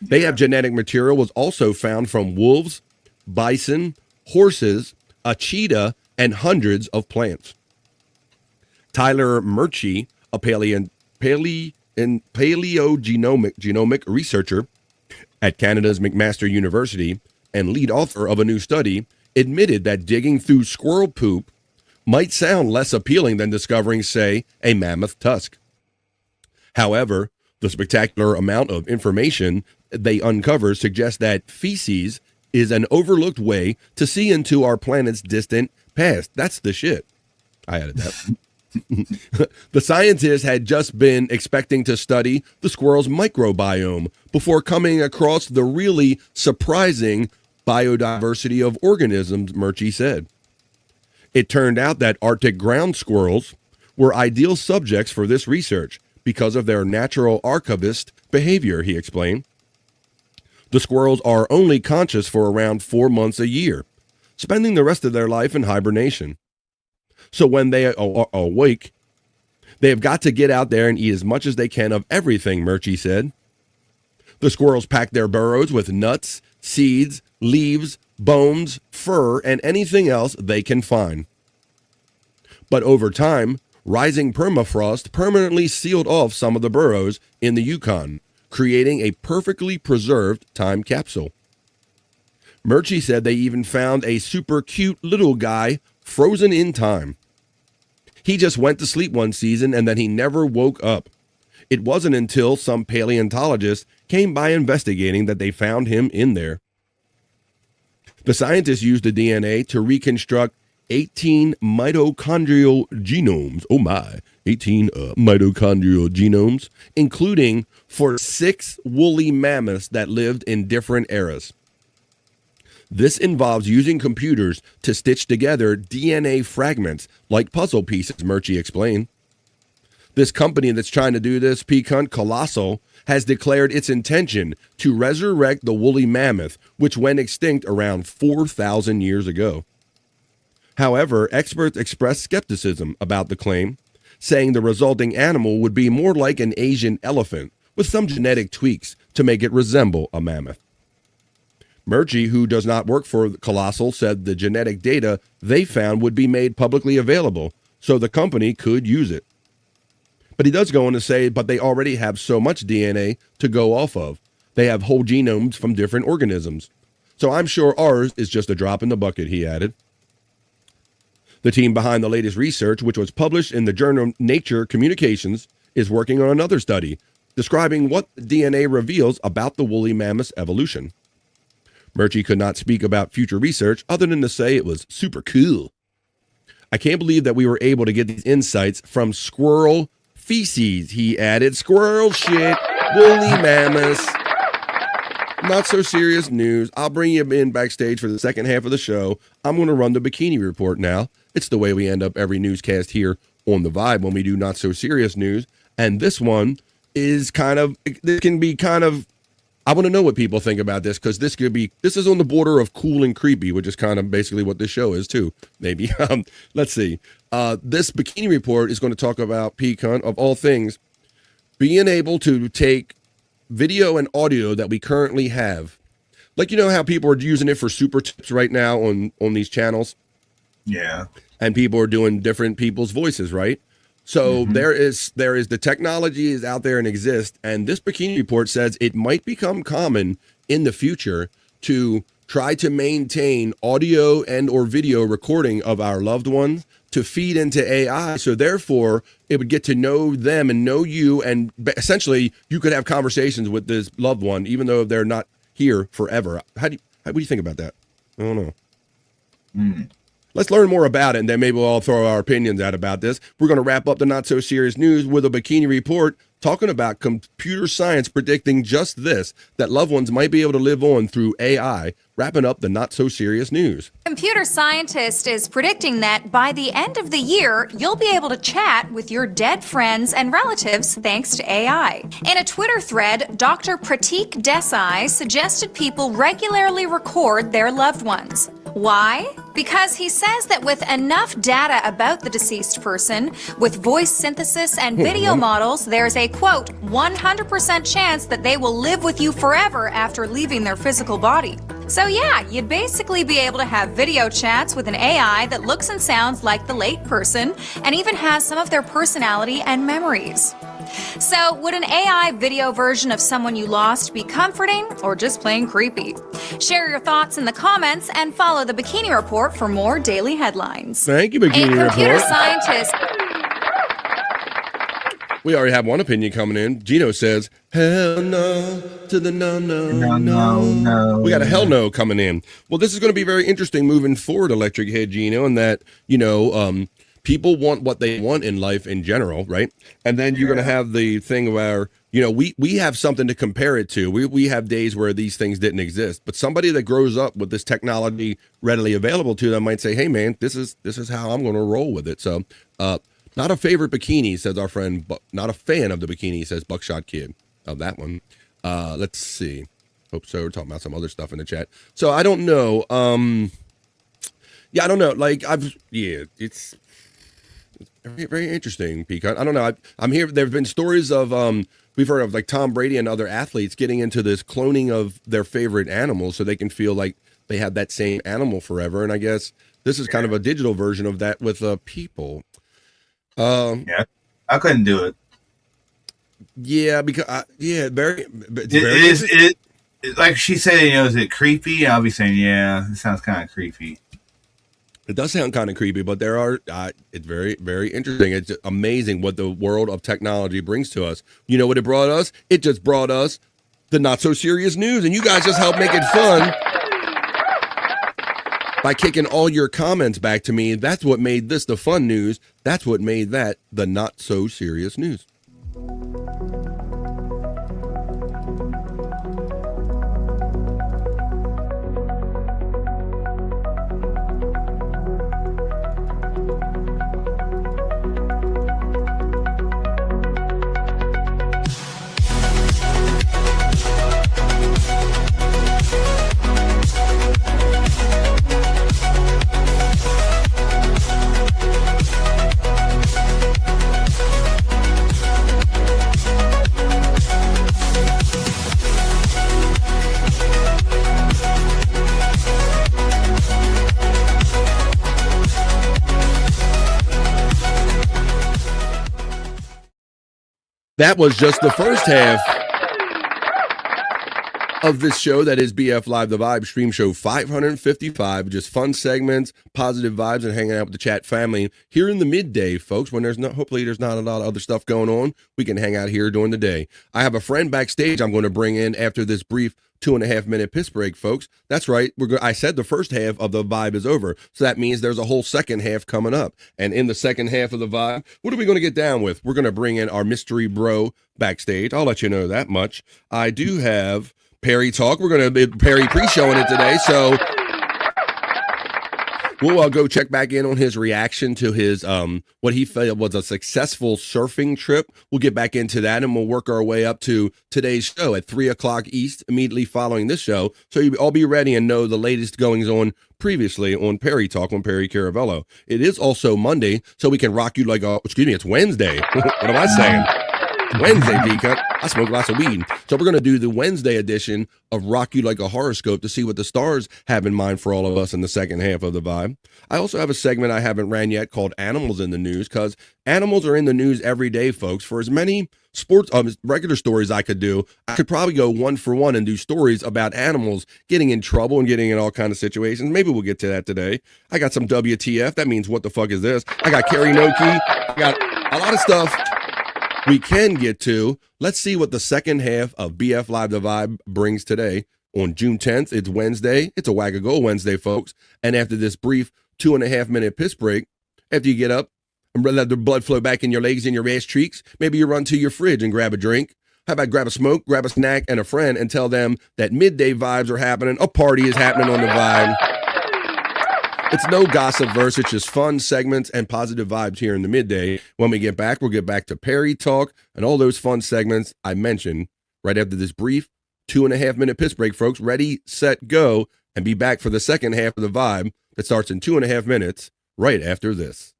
They have genetic material was also found from wolves, bison, horses, a cheetah, and hundreds of plants. Tyler Murchie, a paleogenomic researcher at Canada's McMaster University and lead author of a new study, admitted that digging through squirrel poop might sound less appealing than discovering, say, a mammoth tusk. However, the spectacular amount of information they uncover suggests that feces is an overlooked way to see into our planet's distant past. That's the shit. I added that. The scientists had just been expecting to study the squirrel's microbiome before coming across the really surprising biodiversity of organisms, Murchie said. It turned out that Arctic ground squirrels were ideal subjects for this research because of their natural archivist behavior, he explained. The squirrels are only conscious for around 4 months a year, spending the rest of their life in hibernation. So when they are awake, they have got to get out there and eat as much as they can of everything, Murchie said. The squirrels pack their burrows with nuts, seeds, leaves, bones, fur, and anything else they can find. But over time, rising permafrost permanently sealed off some of the burrows in the Yukon, creating a perfectly preserved time capsule. Murchie said they even found a super cute little guy frozen in time. He just went to sleep one season and then he never woke up. It wasn't until some paleontologists came by investigating that they found him in there. The scientists used the DNA to reconstruct 18 mitochondrial genomes. Oh my, 18 mitochondrial genomes, including for 6 woolly mammoths that lived in different eras. This involves using computers to stitch together DNA fragments like puzzle pieces, Murchie explained. This company that's trying to do this, Pecan Colossal, has declared its intention to resurrect the woolly mammoth, which went extinct around 4,000 years ago. However, experts expressed skepticism about the claim, saying the resulting animal would be more like an Asian elephant with some genetic tweaks to make it resemble a mammoth. Murchie, who does not work for Colossal, said the genetic data they found would be made publicly available, so the company could use it. But he does go on to say, but they already have so much DNA to go off of. They have whole genomes from different organisms. So I'm sure ours is just a drop in the bucket, he added. The team behind the latest research, which was published in the journal Nature Communications, is working on another study describing what DNA reveals about the woolly mammoth's evolution. Murchie could not speak about future research other than to say it was super cool. I can't believe that we were able to get these insights from squirrel feces, he added. Squirrel shit, woolly mammoths. Not so serious news. I'll bring you in backstage for the second half of the show. I'm going to run the Bikini Report now. It's the way we end up every newscast here on The Vibe when we do not so serious news. And this one is this can be I want to know what people think about this, because this is on the border of cool and creepy, which is kind of basically what this show is too, maybe. Let's see. This Bikini Report is going to talk about, Pecan, of all things, being able to take video and audio that we currently have. Like, you know how people are using it for super tips right now on these channels? Yeah. And people are doing different people's voices, right? So there is the technology is out there and exists, and this Bikini Report says it might become common in the future to try to maintain audio and or video recording of our loved ones to feed into AI. So therefore, it would get to know them and know you, and essentially you could have conversations with this loved one, even though they're not here forever. What do you think about that? I don't know. Let's learn more about it, and then maybe we'll all throw our opinions out about this. We're going to wrap up the not-so-serious news with a Bikini Report talking about computer science predicting just this, that loved ones might be able to live on through AI, wrapping up the not-so-serious news. Computer scientist is predicting that by the end of the year, you'll be able to chat with your dead friends and relatives thanks to AI. In a Twitter thread, Dr. Pratik Desai suggested people regularly record their loved ones. Why? Because he says that with enough data about the deceased person, with voice synthesis and video models, there's a, quote, 100% chance that they will live with you forever after leaving their physical body. So yeah, you'd basically be able to have video chats with an AI that looks and sounds like the late person and even has some of their personality and memories. So, would an AI video version of someone you lost be comforting or just plain creepy? Share your thoughts in the comments and follow the Bikini Report for more daily headlines. Thank you, Bikini Report. A computer scientist. We already have one opinion coming in. Gino says, hell no to the no. We got a hell no coming in. Well, this is going to be very interesting moving forward, Electric Head Gino, and that, people want what they want in life in general, right? And then you're going to have the thing where, we have something to compare it to. We have days where these things didn't exist, but somebody that grows up with this technology readily available to them might say, hey man, this is how I'm going to roll with it. So, not a favorite bikini, says our friend, but not a fan of the bikini, says Buckshot Kid of that one. Let's see. Hope so. We're talking about some other stuff in the chat. So I don't know. I don't know. It's very, very interesting, Peacock. I don't know. I'm here. There have been stories of, we've heard of like Tom Brady and other athletes getting into this cloning of their favorite animals so they can feel like they have that same animal forever. And I guess this is kind of a digital version of that with people. Yeah, I couldn't do it. Yeah, because it like she said, is it creepy? I'll be saying, yeah, it sounds kind of creepy. It does sound kind of creepy, but there are, it's very, very interesting. It's amazing what the world of technology brings to us. You know what it brought us? It just brought us the not so serious news, and you guys just helped make it fun by kicking all your comments back to me. That's what made this the fun news. That's what made that the not so serious news. That was just the first half of this show that is BF Live The Vibe stream show 555. Just fun segments, positive vibes, and hanging out with the chat family here in the midday, folks. When hopefully there's not a lot of other stuff going on, we can hang out here during the day. I have a friend backstage I'm going to bring in after this brief 2.5-minute piss break, folks. That's right. I said the first half of the vibe is over. So that means there's a whole second half coming up. And in the second half of the vibe, what are we going to get down with? We're going to bring in our mystery bro backstage. I'll let you know that much. I do have Perry Talk. We're going to be Perry pre-showing it today. So we'll go check back in on his reaction to his what he felt was a successful surfing trip. We'll get back into that, and we'll work our way up to today's show at 3 o'clock East, immediately following this show. So you all be ready and know the latest goings on previously on Perry Talk on Perry Caravello. It is also Monday, so we can rock you like it's Wednesday. What am I saying? Wednesday, D-Cut. I smoke lots of weed. So we're going to do the Wednesday edition of Rock You Like a Horoscope to see what the stars have in mind for all of us in the second half of the vibe. I also have a segment I haven't ran yet called Animals in the News, because animals are in the news every day, folks. For as many sports regular stories I could do, I could probably go one for one and do stories about animals getting in trouble and getting in all kinds of situations. Maybe we'll get to that today. I got some WTF. That means what the fuck is this? I got karaoke. I got a lot of stuff we can get to. Let's see what the second half of BF Live The Vibe brings today. On June 10th, it's Wednesday. It's a Wag a Goal Wednesday, folks. And after this brief 2.5-minute piss break, after you get up and let the blood flow back in your legs and your ass cheeks, maybe you run to your fridge and grab a drink. How about grab a smoke, grab a snack, and a friend, and tell them that midday vibes are happening. A party is happening on the vibe. It's no gossip verse. It's just fun segments and positive vibes here in the midday. When we get back, we'll get back to Perry Talk and all those fun segments I mentioned right after this brief 2.5-minute piss break, folks. Ready, set, go, and be back for the second half of the vibe that starts in 2.5 minutes right after this.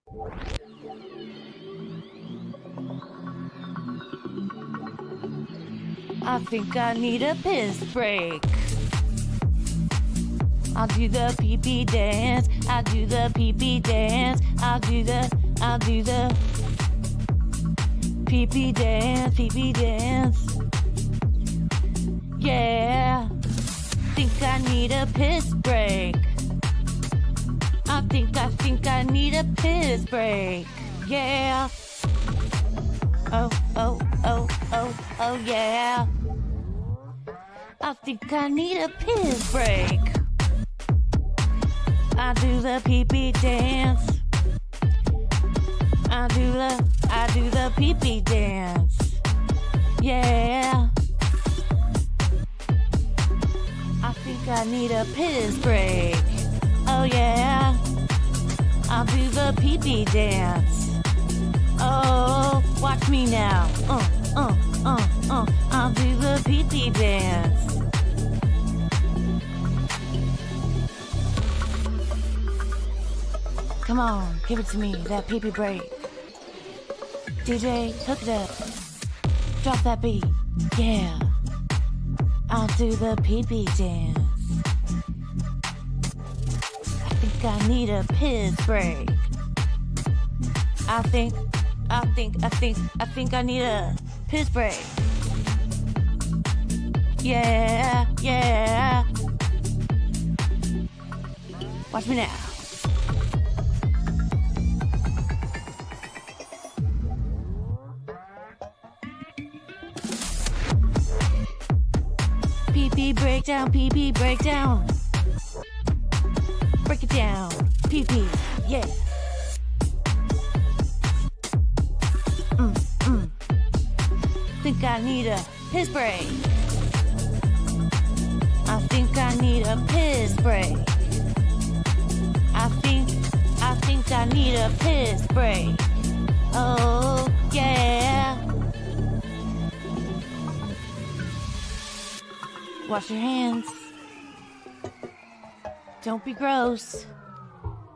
I think I need a piss break. I'll do the pee-pee dance. I'll do the pee-pee dance. I'll do the pee-pee dance, pee-pee dance. Yeah. Think I need a piss break. I think I need a piss break. Yeah. Oh, yeah. I think I need a piss break. I do the pee-pee dance. I do the pee-pee dance. Yeah. I think I need a piss break. Oh yeah. I'll do the pee-pee dance. Oh, watch me now. I'll do the pee-pee dance. Come on, give it to me, that pee-pee break. DJ, hook it up. Drop that beat. Yeah. I'll do the pee-pee dance. I think I need a piss break. I think I need a piss break. yeah, yeah. Watch me now. PP breakdown, PP breakdown. Break it down, PP, yeah. Think I need a piss break. I think I need a piss break. I think I need a piss break. Oh, yeah. Wash your hands. Don't be gross.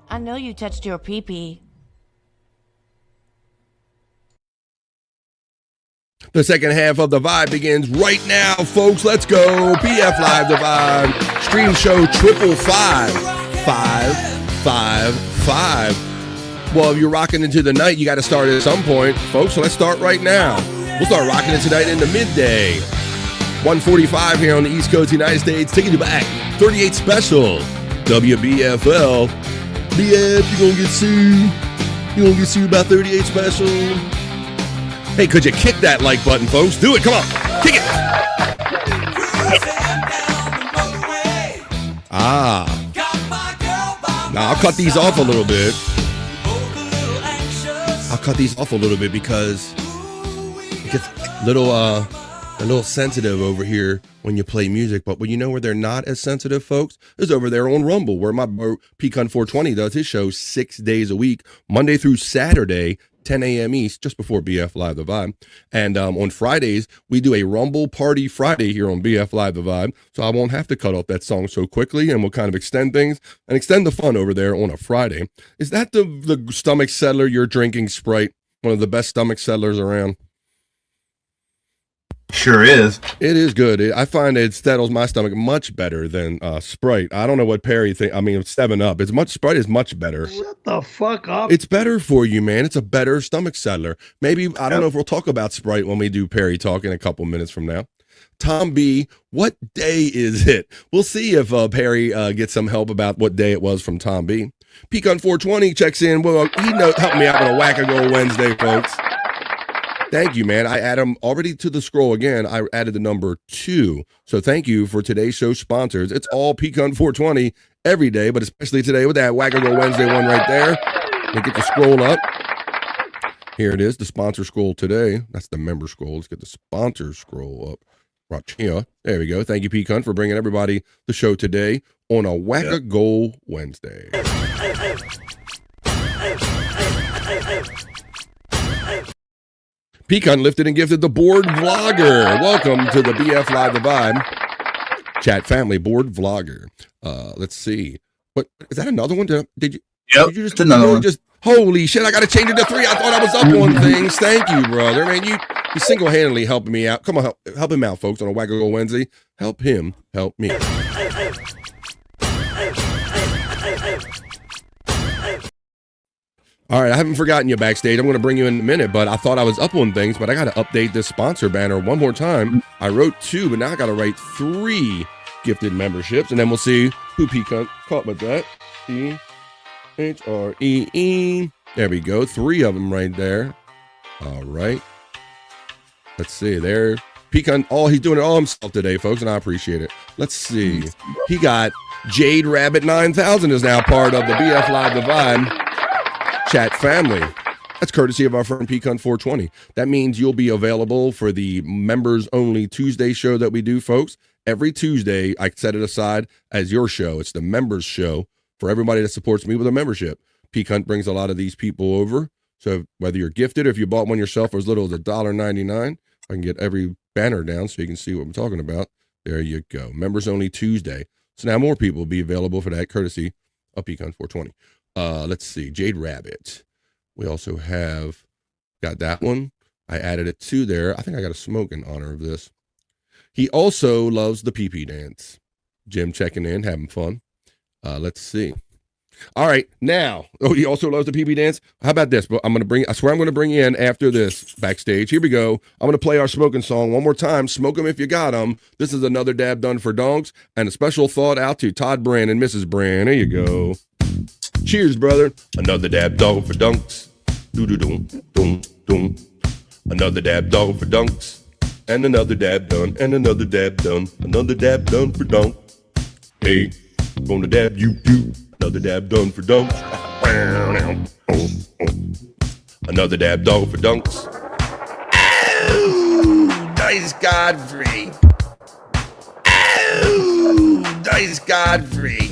I know you touched your pee-pee. The second half of The Vibe begins right now, folks. Let's go. BF Live The Vibe. Stream show 555-555. Well, if you're rocking into the night, you got to start at some point, folks. So let's start right now. We'll start rocking it tonight in the midday. 1:45 here on the East Coast, United States. Taking you back. 38 special. WBFL. BF, you gonna get sued. You gonna get sued by 38 special. Hey, could you kick that like button, folks? Do it. Come on. Kick it. Now, I'll cut these off a little bit. Because it gets a little sensitive over here when you play music. But you know where they're not as sensitive, folks? Is over there on Rumble, where my bro Pecan 420 does his show 6 days a week, Monday through Saturday, 10 a.m. East, just before BF Live The Vibe. And on Fridays, we do a Rumble Party Friday here on BF Live The Vibe. So I won't have to cut off that song so quickly, and we'll kind of extend things and extend the fun over there on a Friday. Is that the stomach settler you're drinking, Sprite? One of the best stomach settlers around. Sure is. It is good. I find it settles my stomach much better than Sprite. I don't know what Perry thinks. I mean, 7-Up. Sprite is much better. Shut the fuck up. It's better for you, man. It's a better stomach settler. Maybe, I don't know if we'll talk about Sprite when we do Perry Talk in a couple minutes from now. Tom B, what day is it? We'll see if Perry gets some help about what day it was from Tom B. Pecan 420 checks in. Well, he helped me out on a Whack-A-Go Wednesday, folks. Thank you, man. I add them already to the scroll again. I added the number 2. So thank you for today's show sponsors. It's all Pecan 420 every day, but especially today with that Whack-A-Go Wednesday one right there. Let me get the scroll up. Here it is, the sponsor scroll today. That's the member scroll. Let's get the sponsor scroll up right here. There we go. Thank you, Pecan, for bringing everybody the show today on a Whack-A-Go Wednesday. Pecan lifted and gifted the board vlogger. Welcome to the BF Live The Vibe chat family board vlogger. Let's see. What is that? Another one? Did you? Yep. Did you just another one? Holy shit! I got to change it to 3. I thought I was up on things. Thank you, brother. Man, you single-handedly helping me out. Come on, help him out, folks, on a Whack-A-Go Wednesday. Help him. Help me. All right, I haven't forgotten you backstage. I'm going to bring you in a minute, but I thought I was up on things, but I got to update this sponsor banner one more time. I wrote 2, but now I got to write 3 gifted memberships, and then we'll see who Pecan caught with that. E-H-R-E-E. There we go. 3 of them right there. All right. Let's see. There. Pecan, he's doing it all himself today, folks, and I appreciate it. Let's see. He got Jade Rabbit 9000 is now part of the BF Live The Vibe chat family. That's courtesy of our friend Pecan 420. That means you'll be available for the members only Tuesday show that we do, folks. Every Tuesday, I set it aside as your show. It's the members show for everybody that supports me with a membership. Pecan brings a lot of these people over. So whether you're gifted or if you bought one yourself for as little as $1.99, I can get every banner down so you can see what I'm talking about. There you go. Members only Tuesday. So now more people will be available for that courtesy of Pecan 420. Let's see. Jade Rabbit. We also have got that one. I added it to there. I think I got a smoke in honor of this. He also loves the pee-pee dance. Jim checking in, having fun. Let's see. All right, now. Oh, he also loves the PB dance. How about this? But I swear I'm gonna bring you in after this backstage. Here we go. I'm gonna play our smoking song one more time. Smoke 'em if you got 'em. This is another dab done for donks, and a special thought out to Todd Brand and Mrs. Brand. There you go. Cheers, brother. Another dab dog for dunks. Doo doo doo doo doo. Another dab dog for dunks, and another dab done, and another dab done, another dab done for dunk. Hey, gonna dab you do. Another dab done for dunks. Another dab dog for dunks. Oh, Dice Godfrey. Oh, Dice Godfrey.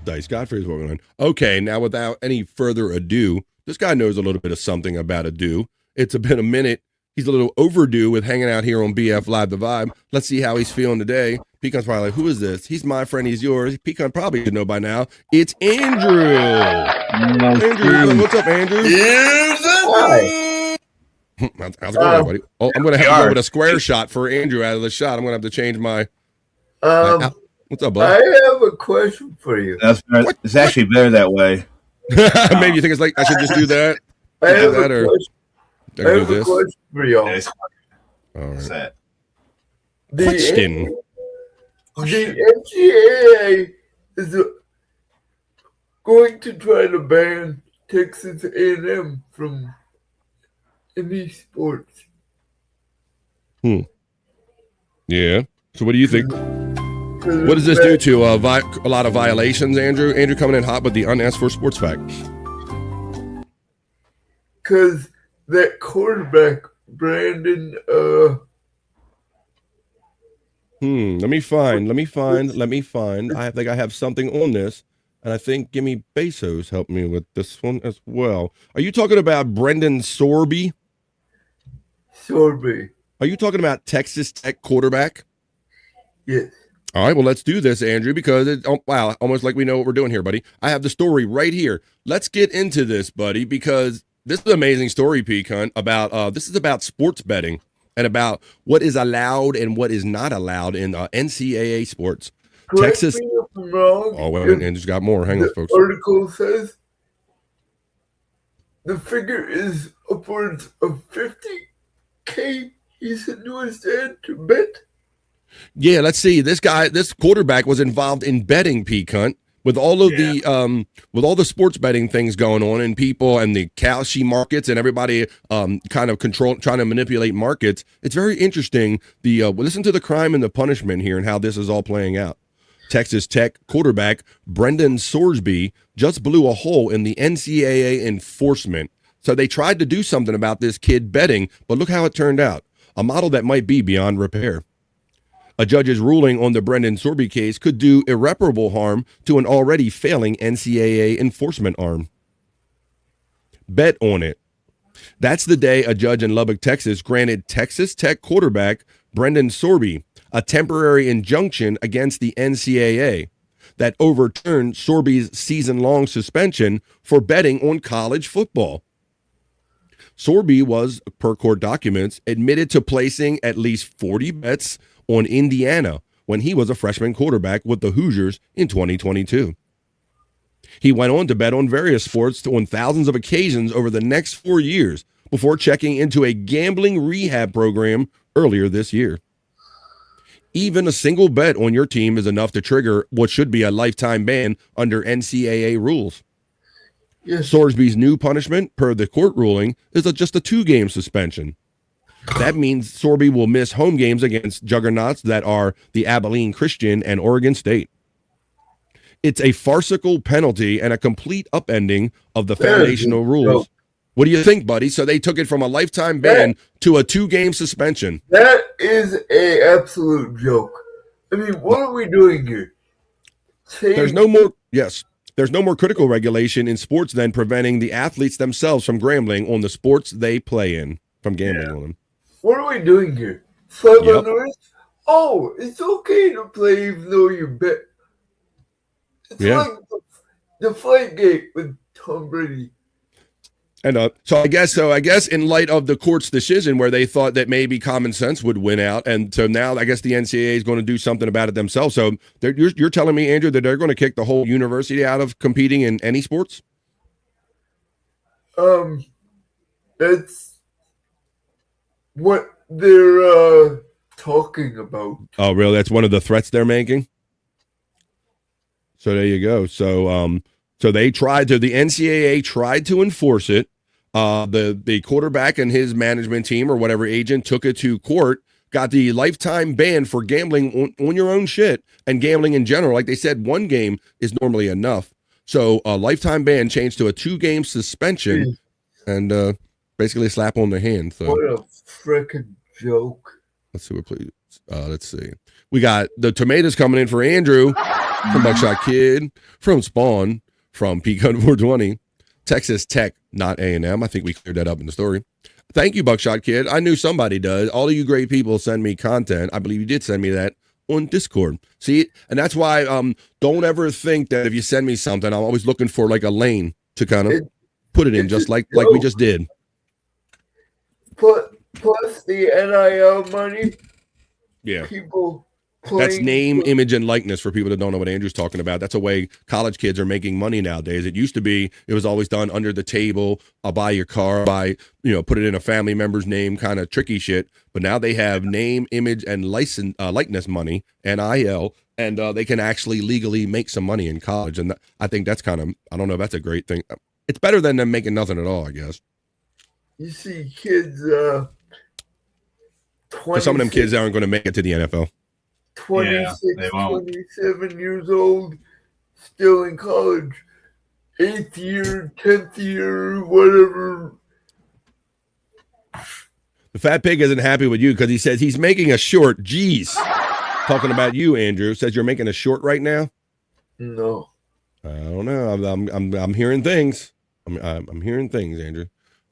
Dice Godfrey is what we're on. Okay, now without any further ado, this guy knows a little bit of something about ado. It's been a minute. He's a little overdue with hanging out here on BF Live The Vibe. Let's see how he's feeling today. Pecan's probably like, who is this? He's my friend, he's yours. Pecan probably should know by now. It's Andrew. Andrew, what's up, Andrew? Hi. How's it going, buddy? Oh, I'm going to have to go with a square shot for Andrew out of the shot. I'm going to have to change my... what's up, bud? I have a question for you. It's actually better that way. Maybe you think it's like I should just do that? I have a question for y'all. All right. The NCAA is going to try to ban Texas A&M from any sports. Yeah. So what do you think? What does this do to a lot of violations, Andrew? Andrew coming in hot with the unasked for sports fact. Because that quarterback, Brandon, Let me find. I think I have something on this. And I think Gimme Bezos helped me with this one as well. Are you talking about Brendan Sorby? Sorby. Are you talking about Texas Tech quarterback? Yes. All right, well, let's do this, Andrew, because wow, almost like we know what we're doing here, buddy. I have the story right here. Let's get into this, buddy, because this is an amazing story, Pecan, about this is about sports betting and about what is allowed and what is not allowed in NCAA sports. Texas. Me if I'm wrong. Oh, wait, Andrew's got more. Hang on, folks. The article says the figure is upwards of $50K. He said to his dad to bet. Yeah, let's see. This quarterback was involved in betting, Pecan, with all of the sports betting things going on and people and the Kalshi markets and everybody kind of trying to manipulate markets. It's very interesting. Listen to the crime and the punishment here and how this is all playing out. Texas Tech quarterback Brendan Sorsby just blew a hole in the NCAA enforcement. So they tried to do something about this kid betting, but look how it turned out. A model that might be beyond repair. A judge's ruling on the Brendan Sorby case could do irreparable harm to an already failing NCAA enforcement arm. Bet on it. That's the day a judge in Lubbock, Texas, granted Texas Tech quarterback Brendan Sorby a temporary injunction against the NCAA that overturned Sorby's season-long suspension for betting on college football. Sorby was, per court documents, admitted to placing at least 40 bets on Indiana when he was a freshman quarterback with the Hoosiers in 2022. He went on to bet on various sports on thousands of occasions over the next 4 years before checking into a gambling rehab program earlier this year. Even a single bet on your team is enough to trigger what should be a lifetime ban under NCAA rules. Yes. Sorsby's new punishment, per the court ruling, is just a 2-game suspension. That means Sorby will miss home games against juggernauts that are the Abilene Christian and Oregon State. It's a farcical penalty and a complete upending of the foundational rules. What do you think, buddy? So they took it from a lifetime ban to a 2-game suspension. That is an absolute joke. I mean, what are we doing here? There's no more critical regulation in sports than preventing the athletes themselves from gambling on the sports they play in, from gambling on them. What are we doing here? Slap on the wrist? Oh, it's okay to play even though you bet. It's like the fight game with Tom Brady. And so I guess in light of the court's decision where they thought that maybe common sense would win out, and so now I guess the NCAA is going to do something about it themselves. So you're telling me, Andrew, that they're going to kick the whole university out of competing in any sports? That's what they're talking about. Oh, really? That's one of the threats they're making? So there you go. So so the NCAA tried to enforce it. The quarterback and his management team or whatever agent took it to court, got the lifetime ban for gambling on your own shit and gambling in general. Like they said, one game is normally enough. So a lifetime ban changed to a 2-game suspension and basically a slap on the hand. So what a freaking joke. Let's see what please. Let's see. We got the tomatoes coming in for Andrew from Buckshot Kid, from Spawn, from Pecan 420, Texas Tech, not A&M. I think we cleared that up in the story. Thank you, Buckshot Kid. I knew somebody does. All of you great people send me content. I believe you did send me that on Discord. See, and that's why don't ever think that if you send me something, I'm always looking for like a lane to kind of put it in, just like we just did. Plus the NIL money. Yeah. People. That's name, image, and likeness for people that don't know what Andrew's talking about. That's a way college kids are making money nowadays. It used to be, it was always done under the table. I'll buy your car, put it in a family member's name, kind of tricky shit. But now they have name, image, and likeness money, NIL, and they can actually legally make some money in college. And I think that's kind of, I don't know if that's a great thing. It's better than them making nothing at all, I guess. You see kids, Some of them kids aren't going to make it to the NFL. 26, 27 years old, still in college, 8th year, 10th year, whatever. The fat pig isn't happy with you because he says he's making a short. Jeez. Talking about you, Andrew. Says you're making a short right now? No. I don't know. I'm hearing things. I'm hearing things, Andrew.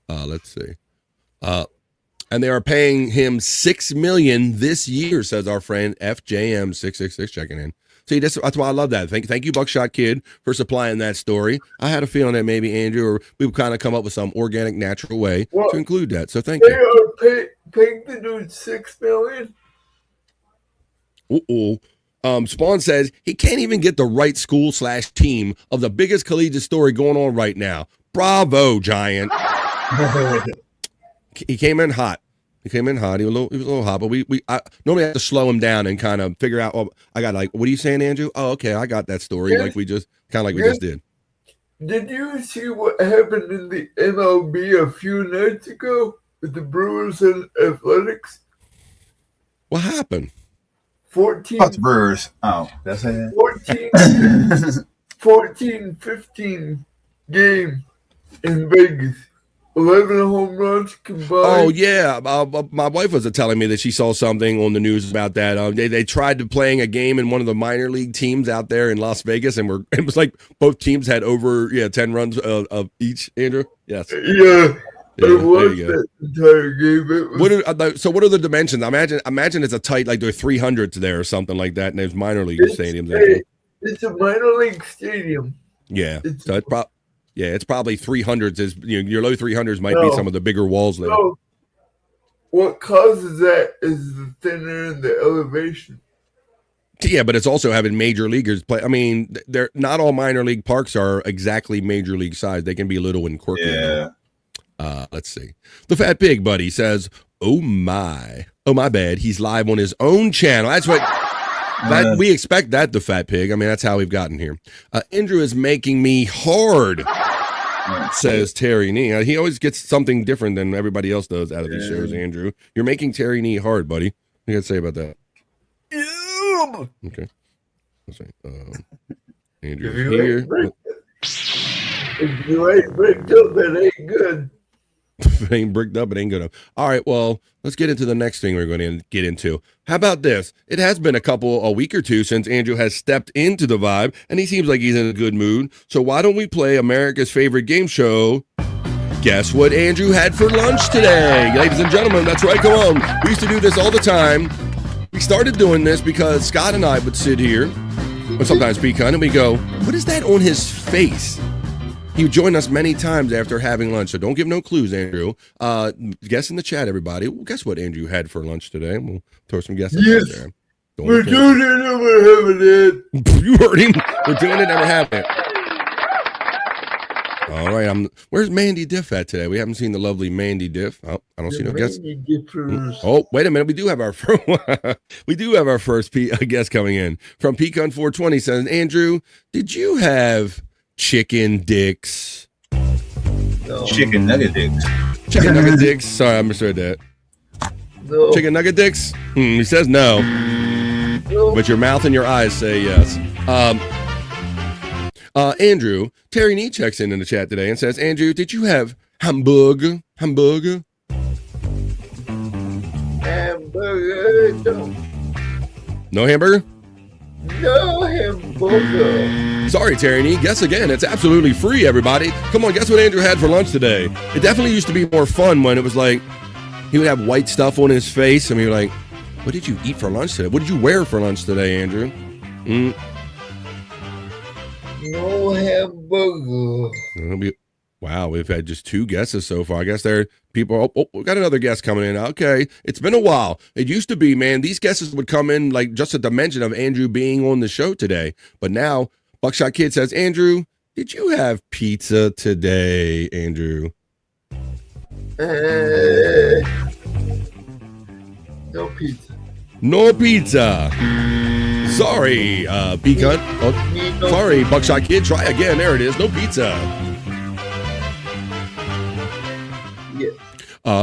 Let's see. And they are paying him $6 million this year, says our friend FJM666 checking in. See, that's why I love that. Thank you, Buckshot Kid, for supplying that story. I had a feeling that maybe Andrew or we would kind of come up with some organic, natural way to include that. So thank you. They are paying the dude $6 million. Spawn says he can't even get the right school/team of the biggest collegiate story going on right now. Bravo, Giant. He came in hot. He was a little hot, but I normally have to slow him down and kind of figure out. Oh, I got what are you saying, Andrew? Oh, okay, I got that story. Yes. We just did. Did you see what happened in the MLB a few nights ago with the Brewers and Athletics? What happened? 14. Oh, the Brewers. Oh, that's it. 14-15 game in Vegas. 11 home runs combined. Oh, yeah. My wife was telling me that she saw something on the news about that. They tried playing a game in one of the minor league teams out there in Las Vegas, and it was like both teams had over 10 runs of each, Andrew? Yes. Yeah. I watched that entire game. What are the dimensions? Imagine it's a tight, like there are 300s there or something like that, and there's minor league stadiums. It's a minor league stadium. Yeah. It's probably 300s. Your low 300s might be some of the bigger walls there. No. What causes that is the thinner in the elevation. Yeah, but it's also having major leaguers play. I mean, they're not all minor league parks are exactly major league size. They can be little and quirky. Yeah. Let's see. The Fat Pig Buddy says, "Oh my bad. He's live on his own channel." That's what. We expect that, the Fat Pig. I mean, that's how we've gotten here. Andrew is making me hard, says Terry Nee. He always gets something different than everybody else does out of these shows, Andrew. You're making Terry Nee hard, buddy. What you got to say about that? Okay. Let's see. Andrew's here. If you ain't bricked up, it ain't good. If it ain't bricked up, it ain't good. All right, well, let's get into the next thing we're going to get into. How about this? It has been a week or two since Andrew has stepped into the vibe, and he seems like he's in a good mood. So why don't we play America's favorite game show? Guess what Andrew had for lunch today? Ladies and gentlemen, that's right, come on. We used to do this all the time. We started doing this because Scott and I would sit here, or sometimes Pecan, and we go, what is that on his face? He joined us many times after having lunch, so don't give no clues, Andrew. Guess in the chat, everybody. Well, guess what Andrew had for lunch today? We'll throw some guesses out there. We're doing it, never having it. You heard him. We're doing it, never having it. All right, where's Mandy Diff at today? We haven't seen the lovely Mandy Diff. Oh, I don't see no guest. Oh, wait a minute. We do have our first guest coming in from Pecan 420. Says, Andrew, did you have chicken dicks? No. Chicken nugget dicks. Chicken nugget dicks. Sorry, I misread that. No. Chicken nugget dicks? He says no. But your mouth and your eyes say yes. Andrew, Terry Nee checks in the chat today and says, Andrew, did you have hamburger? Hamburger, no. No hamburger? No hamburger. Sorry, Terry Nee. Guess again. It's absolutely free, everybody. Come on, guess what Andrew had for lunch today. It definitely used to be more fun when it was like, he would have white stuff on his face, and we were like, what did you eat for lunch today? What did you wear for lunch today, Andrew? No hamburger. Wow, we've had just 2 guesses so far. I guess there are people. Oh, we got another guest coming in. Okay, it's been a while. It used to be, man, these guesses would come in like just at the mention of Andrew being on the show today. But now, Buckshot Kid says, Andrew, did you have pizza today, Andrew? No pizza. No pizza. Sorry, Pecan. Oh, sorry, Buckshot Kid. Try again. There it is. No pizza. Yeah.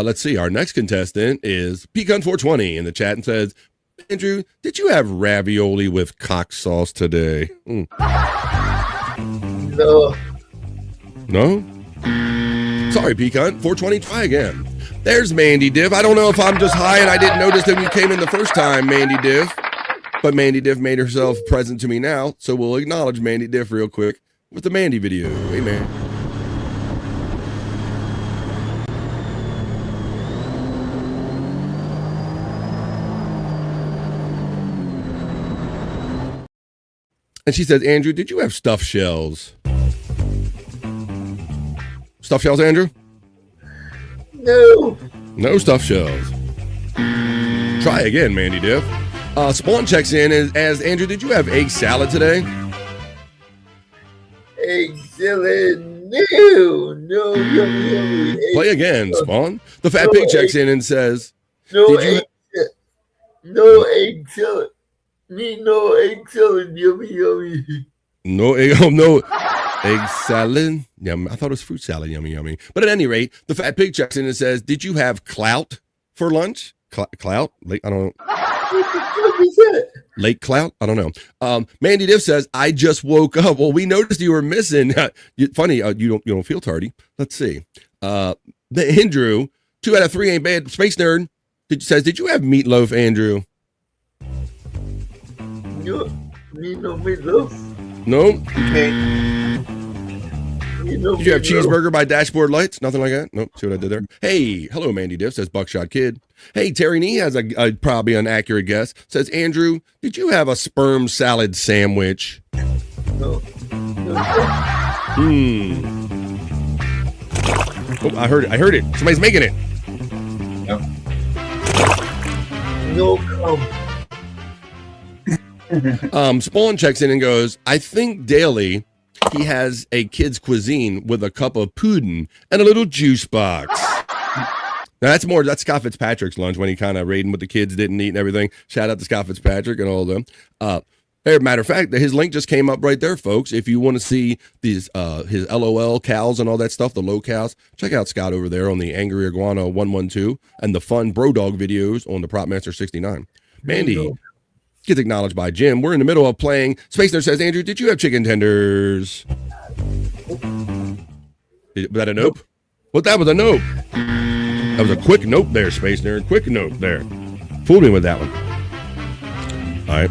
Let's see. Our next contestant is Pecan 420 in the chat and says, Andrew, did you have ravioli with cock sauce today? No. No? Sorry, Pecan. 420, try again. There's Mandy Diff. I don't know if I'm just high and I didn't notice that you came in the first time, Mandy Diff. But Mandy Diff made herself present to me now, so we'll acknowledge Mandy Diff real quick with the Mandy video. Hey, man. And she says, Andrew, did you have stuffed shells? Stuffed shells, Andrew? No. No stuffed shells. Try again, Mandy Diff. Spawn checks in as Andrew, did you have egg salad today? Egg salad? No, yummy. Play again, Spawn. The Fat Pig checks in and says, no egg salad. No egg salad, yummy. No egg salad. Yum. I thought it was fruit salad, yummy. But at any rate, the Fat Pig checks in and says, did you have clout for lunch? Clout? I don't know. Lake clout? I don't know. Mandy Diff says, I just woke up. Well, we noticed you were missing. Funny, you don't feel tardy. Let's see. Andrew, 2 out of 3 ain't bad. Space Nerd says, did you have meatloaf, Andrew? No meatloaf. No? Okay. Did you have cheeseburger by Dashboard Lights? Nothing like that? Nope. See what I did there? Hey, hello, Mandy Diff, says Buckshot Kid. Hey, Terry Nee has a probably an accurate guess. Says, Andrew, did you have a sperm salad sandwich? No. Oh, I heard it. Somebody's making it. No cum. Spawn checks in and goes, I think daily he has a kid's cuisine with a cup of pudding and a little juice box. Now that's Scott Fitzpatrick's lunch when he kind of raiding what the kids didn't eat and everything. Shout out to Scott Fitzpatrick and all of them. Matter of fact, his link just came up right there, folks. If you want to see these his LOL cows and all that stuff, the low cows, check out Scott over there on the Angry Iguana 112 and the fun Bro Dog videos on the Prop Master 69. Mandy gets acknowledged by Jim. We're in the middle of playing. Space Nerd says, Andrew, did you have chicken tenders? Was that a nope? What? That was a nope. That was a quick nope there, Space Nerd. Quick nope there. Fooled me with that one. All right.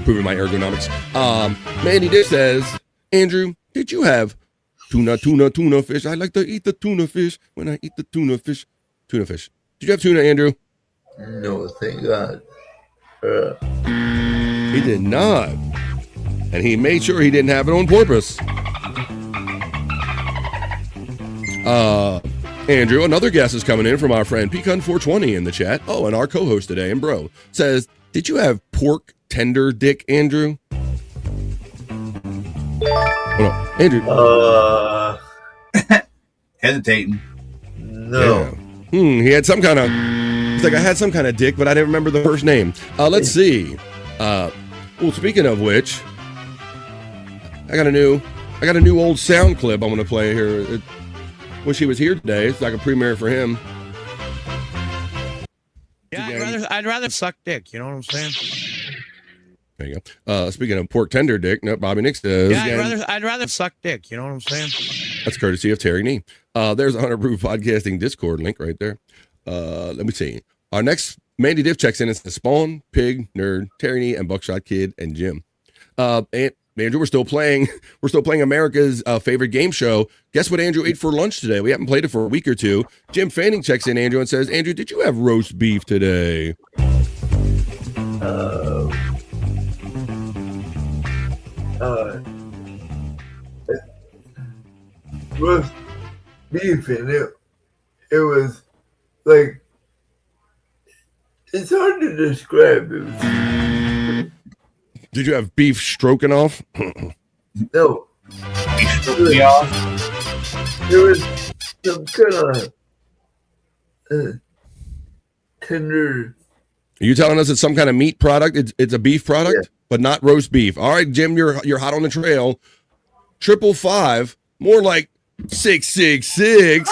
Proving my ergonomics. Mandy Dish says, Andrew, did you have tuna fish? I like to eat the tuna fish when I eat the tuna fish. Tuna fish. Did you have tuna, Andrew? No, thank God. He did not. And he made sure he didn't have it on purpose. Andrew, another guess is coming in from our friend Pecan420 in the chat. Oh, and our co-host today, and bro, says, did you have pork tender dick, Andrew? Hold on, Andrew. Hesitating. No. Yeah. He had some kind of. He's like, I had some kind of dick, but I didn't remember the first name. Let's see. Well, speaking of which, I got a new old sound clip I'm going to play here. Wish he was here today. It's like a premiere for him. Yeah, I'd rather suck dick. You know what I'm saying? There you go. Speaking of pork tender dick, no, Bobby Nix does. Yeah, I'd rather suck dick. You know what I'm saying? That's courtesy of Terry Nee. There's a 100 Proof Podcasting Discord link right there. Let me see. Our next Mandy Diff checks in. It's the Spawn, Pig, Nerd, Terry Nee, and Buckshot Kid and Jim. And Andrew, we're still playing America's favorite game show. Guess what Andrew ate for lunch today? We haven't played it for a week or two. Jim Fanning checks in, Andrew, and says, Andrew, did you have roast beef today? Roast beef, and it was like, it's hard to describe. It was, did you have beef stroganoff? no. There was some kind of tender. Are you telling us it's some kind of meat product? It's a beef product, but not roast beef. All right, Jim, you're hot on the trail. 555, more like 666.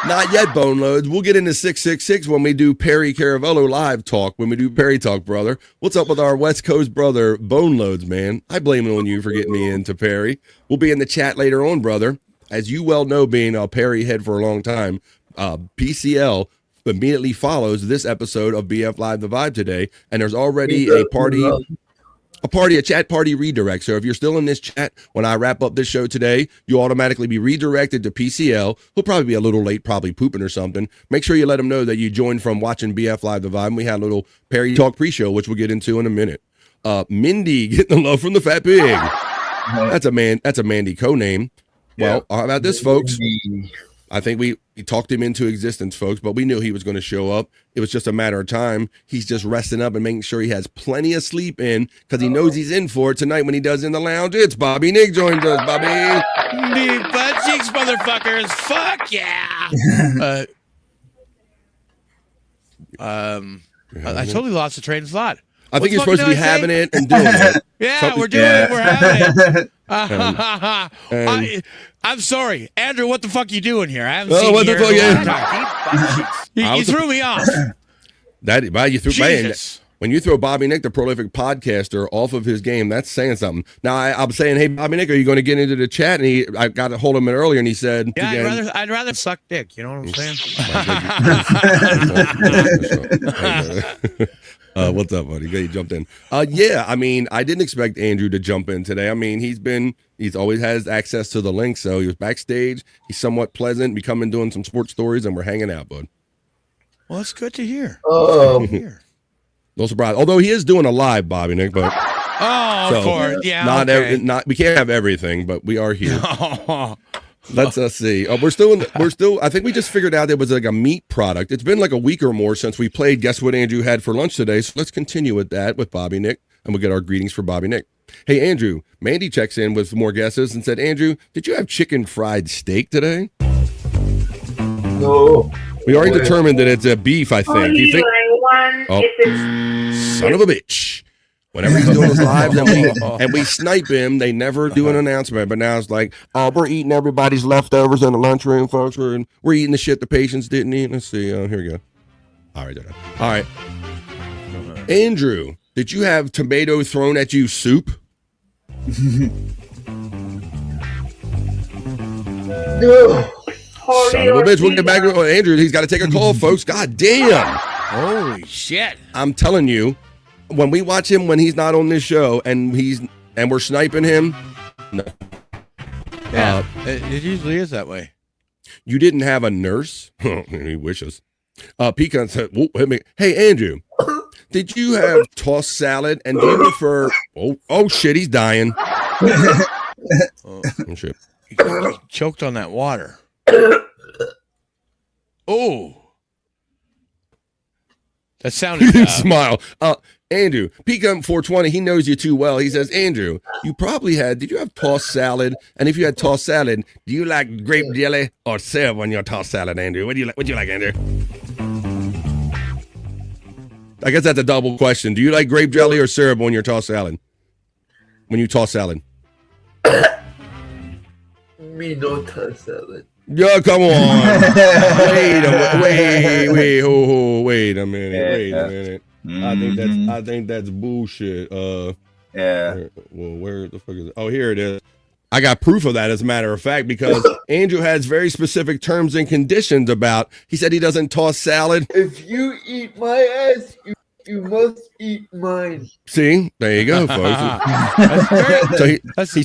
Not yet, Bone Loads. We'll get into 666 when we do Perry Caravello live talk, when we do Perry Talk, brother. What's up with our West Coast brother, Bone Loads, man? I blame it on you for getting me into Perry. We'll be in the chat later on, brother. As you well know, being a Perry head for a long time, PCL immediately follows this episode of BF Live The Vibe today, and there's already a chat party redirect. So if you're still in this chat when I wrap up this show today, you'll automatically be redirected to PCL. He'll probably be a little late, probably pooping or something. Make sure you let him know that you joined from watching BF Live The Vibe. We had a little Perry Talk pre-show, which we'll get into in a minute. Mindy getting the love from the Fat Pig. That's a Mandy co-name. Well, how about this, folks? I think we talked him into existence, folks, but we knew he was going to show up. It was just a matter of time. He's just resting up and making sure he has plenty of sleep in because he knows he's in for it tonight when he does In the Lounge. It's Bobby Nick joins us, Bobby. Deep butt cheeks, motherfuckers. Fuck yeah. I totally lost the train of thought. I think you're supposed to be having it and doing it. Yeah, we're doing it. We're having it. I'm sorry, Andrew. What the fuck you doing here? I haven't seen you here in a long time. You threw me off. You threw me. When you throw Bobby Nick, the prolific podcaster, off of his game, that's saying something. Now, I'm saying, hey, Bobby Nick, are you going to get into the chat? And I got a hold of him earlier, and he said, yeah, I'd rather suck dick. You know what I'm saying? What's up, buddy? He jumped in. Yeah, I mean, I didn't expect Andrew to jump in today. I mean, he's always has access to the link, so he was backstage. He's somewhat pleasant. We come in doing some sports stories, and we're hanging out, bud. Well, that's good to hear. No surprise. Although he is doing a live, Bobby Nick, but of course, yeah. We can't have everything, but we are here. Let's see. We're still. I think we just figured out it was like a meat product. It's been like a week or more since we played Guess What Andrew Had for Lunch today. So let's continue with that with Bobby Nick, and we'll get our greetings for Bobby Nick. Hey, Andrew. Mandy checks in with more guesses and said, Andrew, did you have chicken fried steak today? No. We already determined that it's a beef, I think. Do you think? Son of a bitch. Whenever he's doing his lives and we snipe him, they never do an announcement. But now it's like, we're eating everybody's leftovers in the lunchroom, folks. We're eating the shit the patients didn't eat. Let's see. Here we go. All right. Andrew, did you have tomato thrown at you soup? No. Son of a bitch. We'll get back to Andrew. He's got to take a call, folks. God damn. Holy shit. I'm telling you, when we watch him when he's not on this show and we're sniping him, no. Yeah, it usually is that way. You didn't have a nurse? He wishes. Pecan said, hey, Andrew, did you have tossed salad and do you prefer... Oh, shit, he's dying. Oh, shit. He choked on that water. Oh. That sounded smile. Andrew, Pika 420, he knows you too well. He says, Andrew, did you have tossed salad? And if you had tossed salad, do you like grape jelly or syrup on your tossed salad, Andrew? What do you like, Andrew? I guess that's a double question. Do you like grape jelly or syrup on your tossed salad? When you toss salad? Me no toss salad. Yeah, come on. Wait a minute. I think that's bullshit. Yeah. Well, where the fuck is it? Oh, here it is. I got proof of that, as a matter of fact, because Andrew has very specific terms and conditions about. He said he doesn't toss salad. If you eat my ass, you must eat mine. See, there you go, folks.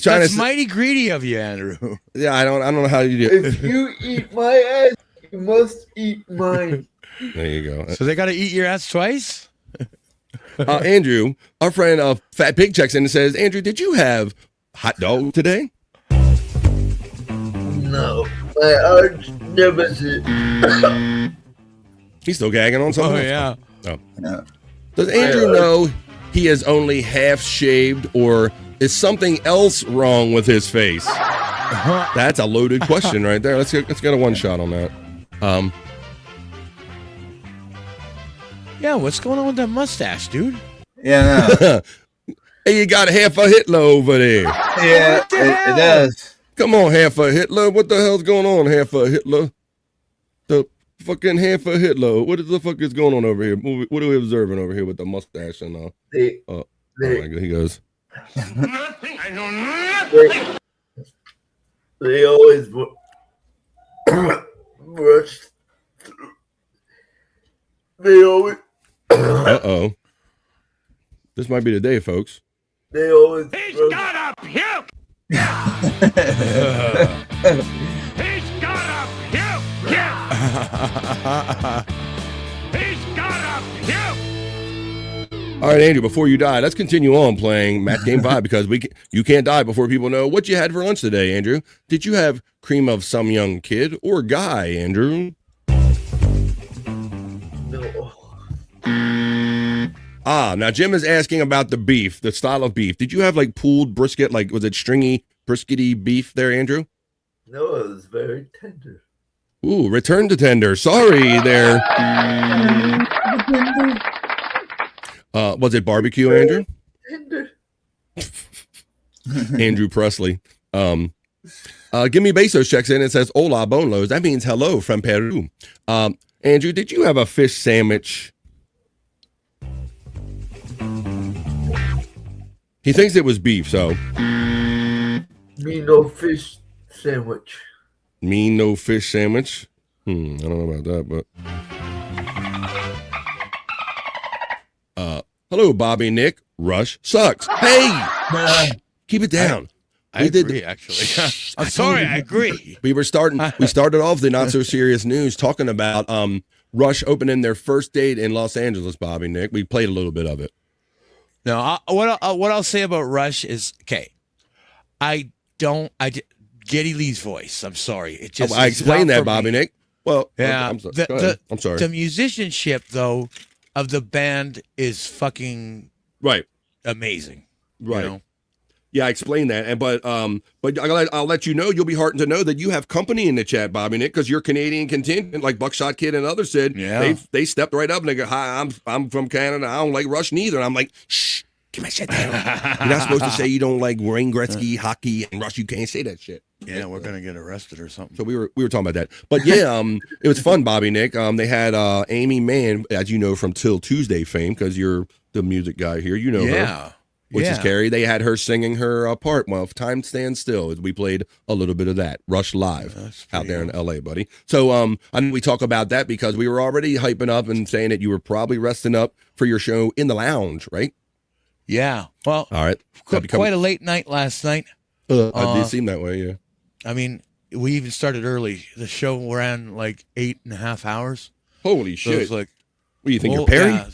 That's mighty greedy of you, Andrew. Yeah, I don't know how you do it. If you eat my ass, you must eat mine. There you go. So they got to eat your ass twice? Andrew, our friend Fat Pig checks in and says, Andrew, did you have hot dog today? No, my arch nemesis. He's still gagging on something. Oh, yeah. Oh. Yeah. Does Andrew know he is only half shaved, or is something else wrong with his face? That's a loaded question right there. Let's get a one shot on that. Yeah, what's going on with that mustache, dude? Yeah, no. Hey, you got half a Hitler over there. Yeah, it does. Come on, half a Hitler. What the hell's going on, half a Hitler? The fucking half a Hitler. What the fuck is going on over here? What are we observing over here with the mustache and all? Oh my God, he goes. Nothing. I know nothing. They always brush. They always. Uh-oh. This might be the day, folks. They always. He's got a puke. He's got a puke. He's got a puke. All right, Andrew, before you die, let's continue on playing Match Game 5 because you can't die before people know what you had for lunch today, Andrew. Did you have cream of some young kid or guy, Andrew? No. Now Jim is asking about the beef, the style of beef. Did you have like pulled brisket? Like, was it stringy, briskety beef there, Andrew? No, it was very tender. Ooh, return to tender. Sorry there. Was it barbecue, Andrew? Tender. Andrew Presley. Gimme Bezos checks in and says, hola, bonlos. That means hello from Peru. Andrew, did you have a fish sandwich? He thinks it was beef, so. Me no fish sandwich. Me no fish sandwich? I don't know about that, but. Hello, Bobby, Nick. Rush sucks. Hey! Keep it down. I agree, actually. I'm sorry, I agree. We started off the not so serious news talking about Rush opening their first date in Los Angeles, Bobby, Nick. We played a little bit of it. No, what I'll say about Rush is, okay, Geddy Lee's voice. I'm sorry. It just I explained that, Bobby, Nick. Well, yeah, I'm sorry. I'm sorry. The musicianship, though, of the band is fucking right, amazing. Right. You know? Yeah, I explained that, but I'll let you know. You'll be heartened to know that you have company in the chat, Bobby Nick, because your Canadian contingent, like Buckshot Kid and others said, they stepped right up and they go, "Hi, I'm from Canada. I don't like Rush neither." And I'm like, "Shh, get my shit down. You're not supposed to say you don't like Wayne Gretzky, hockey, and Rush. You can't say that shit." Yeah, we're gonna get arrested or something. So we were talking about that, but yeah, it was fun, Bobby Nick. They had Amy Mann, as you know from Till Tuesday fame, because you're the music guy here. You know her. Which is Carrie. They had her singing her part. Well, if time stands still, we played a little bit of that. Rush live out there in LA, buddy. So I mean, we talk about that because we were already hyping up and saying that you were probably resting up for your show in the lounge, right? Yeah. Well, all right. Quite a late night last night. It did seem that way, yeah. I mean, we even started early. The show ran like 8.5 hours. Holy shit. So it's like, what do you think, you're Perry? Yeah,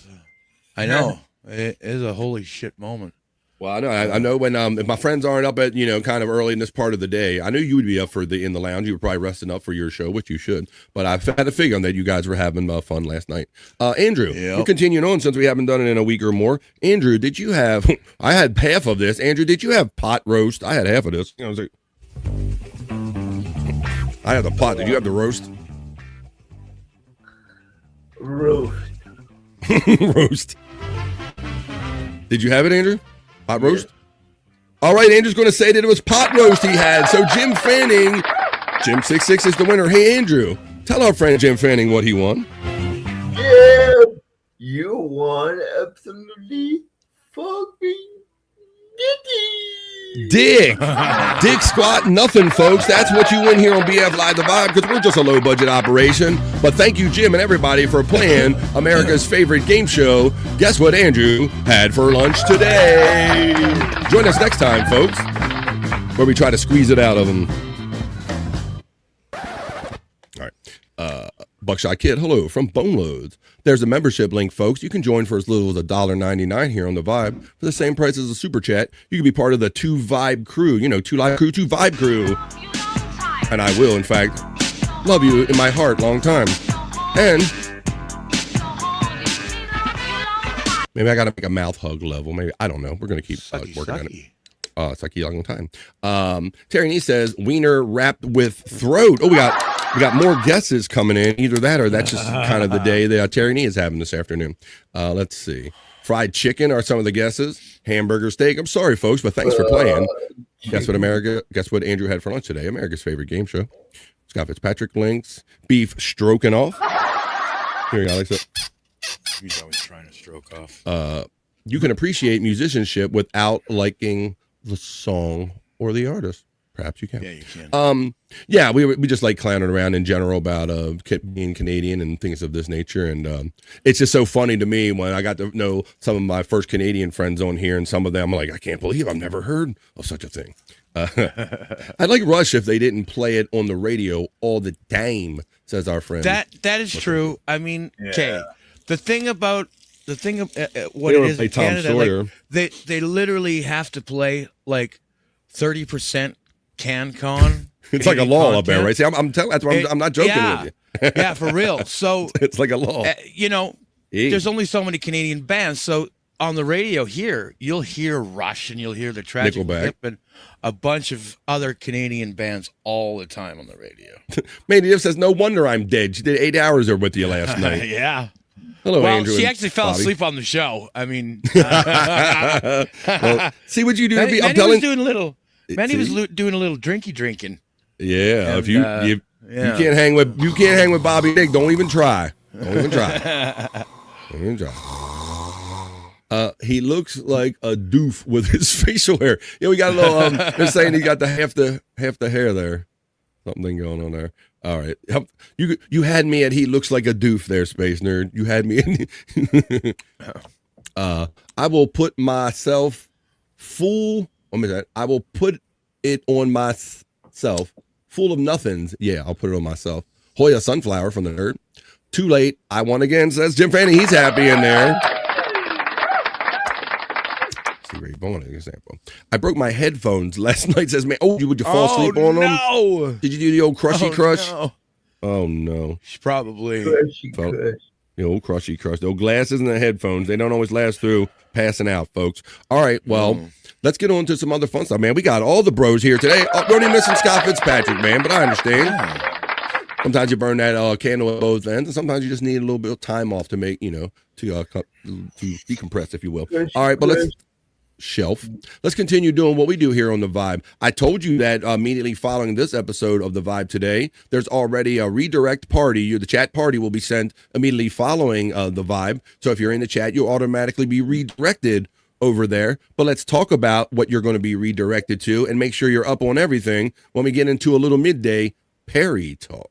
I know. It is a holy shit moment. Well, I know when if my friends aren't up at kind of early in this part of the day, I knew you would be up for in the lounge. You were probably resting up for your show, which you should. But I've had a figure on that you guys were having fun last night. Andrew, we're continuing on since we haven't done it in a week or more. Andrew, did you have? I had half of this. Andrew, did you have pot roast? I had half of this. I was like, I had the pot. Did you have the roast? Roast. Roast. Did you have it, Andrew? Pot roast? All right, Andrew's going to say that it was pot roast he had. So Jim Fanning, Jim66 is the winner. Hey, Andrew, tell our friend Jim Fanning what he won. Yeah, you won absolutely fucking Dick squat nothing, folks. That's what you win here on BF Live the Vibe, because we're just a low budget operation. But thank you, Jim, and everybody for playing America's favorite game show. Guess what Andrew had for lunch today? Join us next time, folks, where we try to squeeze it out of him. All right. Buckshot Kid, hello from Bone Loads. There's a membership link, folks. You can join for as little as $1.99 here on the Vibe for the same price as a super chat. You can be part of the 2 Vibe crew. 2 Live crew, 2 Vibe crew. And I will, in fact, love you in my heart long time. And maybe I got to make a mouth hug level. Maybe, I don't know. We're going to keep working on it. Sucky long time. Terry Nee says, wiener wrapped with throat. Oh, we got more guesses coming in. Either that or that's just kind of the day that Terry Nee is having this afternoon. Let's see. Fried chicken are some of the guesses. Hamburger steak. I'm sorry, folks, but thanks for playing. Guess what Andrew had for lunch today? America's favorite game show. Scott Fitzpatrick links. Beef stroking off. Here you go, Alexa. He's always trying to stroke off. You can appreciate musicianship without liking the song or the artist. Perhaps you can. Yeah, you can. We just like clowning around in general about being Canadian and things of this nature. And it's just so funny to me when I got to know some of my first Canadian friends on here, and some of them are like, I can't believe I've never heard of such a thing. I'd like Rush if they didn't play it on the radio all the time, says our friend. That is true. I mean, okay. The thing of what it is in Canada, like, they literally have to play like 30% CanCon. It's like a law up there, right? See, I'm telling. That's why I'm not joking with you. Yeah, for real. So it's like a law. There's only so many Canadian bands. So on the radio here, you'll hear Rush and you'll hear the Tragic Hip and a bunch of other Canadian bands all the time on the radio. Mandy Diff says, no wonder I'm dead. She did 8 hours there with you last night. Yeah. Hello, well, Andrew. She actually fell asleep on the show. I mean, well, see what you do. Manny was doing a little drinking. Yeah, and, if you can't hang with Bobby Dick, don't even try. Don't even try. He looks like a doof with his facial hair. We got a little. They're saying he got half the hair there. Something going on there. All right, you had me at he looks like a doof there, Space Nerd. You had me at. I will put myself full. I will put it on myself. Full of nothings. Yeah, I'll put it on myself. Hoya Sunflower from the Nerd. Too late. I won again, says Jim Fanning. He's happy in there. See Ray Bone, an example. I broke my headphones last night, says man. Oh, would you fall asleep on them? No. Did you do the old crushy crush? No. Oh no. Probably. Crushy crush. The old crushy crush. The old glasses and the headphones. They don't always last through passing out, folks. All right, well. Let's get on to some other fun stuff, man. We got all the bros here today. We're only missing Scott Fitzpatrick, man, but I understand. Sometimes you burn that candle at both ends, and sometimes you just need a little bit of time off to make, to decompress, if you will. All right, but let's continue doing what we do here on The Vibe. I told you that immediately following this episode of The Vibe today, there's already a redirect party. The chat party will be sent immediately following The Vibe. So if you're in the chat, you'll automatically be redirected over there. But let's talk about what you're going to be redirected to and make sure you're up on everything when we get into a little midday Perry talk.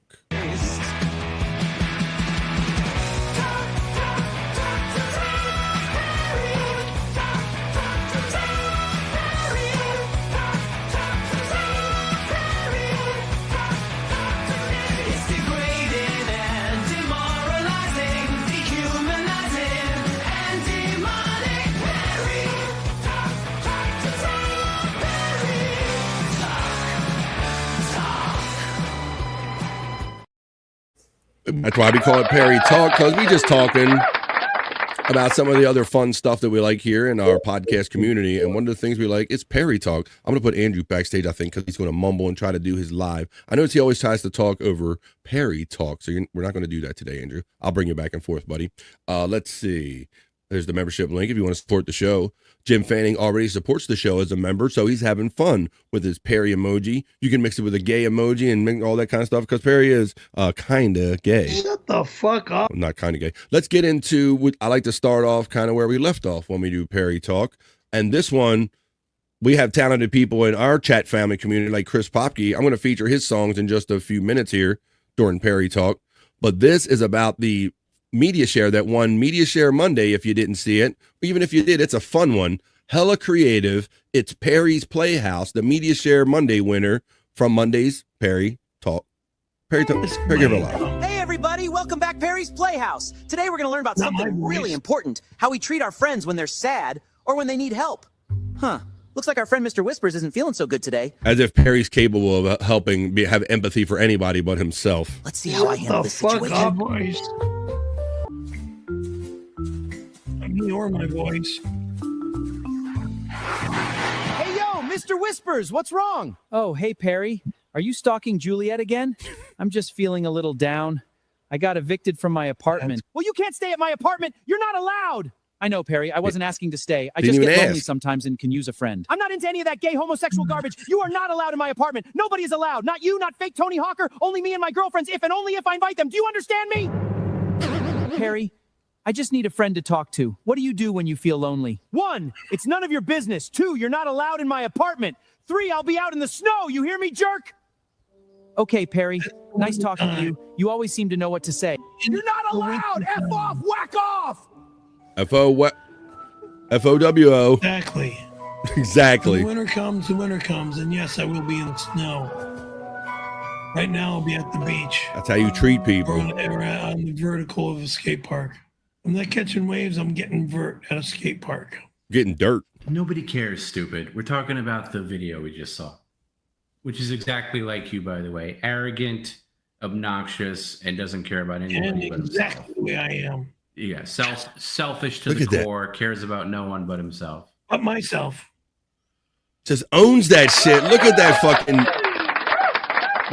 That's why we call it Perry Talk, because we just talking about some of the other fun stuff that we like here in our podcast community. And one of the things we like is Perry Talk. I'm going to put Andrew backstage, I think, because he's going to mumble and try to do his live. I notice he always tries to talk over Perry Talk, so we're not going to do that today, Andrew. I'll bring you back and forth, buddy. Let's see. There's the membership link if you want to support the show. Jim Fanning already supports the show as a member, so he's having fun with his Perry emoji. You can mix it with a gay emoji and make all that kind of stuff because Perry is kind of gay. Shut the fuck up. Not kind of gay. Let's get into, I like to start off kind of where we left off when we do Perry Talk. And this one, we have talented people in our chat family community like Chris Popke. I'm going to feature his songs in just a few minutes here during Perry Talk. But this is about the media share that won Media Share Monday. If you didn't see it, even if you did, it's a fun one. Hella creative. It's Perry's Playhouse, the Media Share Monday winner from Monday's Perry Talk. Perry Talk. Perry, give it a lot. Hey everybody, welcome back Perry's Playhouse. Today we're going to learn about something really important, how we treat our friends when they're sad or when they need help. Looks like our friend Mr. Whispers isn't feeling so good today. As if Perry's capable of helping have empathy for anybody but himself. Let's see how I handle this situation. Up, boys. Ignore my voice. Hey yo, Mr. Whispers, what's wrong? Oh, hey Perry. Are you stalking Juliet again? I'm just feeling a little down. I got evicted from my apartment. Well, you can't stay at my apartment. You're not allowed. I know, Perry. I wasn't asking to stay. I Didn't just even get lonely ask. sometimes and can use a friend. I'm not into any of that gay homosexual garbage. You are not allowed in my apartment. Nobody is allowed. Not you, not fake Tony Hawker. Only me and my girlfriends, if and only if I invite them. Do you understand me? Perry, I just need a friend to talk to. What do you do when you feel lonely? 1, it's none of your business. 2, you're not allowed in my apartment. 3, I'll be out in the snow. You hear me, jerk? Okay, Perry. Nice talking to you. You always seem to know what to say. You're not allowed. F off. Whack off. FOWO. Exactly. Exactly. The winter comes, and yes, I will be in the snow. Right now, I'll be at the beach. That's how you treat people. Or on the vertical of a skate park. I'm not catching waves, I'm getting vert at a skate park. Getting dirt. Nobody cares, stupid. We're talking about the video we just saw, which is exactly like you, by the way. Arrogant, obnoxious, and doesn't care about anybody but himself. Exactly the way I am. Yeah, selfish to Look the at that. core, cares about no one but himself. But myself. Just owns that shit. Look at that fucking...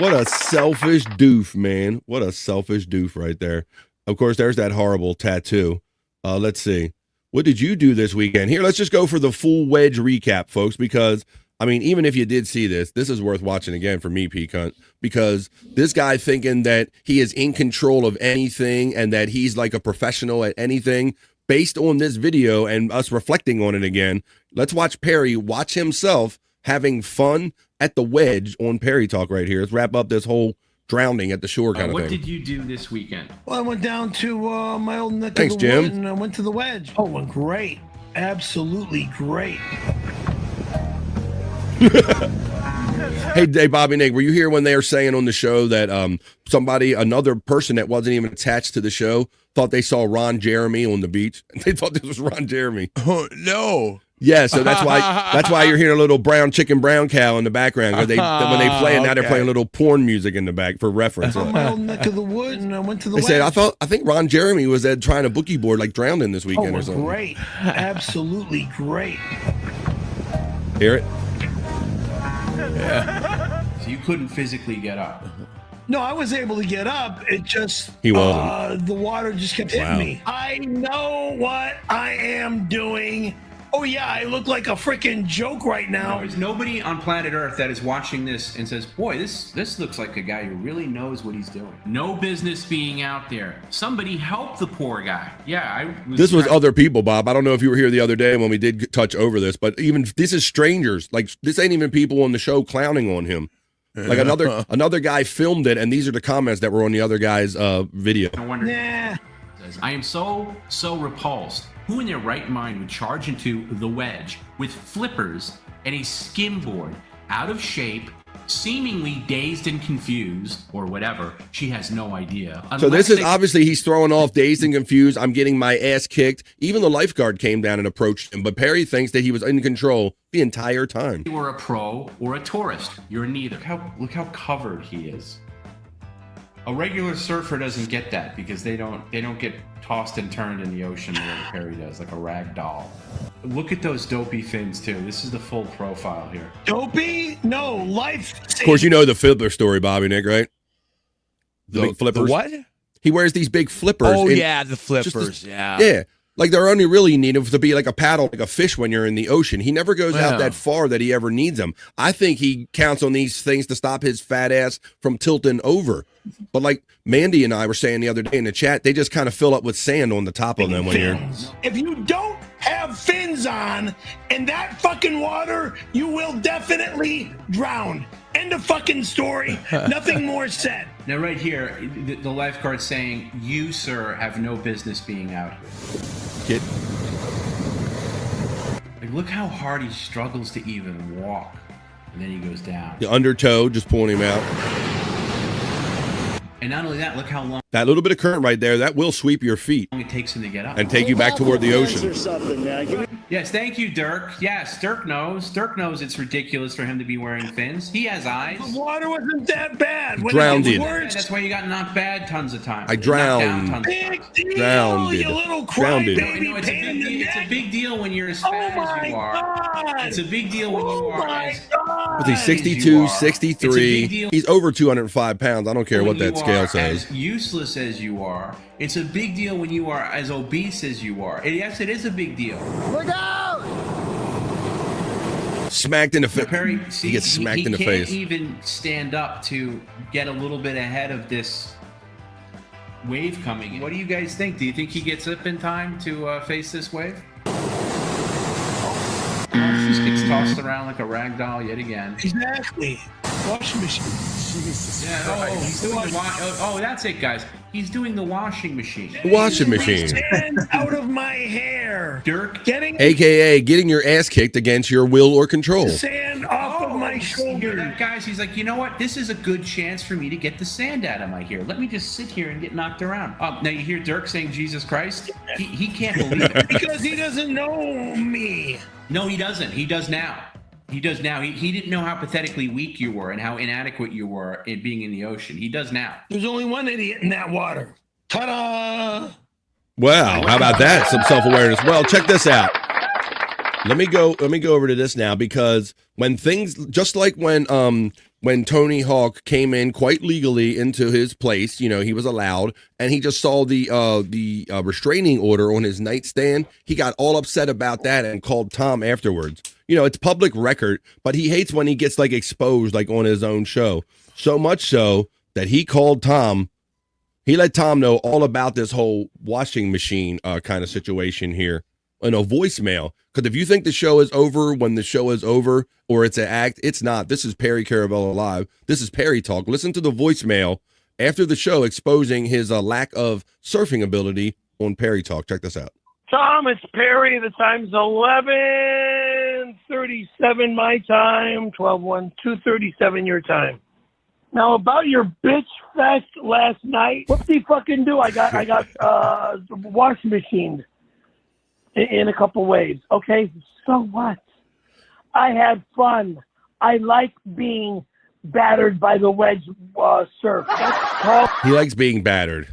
What a selfish doof, man. What a selfish doof right there. Of course, there's that horrible tattoo. Let's see. What did you do this weekend? Here, let's just go for the full wedge recap, folks, because, I mean, even if you did see this is worth watching again for me, P-Cunt, because this guy thinking that he is in control of anything and that he's like a professional at anything, based on this video and us reflecting on it again, let's watch Perry watch himself having fun at the wedge on Perry Talk right here. Let's wrap up this whole drowning at the shore kind of What thing. did you do this weekend? Well, I went down to my old neck Thanks, of the Jim. wood and I went to the wedge. Oh, it went great. Absolutely great. Hey, Bobby Nick, were you here when they were saying on the show that another person that wasn't even attached to the show, thought they saw Ron Jeremy on the beach? They thought this was Ron Jeremy. Oh, no. Yeah, so that's why you're hearing a little brown cow in the background. Because when they play it now, they're playing a little porn music in the back for reference. My old neck of the wood and I went to the They wedge. said I think Ron Jeremy was trying to boogie board like drowning this Oh, weekend it or was something. great. Absolutely great. Hear it? So you couldn't physically get up. No, I was able to get up. It just He wasn't. the water just kept hitting me. I know what I am doing. Oh yeah, I look like a freaking joke right now. There's nobody on planet Earth that is watching this and says, boy, this looks like a guy who really knows what he's doing. No business being out there. Somebody help the poor guy. Yeah, This was other people, Bob. I don't know if you were here the other day when we did touch over this, but even this is strangers. Like this ain't even people on the show clowning on him. Like another guy filmed it, and these are the comments that were on the other guy's video. I wonder. I am so repulsed. Who in their right mind would charge into the wedge with flippers and a skimboard, out of shape, seemingly dazed and confused, or whatever? She has no idea. So this is obviously he's throwing off dazed and confused. I'm getting my ass kicked. Even the lifeguard came down and approached him, but Perry thinks that he was in control the entire time. You were a pro or a tourist. You're neither. Look how covered he is. A regular surfer doesn't get that because they don't get tossed and turned in the ocean the way Perry does, like a rag doll. Look at those dopey fins too. This is the full profile here. Dopey? No, life. Of course, you know the fiddler story, Bobby Nick, right? The big flippers. The what? He wears these big flippers. Oh, yeah, the flippers. Yeah. Yeah. Like they're only really needed to be like a paddle, like a fish when you're in the ocean. He never goes out that far that he ever needs them. I think he counts on these things to stop his fat ass from tilting over. But like Mandy and I were saying the other day in the chat, they just kind of fill up with sand on the top of them when you're. If you don't have fins on in that fucking water, you will definitely drown. End of fucking story. Nothing more said. Now right here, the lifeguard's saying, you, sir, have no business being out here. Like, look how hard he struggles to even walk. And then he goes down. The undertow just pulling him out. And not only that, look how long That little bit of current right there, that will sweep your feet it takes him to get up. and take you back toward the ocean. Yes, thank you, Dirk. Yes, Dirk knows. Dirk knows it's ridiculous for him to be wearing fins. He has eyes. The water wasn't that bad. When Drowned. it gets worse, That's why you got knocked bad tons of times. I drowned. Knocked down tons of times. big deal, Drowned. you little Drowned. crybaby. No, it's a big deal. It's a big deal when you're as fat as you are. God. It's a big deal when you are as Was he as 62, you are. 63? It's a big deal He's over 205 pounds. I don't care what when that you scale are says. As useless as you are. It's a big deal when you are as obese as you are. And yes, it is a big deal. Look out! Smacked in the face. Perry, He gets smacked in the He face. can't even stand up to get a little bit ahead of this wave coming in. What do you guys think? Do you think he gets up in time to face this wave? Oh, she gets tossed around like a rag doll yet again. Exactly. Washing machine. Jesus. Yeah, he's doing the oh, that's it, guys. He's doing the washing machine. Washing machine. Sand out of my hair. Dirk getting AKA getting your ass kicked against your will or control. sand off of my You hear shoulder. that, guys? He's like, you know what? This is a good chance for me to get the sand out of my hair. Let me just sit here and get knocked around. Now you hear Dirk saying Jesus Christ? He can't believe it. Because he doesn't know me. No, he doesn't. He does now. He does now. He didn't know how pathetically weak you were and how inadequate you were in being in the ocean. He does now. There's only one idiot in that water. Ta-da! Wow, how about that? Some self-awareness. Well, check this out. Let me go over to this now, because when things, just like when Tony Hawk came in quite legally into his place, you know, he was allowed, and he just saw the restraining order on his nightstand. He got all upset about that and called Tom afterwards. You know, it's public record, but he hates when he gets like exposed, like on his own show. So much so that he called Tom. He let Tom know all about this whole washing machine kind of situation here in a voicemail. Because if you think the show is over when the show is over, or it's an act, it's not. This is Perry Caravella Live. This is Perry Talk. Listen to the voicemail after the show exposing his lack of surfing ability on Perry Talk. Check this out. Tom, it's Perry. The time's 11:37 my time, 2:37 your time. Now about your bitch fest last night, what did he fucking do? I got washing machine in a couple waves. Okay, so what? I had fun. I like being battered by the wedge surf. That's called He likes being battered.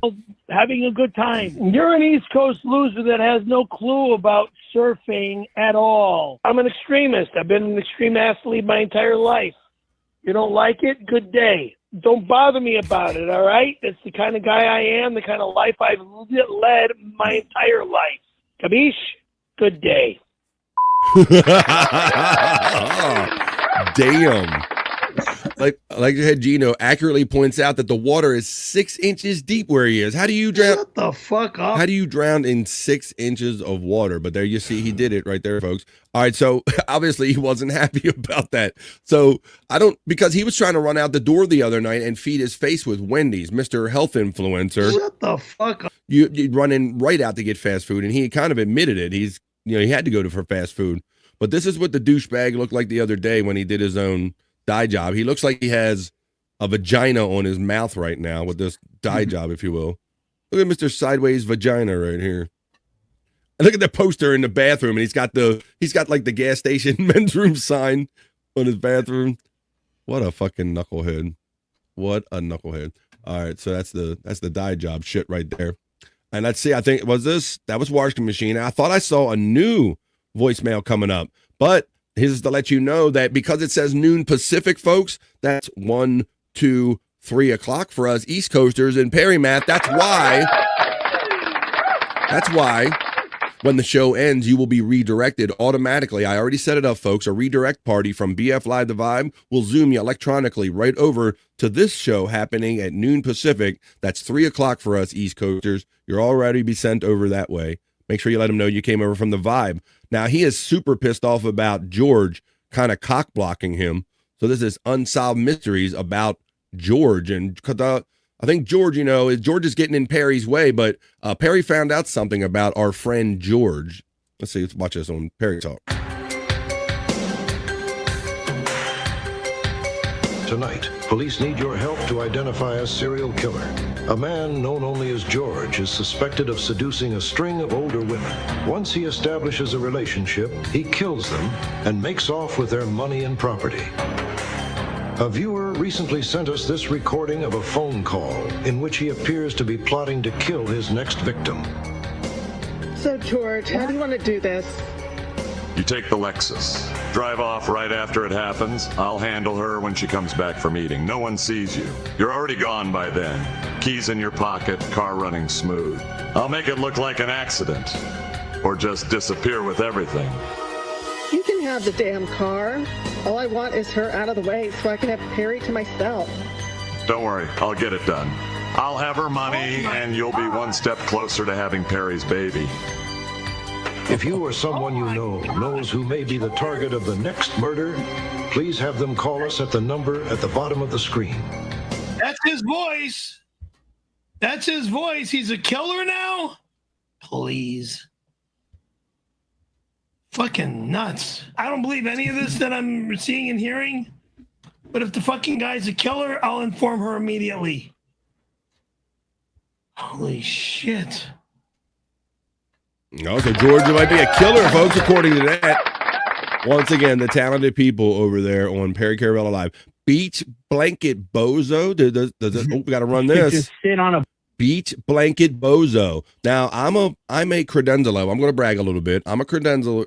having a good time. You're an East Coast loser that has no clue about surfing at all. I'm an extremist. I've been an extreme athlete my entire life. You don't like it? Good day. Don't bother me about it, all right? That's the kind of guy I am, the kind of life I've led my entire life. Kabish? Good day. Damn. Like Gino accurately points out that the water is 6 inches deep where he is. How do you drown? Shut the fuck up. How do you drown in 6 inches of water? But there you see, he did it right there, folks. All right, so obviously he wasn't happy about that. So because he was trying to run out the door the other night and feed his face with Wendy's, Mr. Health Influencer. Shut the fuck up. You'd run in right out to get fast food, and he kind of admitted it. He had to go for fast food. But this is what the douchebag looked like the other day when he did his own dye job. He looks like he has a vagina on his mouth right now with this dye job, if you will. Look at Mr. Sideways Vagina right here. And look at the poster in the bathroom, and he's got like the gas station men's room sign on his bathroom. What a fucking knucklehead. What a knucklehead. All right, so that's the dye job shit right there. And let's see, I think that was washing machine. I thought I saw a new voicemail coming up, but here's to let you know that because it says noon Pacific, folks, that's 1, 2, 3 o'clock for us East Coasters in Perry Math. That's why when the show ends, you will be redirected automatically. I already set it up, folks. A redirect party from BF Live The Vibe will zoom you electronically right over to this show happening at noon Pacific. That's 3 o'clock for us East Coasters. You're already be sent over that way. Make sure you let him know you came over from The Vibe. Now, he is super pissed off about George kind of cock blocking him. So this is Unsolved Mysteries about George. And I think George, George is getting in Perry's way, but Perry found out something about our friend George. Let's watch this on Perry Talk. Tonight, police need your help to identify a serial killer. A man known only as George is suspected of seducing a string of older women. Once he establishes a relationship, he kills them and makes off with their money and property. A viewer recently sent us this recording of a phone call in which he appears to be plotting to kill his next victim. So, George, how do you want to do this? You take the Lexus. Drive off right after it happens. I'll handle her when she comes back from eating. No one sees you. You're already gone by then. Keys in your pocket, car running smooth. I'll make it look like an accident. Or just disappear with everything. You can have the damn car. All I want is her out of the way so I can have Perry to myself. Don't worry, I'll get it done. I'll have her money, and you'll be one step closer to having Perry's baby. If you or someone you know knows who may be the target of the next murder, please have them call us at the number at the bottom of the screen. That's his voice. That's his voice. He's a killer now? Please. Fucking nuts. I don't believe any of this that I'm seeing and hearing. But if the fucking guy's a killer, I'll inform her immediately. Holy shit. No, so George might be a killer, folks, according to that. Once again, the talented people over there on Perry Caravella Live. Beach Blanket Bozo. We got to run this. Just sit on a Beach Blanket Bozo. Now, I'm a credenza level. I'm going to brag a little bit. I'm a credenza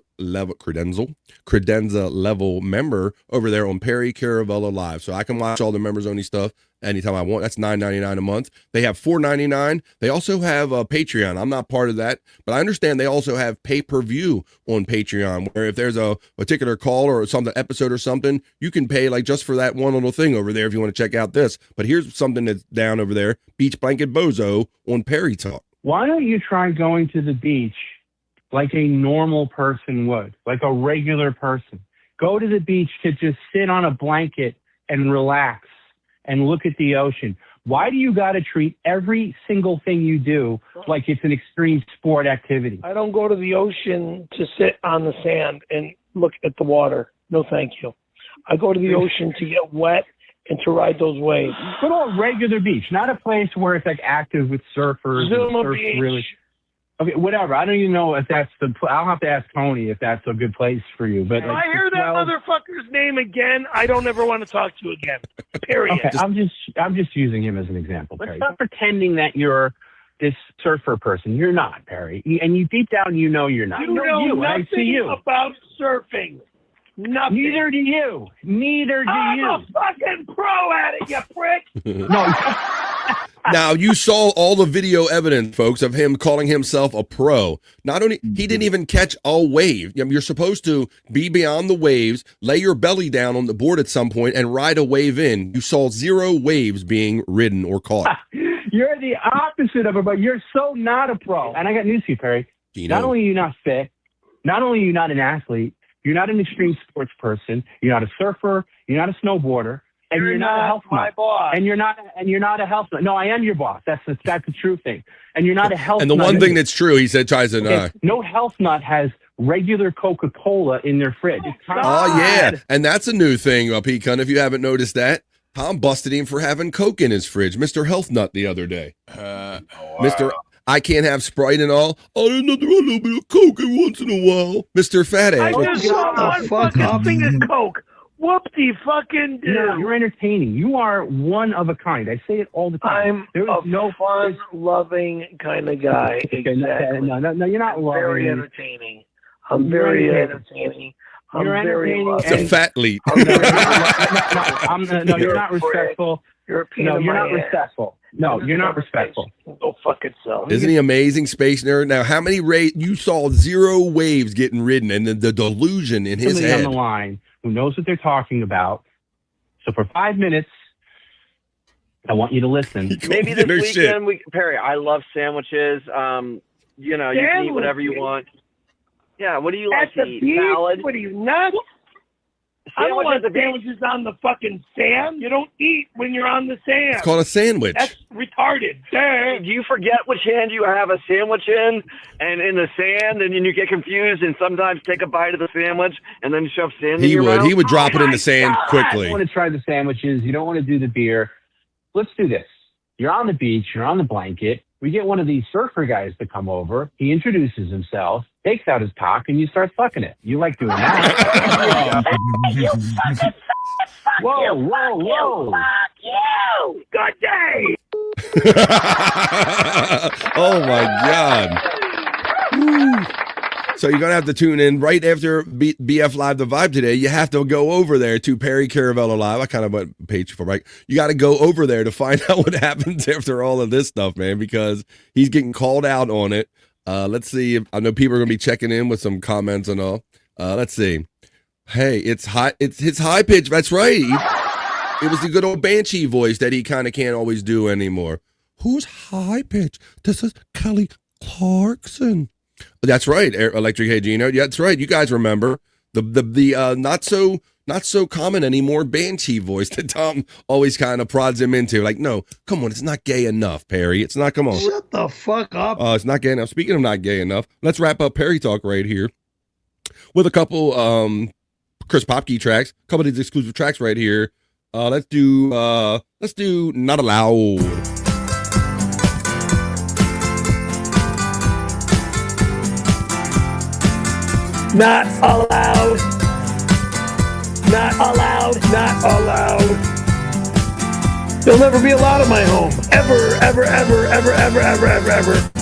level member over there on Perry Caravella Live. So I can watch all the members only stuff anytime I want. That's $9.99 a month. They have $4.99. They also have a Patreon. I'm not part of that, but I understand they also have pay-per-view on Patreon, where if there's a particular call or some episode or something, you can pay like just for that one little thing over there if you want to check out this. But here's something that's down over there, Beach Blanket Bozo on Perry Talk. Why don't you try going to the beach like a normal person would, like a regular person? Go to the beach to just sit on a blanket and relax and look at the ocean. Why do you got to treat every single thing you do like it's an extreme sport activity? I don't go to the ocean to sit on the sand and look at the water. No, thank you. I go to the ocean to get wet and to ride those waves. Go to a regular beach, not a place where it's like active with surfers. Zuma and surf Beach. really. Okay, whatever. I don't even know if that's I'll have to ask Tony if that's a good place for you. But if I hear that motherfucker's name again, I don't ever want to talk to you again. Period. Okay, I'm just using him as an example, Perry. Stop pretending that you're this surfer person. You're not, Perry. And you deep down, you know you're not. You know you. nothing I see you. about surfing. Nothing. Neither do you. Neither do you. I'm a fucking pro at it, you prick. No. Now, you saw all the video evidence, folks, of him calling himself a pro. Not only, he didn't even catch a wave. You're supposed to be beyond the waves, lay your belly down on the board at some point, and ride a wave in. You saw 0 waves being ridden or caught. You're the opposite of it, but you're so not a pro. And I got news for you, Perry. Not only are you not fit, not only are you not an athlete, you're not an extreme sports person, you're not a surfer, you're not a snowboarder, and you're not a health nut. Boss. And you're not a health nut. No, I am your boss. That's the true thing. And you're not a health nut. And the one thing that's true, he said, tries to deny. No health nut has regular Coca-Cola in their fridge. Oh, yeah. And that's a new thing, Pete Cunt, if you haven't noticed that. Tom busted him for having Coke in his fridge, Mr. Health Nut, the other day. Mr. I can't have Sprite and all. Oh, there's nothing wrong, a little bit of Coke once in a while. Mr. Fat Ass. I just saw one fucking thing of Coke. Whoop-de-fucking-do. No, you're entertaining. You are one of a kind. I say it all the time. I'm a fun-loving kind of guy. Okay, Exactly. no, you're not loving. Very entertaining. I'm very entertaining. I'm You're very entertaining. loving. It's a fat leap. No, you're not respectful. You're No, you're not respectful. No, you're not respectful. Go fuck itself. Isn't he amazing, Space Nerd? Now, how many you saw 0 waves getting ridden, and the delusion in his Somebody head. on the line who knows what they're talking about. So for 5 minutes, I want you to listen. Maybe this weekend, Perry, I love sandwiches. You know, you can eat whatever you want. Yeah, what do you like to eat? Beach? Salad? What are you, nuts? I don't want sandwiches on the fucking sand. You don't eat when you're on the sand. It's called a sandwich. That's retarded. Do you forget which hand you have a sandwich in and in the sand, and then you get confused and sometimes take a bite of the sandwich and then shove sand in your mouth? He would drop it in the sand quickly. You want to try the sandwiches. You don't want to do the beer. Let's do this. You're on the beach. You're on the blanket. We get one of these surfer guys to come over. He introduces himself, takes out his cock, and you start fucking it. You like doing that. Whoa. Fuck you. Good day. Oh my God. Woo. So you're going to have to tune in right after BF Live The Vibe today. You have to go over there to Perry Caravello Live. I kind of went page for right. You got to go over there to find out what happens after all of this stuff, man, because he's getting called out on it. Let's see. I know people are going to be checking in with some comments and all. Let's see. Hey, it's his high pitch. That's right. It was the good old Banshee voice that he kind of can't always do anymore. Who's high pitch? This is Kelly Clarkson. That's right, Electric Hey Gino. Yeah, that's right. You guys remember the not so common anymore Banshee voice that Tom always kind of prods him into. Like, no, come on, it's not gay enough, Perry. It's not. Come on, shut the fuck up. It's not gay enough. Speaking of not gay enough, let's wrap up Perry Talk right here with a couple Chris Popke tracks. A couple of these exclusive tracks right here. Let's do Not Allowed. Not allowed. Not allowed. Not allowed. They'll never be allowed in my home. Ever.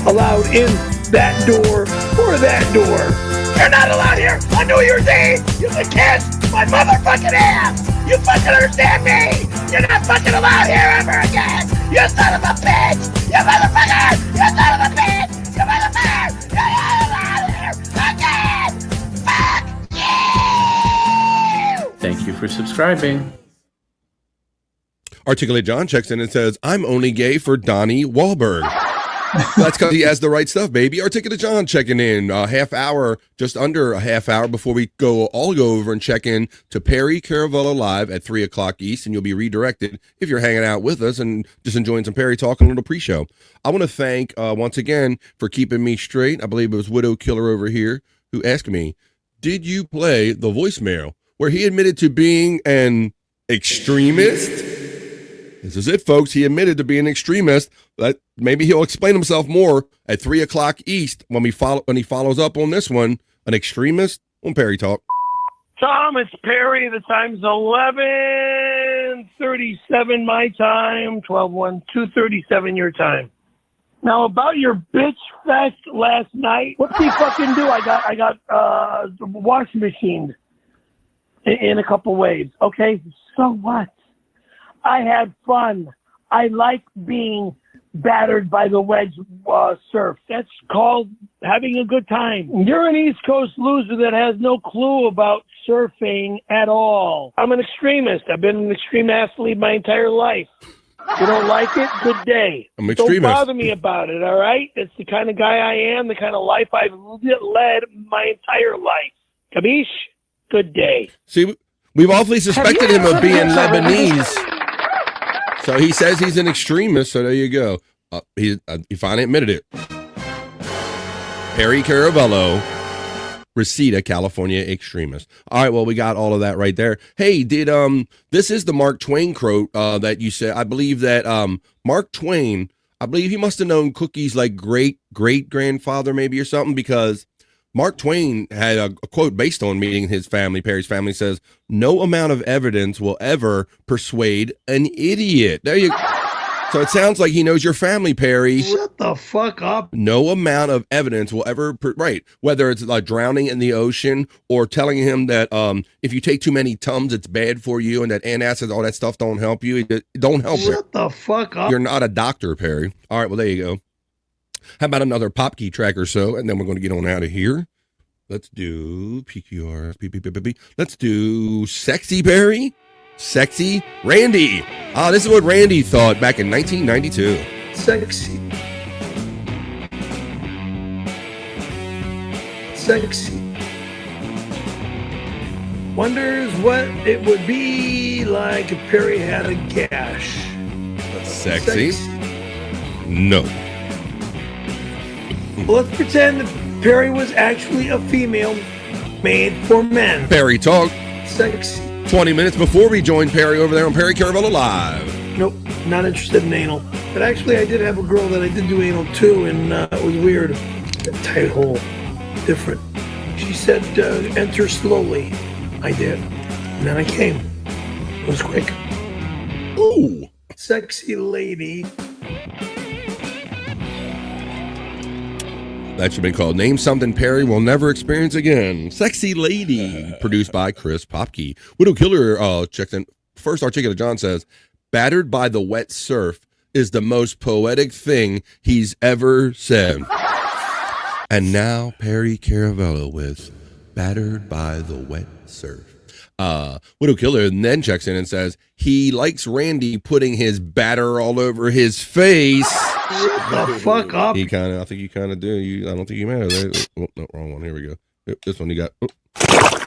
Allowed in that door or that door. You're not allowed here on New Year's Eve. You can kiss my motherfucking ass. You fucking understand me? You're not fucking allowed here ever again. You son of a bitch. You motherfucker. You son of a bitch. You motherfucker. You're not allowed here again. Fuck you. Thank you for subscribing. Articulate John checks in and says, I'm only gay for Donnie Wahlberg. That's because he has the right stuff, baby. Articulate John checking in a half hour, just under a half hour before we go over and check in to Perry Caravello Live at 3 o'clock East, and you'll be redirected if you're hanging out with us and just enjoying some Perry Talk and a little pre-show. I want to thank, once again, for keeping me straight. I believe it was Widow Killer over here who asked me, did you play the voicemail where he admitted to being an extremist? This is it, folks. He admitted to being an extremist. But maybe he'll explain himself more at 3 o'clock East when he follows up on this one. An extremist on Perry Talk. Tom, it's Perry. The time's 11:37 my time, 2:37 your time. Now about your bitch fest last night. What did he fucking do? I got wash machined in a couple ways. Okay, so what? I had fun. I like being battered by the wedge surf. That's called having a good time. You're an East Coast loser that has no clue about surfing at all. I'm an extremist. I've been an extreme athlete my entire life. You don't like it? Good day. I'm an extremist. Don't bother me about it, all right? That's the kind of guy I am, the kind of life I've led my entire life. Kabish? Good day. See, we've awfully suspected him of being Lebanese. So he says he's an extremist, so there you go. He finally admitted it. Perry Caravello, Reseda, California extremist. All right, well, we got all of that right there. Hey, this is the Mark Twain quote that you said. I believe that Mark Twain, I believe he must have known Cookie's like great-great-grandfather maybe or something, because Mark Twain had a quote based on meeting his family. Perry's family says, "No amount of evidence will ever persuade an idiot." There you go. So it sounds like he knows your family, Perry. Shut the fuck up. No amount of evidence will ever, right, whether it's like drowning in the ocean or telling him that if you take too many Tums, it's bad for you and that antacids, all that stuff don't help you. It don't help. Shut the fuck up. You're not a doctor, Perry. All right, well, there you go. How about another pop key track or so, and then we're going to get on out of here. Let's do PQR. Let's do Sexy Perry. Sexy Randy. This is what Randy thought back in 1992. Sexy. Wonders what it would be like if Perry had a gash. Sexy? No. Well, let's pretend that Perry was actually a female made for men. Perry Talk. Sexy. 20 minutes before we joined Perry over there on Perry Caravella Live. Nope, not interested in anal. But actually, I did have a girl that I did do anal to, and it was weird. A tight hole. Different. She said, enter slowly. I did. And then I came. It was quick. Ooh. Sexy lady. That should have been called Name Something Perry Will Never Experience Again. Sexy Lady, produced by Chris Popke. Widow Killer checks in. First, Articulate John says, battered by the wet surf is the most poetic thing he's ever said. And now Perry Caravello with Battered by the Wet Surf. Widow Killer then checks in and says, he likes Randy putting his batter all over his face. Shut the fuck up. I think you kind of do. I don't think you matter. Oh, no, wrong one. Here we go. This one you got. Oh,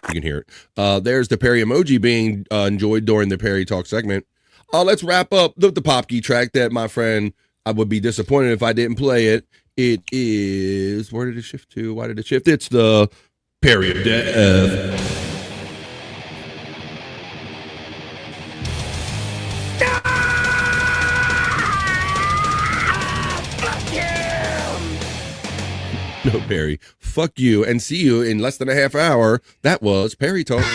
you can hear it. There's the Perry emoji being enjoyed during the Perry Talk segment. Let's wrap up the Popkey track that my friend, I would be disappointed if I didn't play it. It is, where did it shift to? Why did it shift? It's the Perry of Death. No, Perry. Fuck you and see you in less than a half hour. That was Perry Talk.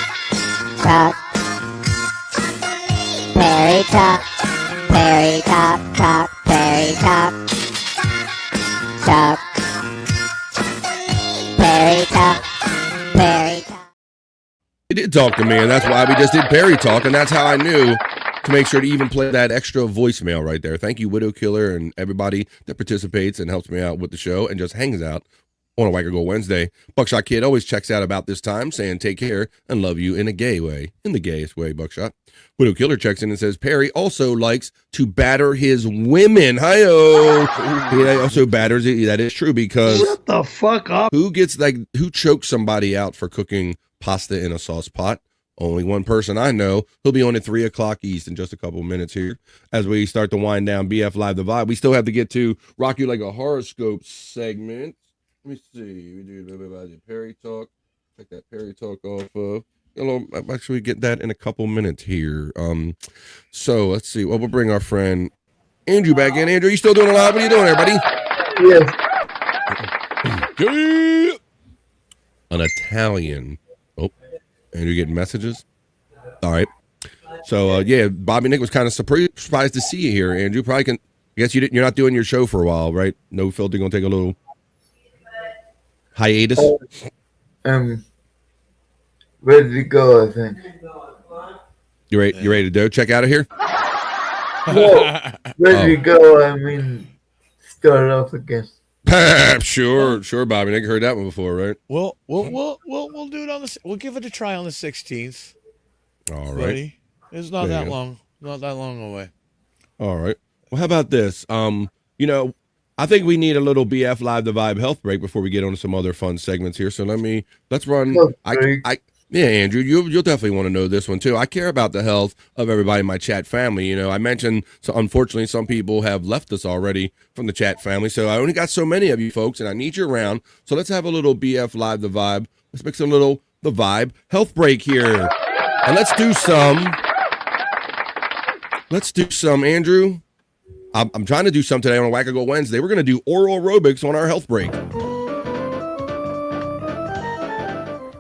Talk. Perry Talk. Perry Talk. Talk. Perry Talk. Talk. Perry Talk. Perry Talk. He did talk to me, and that's why we just did Perry Talk, and that's how I knew to make sure to even play that extra voicemail right there. Thank you, Widow Killer, and everybody that participates and helps me out with the show and just hangs out on a Wacko Go Wednesday. Buckshot Kid always checks out about this time, saying take care and love you in a gay way. In the gayest way, Buckshot. Widow Killer checks in and says, Perry also likes to batter his women. Hi-oh. He also batters it. That is true, because shut the fuck up. Who chokes somebody out for cooking pasta in a sauce pot? Only one person I know. He'll be on at 3 o'clock East in just a couple minutes here as we start to wind down BF Live the Vibe. We still have to get to Rock You Like a Horoscope segment. Let me see. We do a little bit about the Perry Talk. Take that Perry Talk off of. I'm actually get that in a couple minutes here. So let's see. Well, we'll bring our friend Andrew back in. Andrew, you still doing a live? What are you doing, everybody? Yes. An Italian. Oh, Andrew getting messages. All right. So yeah, Bobby Nick was kind of surprised to see you here, Andrew. Probably can. I guess you're not doing your show for a while, right? No Filter gonna take a little hiatus. Ready to go, I think. You ready to go? Check out of here? No, ready to go. I mean, start off again. Sure, Bobby. I heard that one before, right? We'll do it on the. We'll give it a try on the 16th. All right. Ready? It's not that long. Not that long away. All right. Well, how about this? I think we need a little BF Live the Vibe health break before we get on to some other fun segments here. So let's run. Yeah, Andrew, you'll definitely want to know this one too. I care about the health of everybody in my chat family. I mentioned, so unfortunately, some people have left us already from the chat family. So I only got so many of you folks, and I need you around. So let's have a little BF Live the Vibe. Let's mix a little the Vibe health break here, and let's do some. Andrew, I'm trying to do some today on a Wacko Go Wednesday. We're going to do oral aerobics on our health break.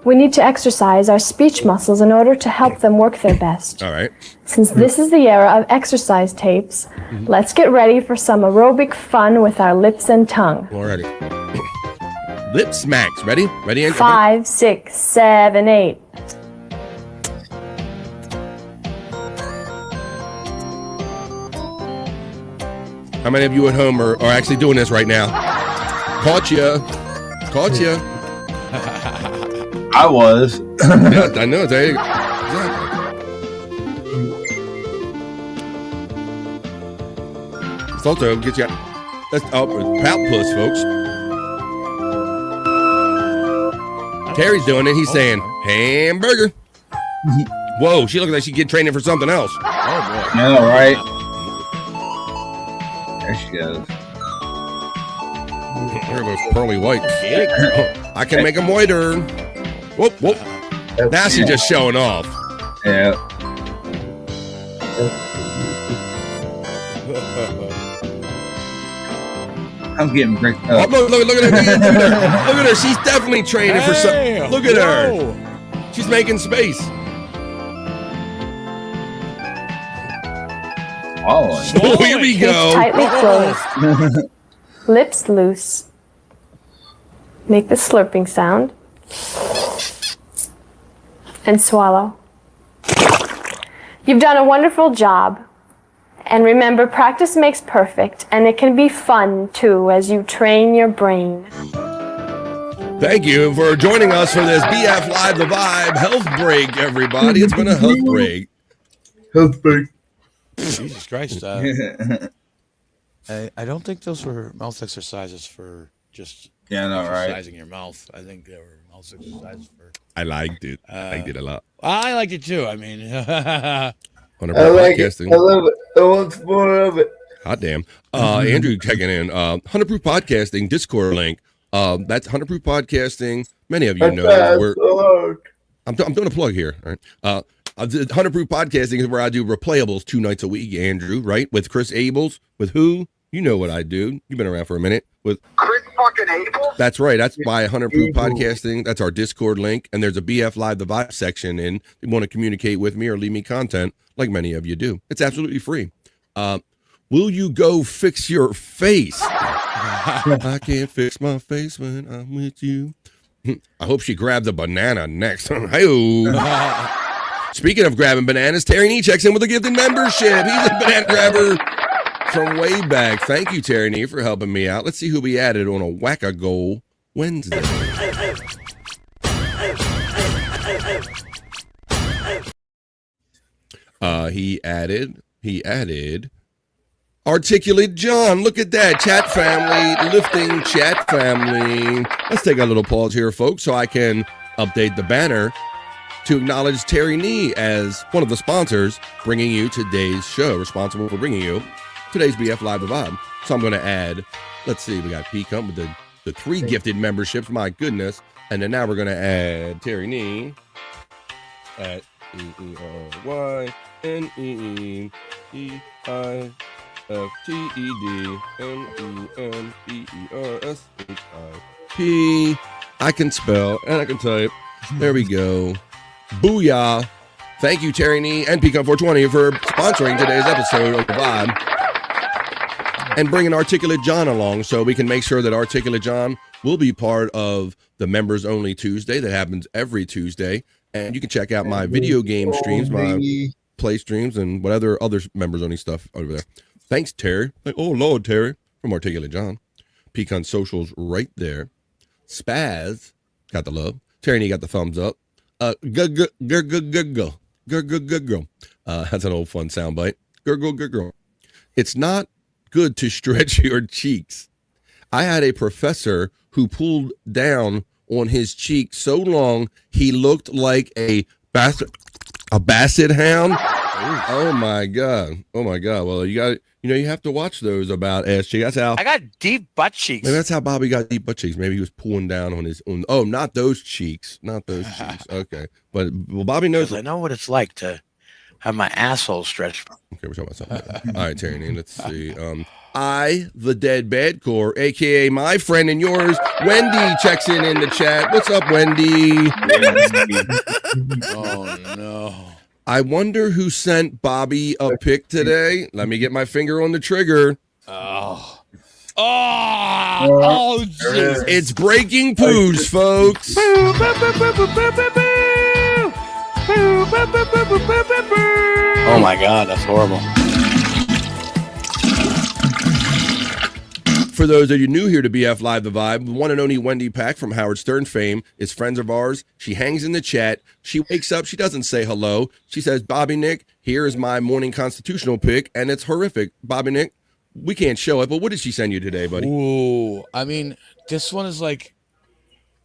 We need to exercise our speech muscles in order to help them work their best. All right. Since this is the era of exercise tapes, let's get ready for some aerobic fun with our lips and tongue. Alrighty. Lip smacks. Ready? Ready, Andrew? 5, 6, 7, 8. How many of you at home are actually doing this right now? Caught ya. Caught ya. I was. Yeah, I know. There you go. Exactly. Salto, get you. That's pout puss, folks. Terry's doing it. He's saying hamburger. Whoa, she looks like she get training for something else. Oh boy. Yeah, right. There she goes. Here those pearly white. I can make them whiter. Whoop, whoop. Now she's just showing off. Yeah. I'm getting bricked Oh, up. look at her. Look at her. She's definitely training for something. Look at her. She's making space. Oh, here we go. Tightly closed. Lips loose. Make the slurping sound. And swallow. You've done a wonderful job. And remember, practice makes perfect, and it can be fun too as you train your brain. Thank you for joining us for this BF Live the Vibe health break, everybody. It's been a health break. Health break. Jesus Christ. I don't think those were mouth exercises for just exercising your mouth. I think they were mouth exercises for... I liked it. I liked it a lot. I liked it too. I mean... I like it. I love it. I want more of it. Hot damn. Andrew checking in. 100 Proof Podcasting Discord link. That's 100 Proof Podcasting. Many of you know. I'm doing a plug here. All right. 100 Proof Podcasting is where I do replayables 2 nights a week, Andrew, right? With Chris Abels. With who? You know what I do. You've been around for a minute. With Chris fucking Abels? That's right. That's why 100 Proof Podcasting. That's our Discord link. And there's a BF Live the Vibe section. And if you want to communicate with me or leave me content, like many of you do, it's absolutely free. Will you go fix your face? I can't fix my face when I'm with you. I hope she grabs a banana next. Hey-o. Speaking of grabbing bananas, Terry Nee checks in with a gifted membership. He's a banana grabber from way back. Thank you, Terry Nee, for helping me out. Let's see who we added on a Whack-A-Goal Wednesday. He added Articulate John. Look at that. Chat family, lifting chat family. Let's take a little pause here, folks, so I can update the banner to acknowledge Terry Nee as one of the sponsors bringing you today's show, responsible for bringing you today's BF Live the Vibe. So I'm going to add, let's see, we got P-Comp with the 3 gifted memberships. My goodness. And then now we're going to add Terry Nee at EERYNEEFTEDMEMBERSHIP. I can spell and I can type. There we go. Booyah. Thank you, Terry Nee and P-Comp420 for sponsoring today's episode of The Vibe and bringing Articulate John along so we can make sure that Articulate John will be part of the Members Only Tuesday that happens every Tuesday. And you can check out my video game streams, my play streams, and whatever other Members Only stuff over there. Thanks, Terry. Oh, Lord, Terry, from Articulate John. Pecan Socials right there. Spaz got the love. Terry Nee got the thumbs up. Gurgle. That's an old fun soundbite. Gurgle. It's not good to stretch your cheeks. I had a professor who pulled down on his cheek so long he looked like a basset hound. Oh my god. Well, you have to watch those about ass cheeks. That's how I got deep butt cheeks. Maybe that's how Bobby got deep butt cheeks. Maybe he was pulling down on his own. Oh, not those cheeks. Okay. But well, Bobby knows. I know what it's like to have my asshole stretched. Okay, we're talking about something different. All right, Terry, let's see. I, the Dead Badcore, a.k.a. my friend and yours, Wendy, checks in the chat. What's up, Wendy? Oh, no. I wonder who sent Bobby a pic today. Let me get my finger on the trigger. Oh, jeez. It's breaking poos, folks. Oh, my God, that's horrible. For those of you new here to BF Live The Vibe, the one and only Wendy Pack from Howard Stern fame is friends of ours. She hangs in the chat. She wakes up. She doesn't say hello. She says, Bobby Nick, here is my morning constitutional pick, and it's horrific. Bobby Nick, we can't show it, but what did she send you today, buddy? Ooh, I mean, this one is like,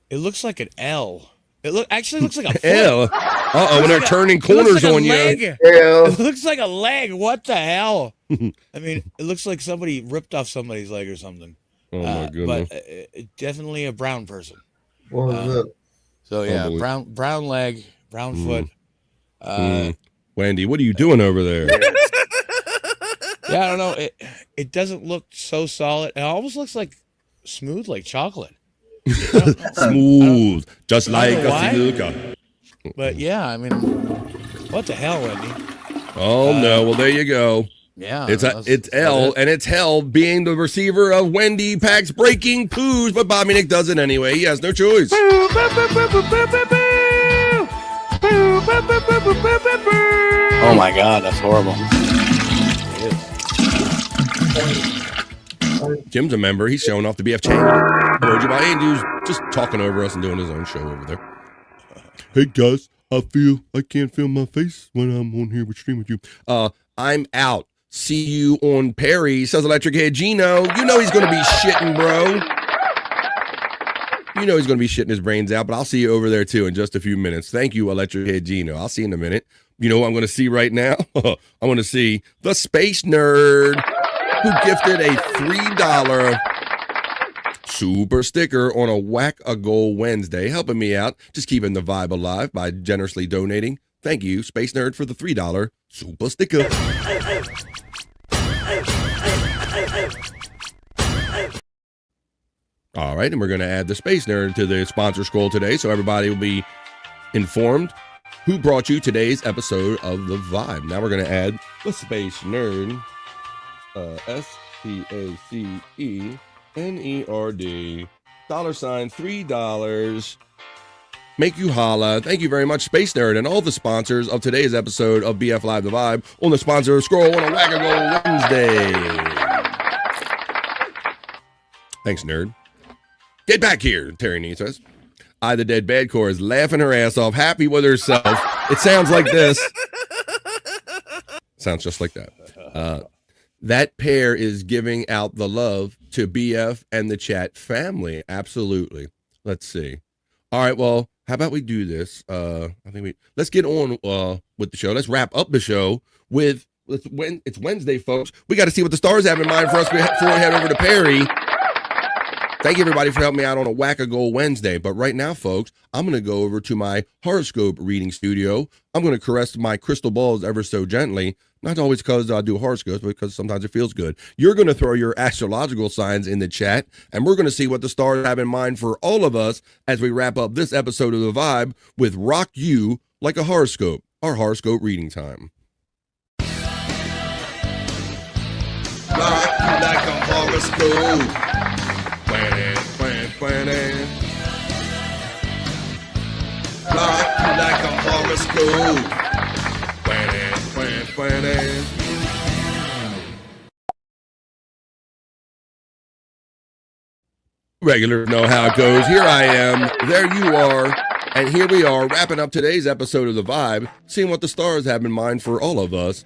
it looks like an L. It actually looks like a foot. L. Uh-oh, when they're turning corners like on you. It looks like a leg. What the hell? I mean, it looks like somebody ripped off somebody's leg or something. Oh, my goodness. But definitely a brown person. What was that? So, yeah, brown leg, brown foot. Wendy, what are you doing over there? Yeah, I don't know. It doesn't look so solid. It almost looks like smooth, like chocolate. Smooth, just like a silka. But yeah, I mean, what the hell, Wendy? Oh no! Well, there you go. Yeah, it's L, and it's hell being the receiver of Wendy Pack's breaking poos, but Bobby Nick does it anyway. He has no choice. Oh my God, that's horrible. Jim's a member. He's showing off the BF channel. Hello, Jim. Andrew's just talking over us and doing his own show over there. Hey guys, I can't feel my face when I'm on here with stream with you. I'm out. See you on Perry, says Electric Head Gino. You know he's gonna be shitting, bro. You know he's gonna be shitting his brains out, but I'll see you over there too in just a few minutes. Thank you, Electric Head Gino. I'll see you in a minute. You know what I'm gonna see right now? I'm gonna see the Space Nerd, who gifted a $3 super sticker on a Whack a Goal Wednesday, helping me out, just keeping the vibe alive by generously donating. Thank you, Space Nerd, for the $3 super sticker. All right, and we're going to add the Space Nerd to the sponsor scroll today, so everybody will be informed who brought you today's episode of The Vibe. Now we're going to add the Space Nerd, SPACENERD, $3. Make you holla. Thank you very much, Space Nerd, and all the sponsors of today's episode of BF Live The Vibe on the sponsor scroll on a Whack a Goal Wednesday. Thanks, nerd. Get back here, Terry Nee says. I, the Dead Badcore, is laughing her ass off, happy with herself. It sounds like this. Sounds just like that. That pair is giving out the love to BF and the chat family. Absolutely. Let's see. All right, well, how about we do this? Let's get on with the show. Let's wrap up the show with it's Wednesday, folks. We got to see what the stars have in mind for us before we head over to Perry. Thank you, everybody, for helping me out on a Whack a Goal Wednesday. But right now, folks, I'm going to go over to my horoscope reading studio. I'm going to caress my crystal balls ever so gently. Not always because I do horoscopes, but because sometimes it feels good. You're going to throw your astrological signs in the chat, and we're going to see what the stars have in mind for all of us as we wrap up this episode of The Vibe with Rock You Like a Horoscope, our horoscope reading time. Rock you like a horoscope. Rock you like a horoscope. Regulars know how it goes. Here I am. There you are. And here we are wrapping up today's episode of The Vibe, seeing what the stars have in mind for all of us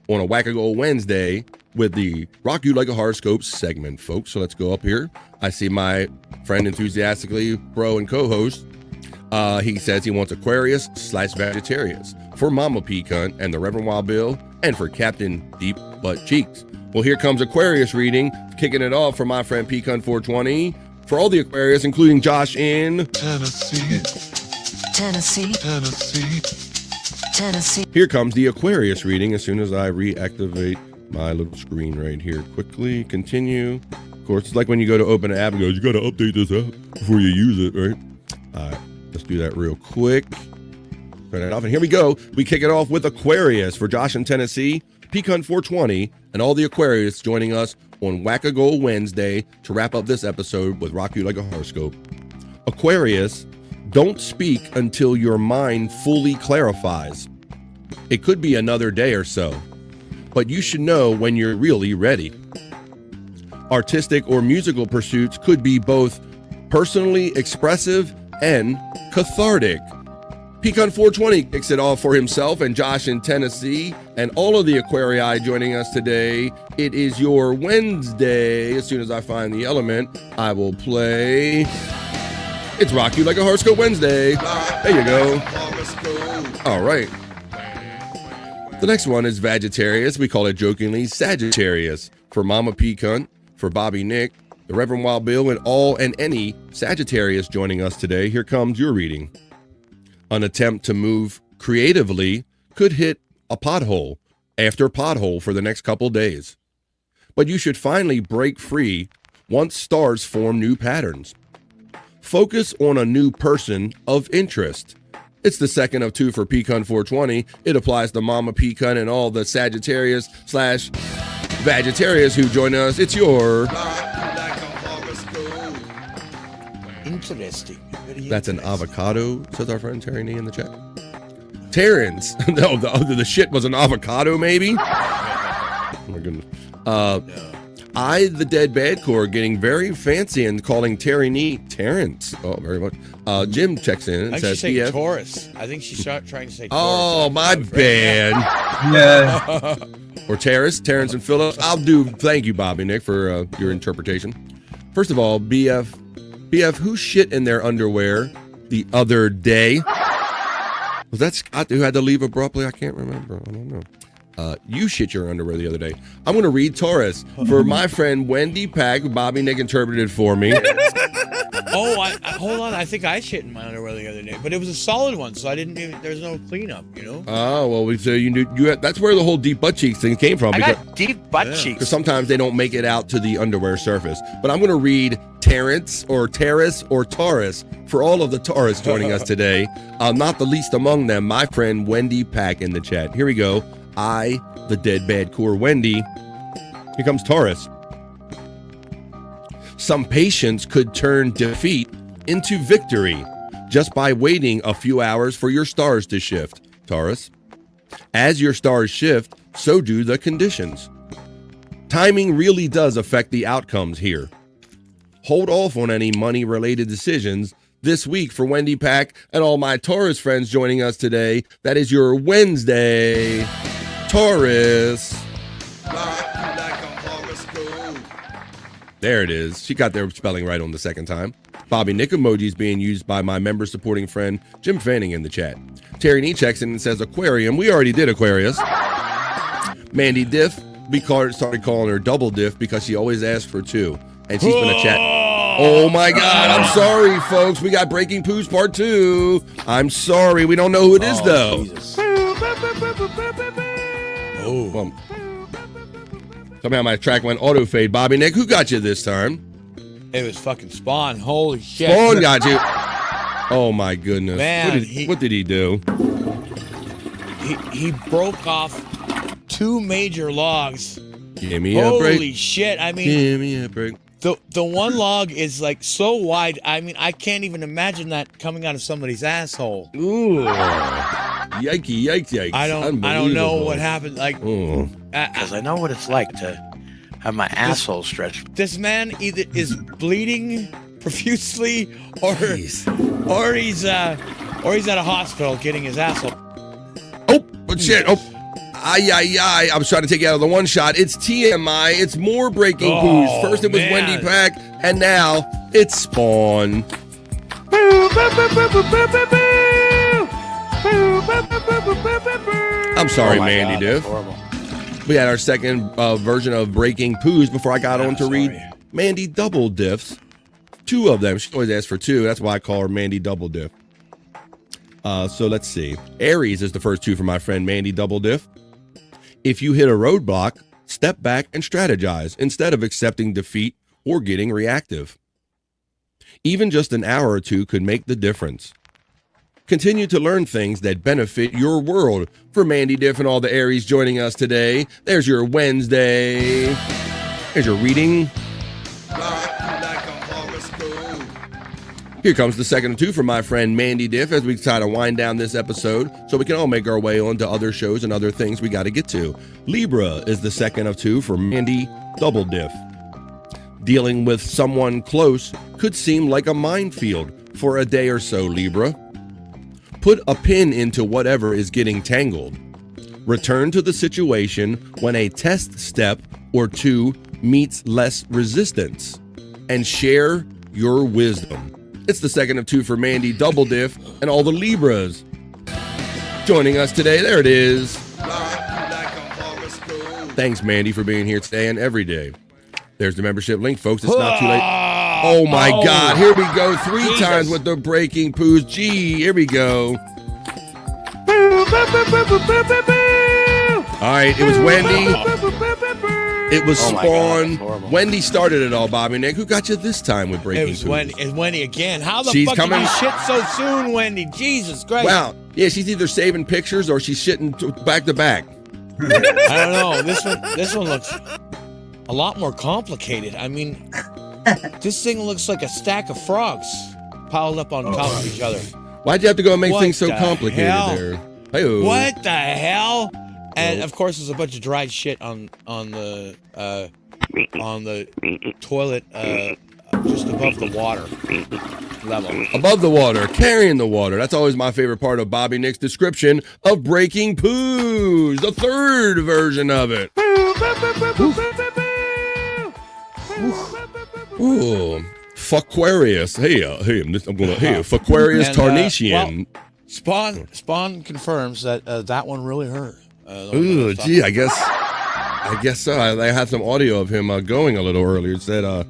on a Whack a Goal Wednesday with the Rock You Like a Horoscope segment, folks. So let's go up here. I see my friend enthusiastically, bro and co-host. He says he wants Aquarius/Vegetarius for Mama Pecan and the Reverend Wild Bill and for Captain Deep Butt Cheeks. Well, here comes Aquarius reading, kicking it off for my friend Pecan 420. For all the Aquarius, including Josh in Tennessee. Tennessee. Here comes the Aquarius reading as soon as I reactivate my little screen right here. Quickly continue. Of course, it's like when you go to open an app and goes, you got to update this app before you use it, right? All right, let's do that real quick. Turn it off, and here we go. We kick it off with Aquarius for Josh in Tennessee, Pecan 420, and all the Aquarius joining us on Whack-A-Go Wednesday to wrap up this episode with Rock You Like a Horoscope. Aquarius, don't speak until your mind fully clarifies. It could be another day or so, but you should know when you're really ready. Artistic or musical pursuits could be both personally expressive and cathartic. Pecan 420 kicks it off for himself and Josh in Tennessee and all of the Aquarii joining us today. It is your Wednesday. As soon as I find the element, I will play. It's Rock You Like a Horoscope Wednesday. There you go. All right. The next one is Sagittarius. We call it jokingly Sagittarius. For Mama Pecan, for Bobby Nick, the Reverend Wild Bill, and all and any Sagittarius joining us today, here comes your reading. An attempt to move creatively could hit a pothole after pothole for the next couple days. But you should finally break free once stars form new patterns. Focus on a new person of interest. It's the second of two for Pecan 420. It applies to Mama Pecan and all the Sagittarius / Vegetarians who join us. It's your... Interesting. That's an avocado, says our friend Terry Nee in the chat. Terrence. No, the shit was an avocado, maybe? Oh my goodness. I, the Dead Bad Core, getting very fancy and calling Terry Nee Terrence. Oh, very much. Jim checks in and I says, say Taurus. I think she's trying to say Taurus. Oh, my bad. Yeah. Or Terrence and Phillips. Thank you, Bobby Nick, for your interpretation. First of all, BF, who shit in their underwear the other day? Was that Scott who had to leave abruptly? I can't remember. I don't know. You shit your underwear the other day. I'm going to read Taurus for my friend Wendy Pack, who Bobby Nick interpreted for me. Hold on. I think I shit in my underwear the other day, but it was a solid one, so I didn't even, there's no cleanup, you know? Oh, well, so that's where the whole deep butt cheeks thing came from. I got deep butt cheeks. Because sometimes they don't make it out to the underwear surface. But I'm going to read Terrence or Taurus for all of the Taurus joining us today. Not the least among them, my friend Wendy Pack in the chat. Here we go. I, the Dead Bad Core Wendy. Here comes Taurus. Some patience could turn defeat into victory just by waiting a few hours for your stars to shift, Taurus. As your stars shift, so do the conditions. Timing really does affect the outcomes here. Hold off on any money-related decisions this week for Wendy Pack and all my Taurus friends joining us today. That is your Wednesday, Taurus. There it is. She got their spelling right on the second time. Bobby Nick emojis being used by my member supporting friend Jim Fanning in the chat. Terry Nee checks in and says Aquarium. We already did Aquarius. Mandy Diff, we started calling her Double Diff because she always asked for two. And she's been a chat. Oh my God. I'm sorry, folks. We got Breaking Poos Part 2. I'm sorry. We don't know who it is, though. Jesus. Well, somehow my track went auto fade. Bobby Nick, who got you this time? It was fucking Spawn. Holy shit. Spawn got you. Oh my goodness. Man, what did he do? He broke off two major logs. Give me a break. Holy shit. I mean, give me a break. The one log is like so wide. I mean, I can't even imagine that coming out of somebody's asshole. Ooh. Yikes. I don't know what happened. Like, because I know what it's like to have my asshole stretched. This man either is bleeding profusely, or he's at a hospital getting his asshole. Oh shit! Oh, I was trying to take you out of the one shot. It's TMI. It's more Breaking Poos. First it was Wendy Pack, and now it's Spawn. I'm sorry, Mandy Diff. We had our second version of Breaking Poos before I got on to read Mandy Double Diffs. Two of them. She always asks for two. That's why I call her Mandy Double Diff. So let's see. Aries is the first two for my friend Mandy Double Diff. If you hit a roadblock, step back and strategize instead of accepting defeat or getting reactive. Even just an hour or two could make the difference. Continue to learn things that benefit your world. For Mandy Diff and all the Aries joining us today, there's your Wednesday. There's your reading. Here comes the second of two from my friend Mandy Diff as we try to wind down this episode so we can all make our way on to other shows and other things we got to get to. Libra is the second of two for Mandy Double Diff. Dealing with someone close could seem like a minefield for a day or so, Libra. Put a pin into whatever is getting tangled. Return to the situation when a test step or two meets less resistance. And share your wisdom. It's the second of two for Mandy Double Diff and all the Libras. Joining us today, there it is. Thanks, Mandy, for being here today and every day. There's the membership link, folks. It's not too late. Oh, my God. Here we go. Three times with the breaking poos. Gee, here we go. All right, it was Wendy. It was Spawn. Wendy started it all, Bobby Nick. Who got you this time with breaking poos? It's Wendy again. How the She's fuck coming. did you shit so soon, Wendy? Jesus Christ. Wow. Yeah, she's either saving pictures or she's shitting back to back. I don't know. This one looks a lot more complicated. I mean, this thing looks like a stack of frogs piled up on top of each other. Why'd you have to go and make What things so the complicated hell? there? Hey-o. What the hell? And of course, there's a bunch of dried shit on the toilet just above the water level. Above the water, carrying the water. That's always my favorite part of Bobby Nick's description of breaking poos. The third version of it. Ooh, Fuckquarius. Fuckquarius Tarnatian. Spawn confirms that that one really hurt. Ooh, gee, I guess so. I had some audio of him going a little earlier. It said, there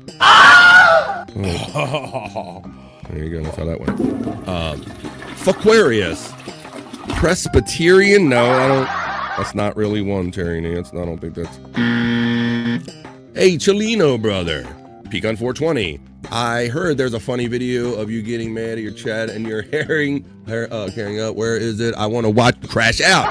you go. That's how that went. Fuckquarius. Presbyterian? No, I don't. That's not really one, Terry Nance. I don't think that's. Hey, Cholino, brother. Peak on 420. I heard there's a funny video of you getting mad at your chat and you're carrying up. Where is it? I want to watch Crash Out.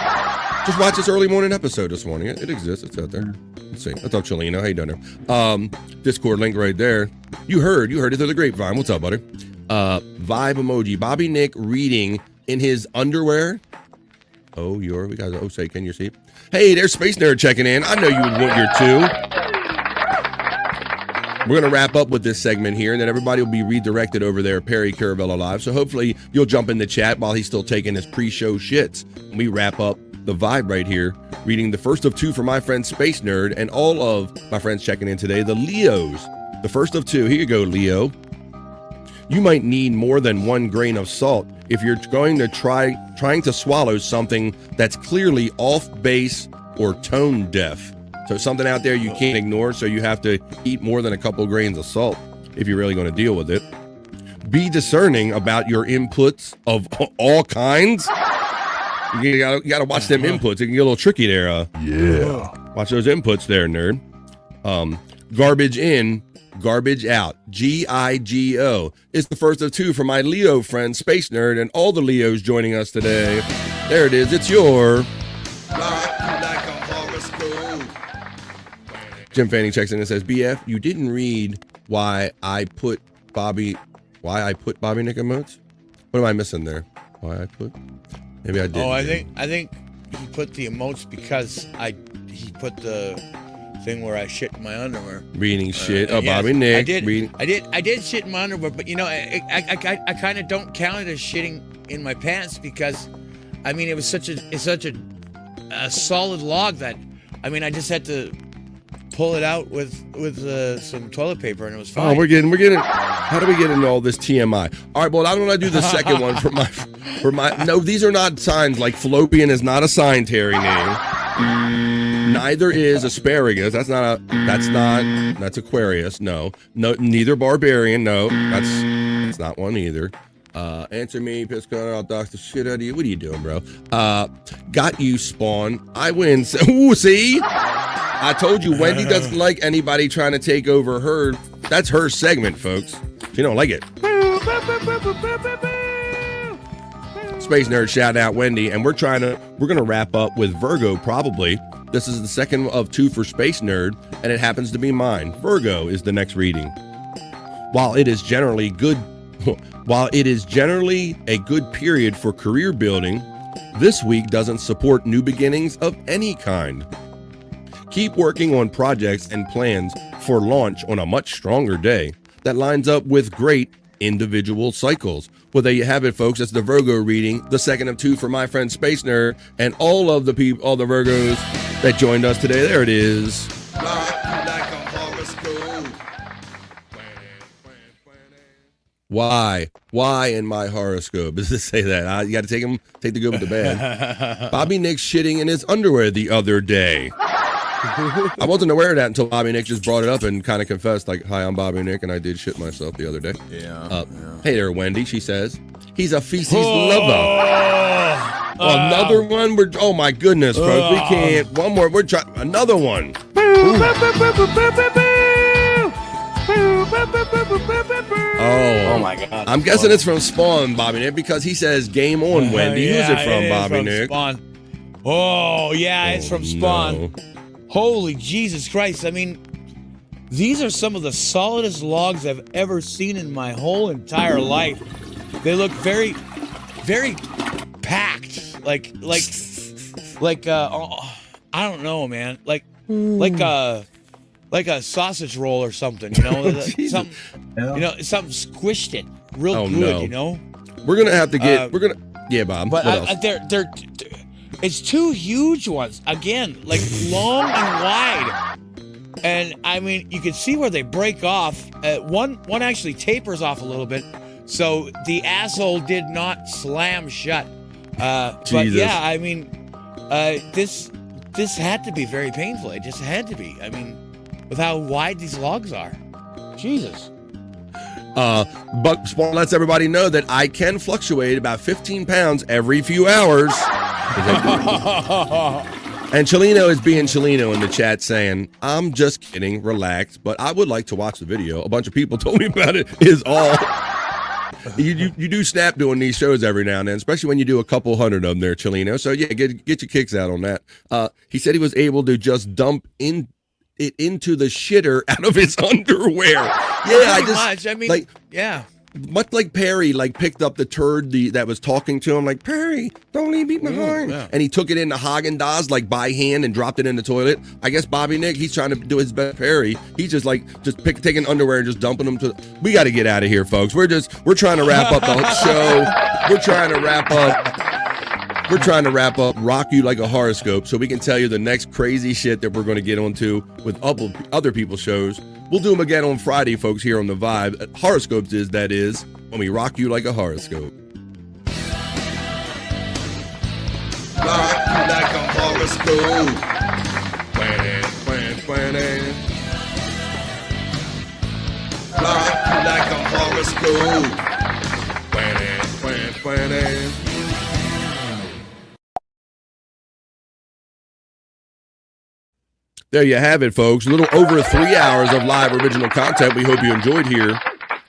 Just watch this early morning episode this morning. It exists. It's out there. Let's see. What's up, Cholino? How you doing there? Discord link right there. You heard it through the grapevine. What's up, buddy? Vibe emoji. Bobby Nick reading in his underwear. We got say, can you see? Hey, there's Space Nerd checking in. I know you would want your two. We're going to wrap up with this segment here, and then everybody will be redirected over there, Perry Caravella Live. So hopefully you'll jump in the chat while he's still taking his pre-show shits. And we wrap up the vibe right here, reading the first of two for my friend Space Nerd and all of my friends checking in today, the Leos. The first of two. Here you go, Leo. You might need more than 1 grain of salt if you're going to trying to swallow something that's clearly off base or tone deaf. So something out there you can't ignore, so you have to eat more than a couple grains of salt if you're really going to deal with it. Be discerning about your inputs of all kinds. You gotta watch them inputs. It can get a little tricky there. Watch those inputs there, nerd. Garbage in, garbage out. GIGO. It's the first of two for my Leo friend, Space Nerd, and all the Leos joining us today. There it is. It's your... Jim Fanning checks in and says, BF, you didn't read why I put Bobby Nick emotes? What am I missing there? Maybe I did. Oh, I think he put the emotes because he put the thing where I shit in my underwear. Reading shit. Yes, Bobby Nick. I did shit in my underwear, but I kind of don't count it as shitting in my pants because, I mean, it's such a solid log that, I mean, I just had to pull it out with some toilet paper and it was fine. Oh, we're getting. How do we get into all this TMI? All right, well, I don't want to do the second one for my. No, these are not signs. Like fallopian is not a sign, Terry name. Neither is asparagus. That's Aquarius. No. Neither barbarian. No, that's not one either. Answer me, piss gun, I'll dox the shit out of you. What are you doing, bro? Got you, Spawn. I win. Ooh, see? I told you Wendy doesn't like anybody trying to take over her. That's her segment, folks. She don't like it. Space Nerd shout out Wendy, and we're gonna wrap up with Virgo probably. This is the second of 2 for Space Nerd, and it happens to be mine. Virgo is the next reading. While it is generally a good period for career building, this week doesn't support new beginnings of any kind. Keep working on projects and plans for launch on a much stronger day that lines up with great individual cycles. Well, there you have it, folks. That's the Virgo reading, the second of 2 for my friend Space Nerd and all the Virgos that joined us today. There it is. Why in my horoscope does it say that? You got to take the good with the bad. Bobby Nick shitting in his underwear the other day. I wasn't aware of that until Bobby Nick just brought it up and kind of confessed, like, hi, I'm Bobby Nick, and I did shit myself the other day. Yeah. Hey there, Wendy, she says. He's a feces lover. Another one? Oh, my goodness, folks. We can't. One more. We're trying. Another one. Oh my God. I'm guessing it's from Spawn, Bobby Nick, because he says game on, Wendy. Who's it from, Bobby Nick? Spawn. Oh, yeah, it's from Spawn. No. Holy Jesus Christ. I mean, these are some of the solidest logs I've ever seen in my whole entire life. They look very, very packed. Like I don't know, man. Like a sausage roll or something, you know? Something, you know, something squished it real good, no. You know? We're going to have to get, yeah, Bob. But they're it's 2 huge ones, again, like long and wide. And I mean, you can see where they break off. One actually tapers off a little bit, so the asshole did not slam shut. But yeah, I mean, this had to be very painful. It just had to be. I mean, with how wide these logs are. Jesus. But Spawn lets everybody know that I can fluctuate about 15 pounds every few hours. And Chelino is being Chelino in the chat saying, I'm just kidding, relax, but I would like to watch the video. A bunch of people told me about it, is all. You do snap doing these shows every now and then, especially when you do a couple hundred of them there, Chelino. So yeah, get your kicks out on that. He said he was able to just dump into the shitter out of his underwear. Yeah, I mean, yeah. Much like Perry, picked up the turd that was talking to him, like, Perry, don't leave me behind. Yeah. And he took it into Haagen-Dazs, by hand and dropped it in the toilet. I guess Bobby Nick, he's trying to do his best Perry. He's just taking underwear and just dumping them to. We got to get out of here, folks. We're trying to wrap up the show. We're trying to wrap up Rock You Like a Horoscope so we can tell you the next crazy shit that we're going to get onto with other people's shows. We'll do them again on Friday, folks, here on The Vibe. Horoscopes is when we rock you like a horoscope. Rock you like a horoscope. Rock you like a horoscope. There you have it, folks. A little over 3 hours of live original content. We hope you enjoyed here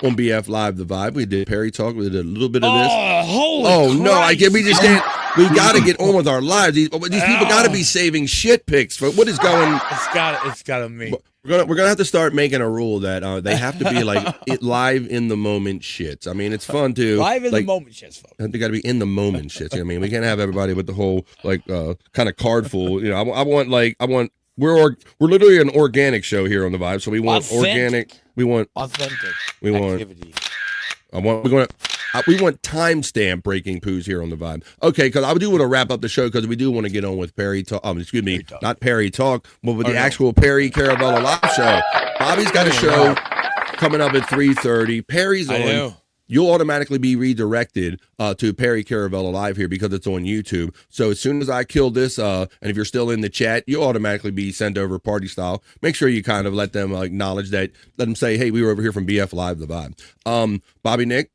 on BF Live The Vibe. We did Perry Talk. We did a little bit of this. Holy Christ. We just can't. We got to get on with our lives. These people got to be saving shit pics. For what is going? It's got to be. We're gonna have to start making a rule that they have to be live in the moment shits. I mean, it's fun too. Live in the moment shits, folks. They got to be in the moment shits. You know what I mean, we can't have everybody with the whole kind of card full. You know, I want. We're literally an organic show here on The Vibe, so we want organic. We want authentic. We want activity. We want timestamp breaking poos here on The Vibe. Okay, because I do want to wrap up the show because we do want to get on with Perry Talk. Not Perry Talk, but with the actual Perry Caravello live show. Bobby's got a show coming up at 3:30. Perry's on. I know. You'll automatically be redirected to Perry Caravello Live here because it's on YouTube. So as soon as I kill this, and if you're still in the chat, you'll automatically be sent over party style. Make sure you kind of let them acknowledge that. Let them say, hey, we were over here from BF Live The Vibe. Bobby Nick,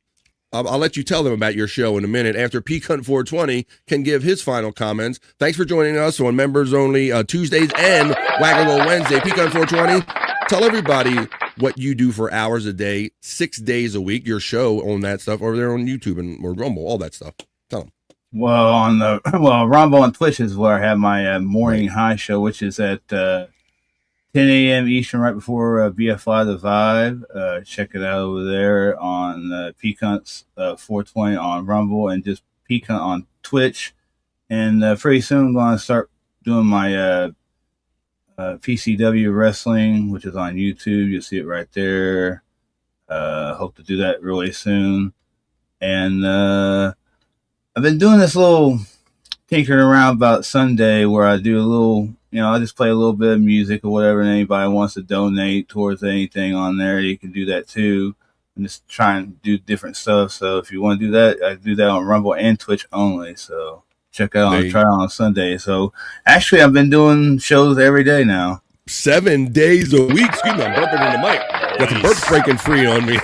I'll let you tell them about your show in a minute after Peacunt 420 can give his final comments. Thanks for joining us on Members Only Tuesdays and Waggle Wednesday. Peacunt 420, tell everybody what you do for hours a day, 6 days a week, your show on that stuff over there on YouTube and or Rumble, all that stuff. Tell them. Well, Rumble and Twitch is where I have my morning high show, which is at 10 a.m. Eastern, right before BF Live The Vibe. Check it out over there on Peacunt's 420 on Rumble and just Peacunt on Twitch. And pretty soon I'm going to start doing my PCW Wrestling, which is on YouTube. You'll see it right there. Hope to do that really soon. And I've been doing this little tinkering around about Sunday where I do a little, I just play a little bit of music or whatever, and anybody wants to donate towards anything on there, you can do that too. I'm just trying to do different stuff. So if you want to do that, I do that on Rumble and Twitch only. So check out on try on Sunday. So actually, I've been doing shows every day now. 7 days a week. Excuse me, I'm burping in the mic. Got the burps breaking free on me.